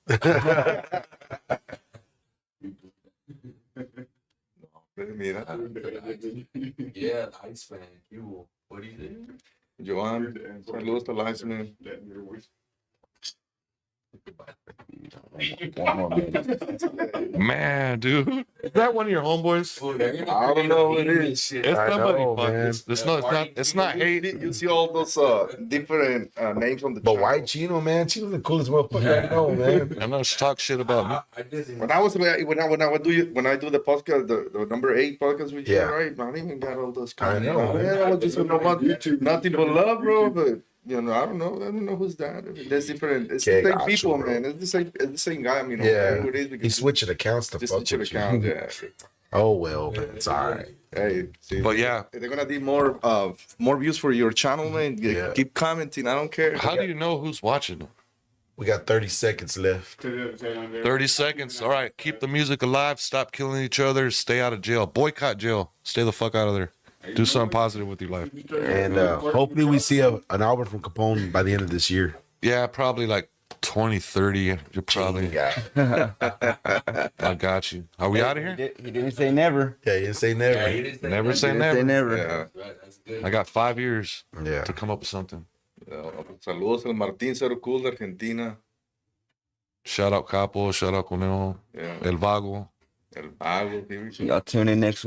Yeah, the Iceman. What do you think? Joan, saludos al Iceman. Man, dude. Is that one of your homeboys? I don't know who it is. It's somebody, know, fuck. man. It's not hate. You see all those different names on the But channel. why Chino, man? Chino's the coolest motherfucker I know, man. I know she talk shit about me. I didn't. When I do the podcast, the number 8 podcast we did, right? I didn't even got all those comments. I know, man. I was just about YouTube, nothing but love, bro. But I don't know who's that. There's different. It's Okay, the same got people, you, bro. man. It's the same guy. I mean, Yeah. who it is because He's switching accounts to just fuck switching with you. accounts. Yeah. Oh well, man, it's all right. Hey, see, But yeah, they're gonna need more views for your channel, man. Yeah. Keep commenting. I don't care. how do you know who's watching? We got 30 seconds left. 30 seconds. All right. Keep the music alive. Stop killing each other. Stay out of jail. Boycott jail. Stay the fuck out of there. Do something positive with your life. And hopefully we see an album from Capone by the end of this year. Yeah, probably like 2030. You're probably. I got you. Are we out of here? He didn't say never. Yeah, you didn't say never. Yeah, he didn't say Never that. say He didn't say never. never. Yeah. Right, that's good. I got 5 years Yeah. to come up with something. Saludos al Martín Cero Cool de Argentina. Shout out Capo. Shout out Conejo. Yeah. El Vago. El Vago. Y'all tune in next week.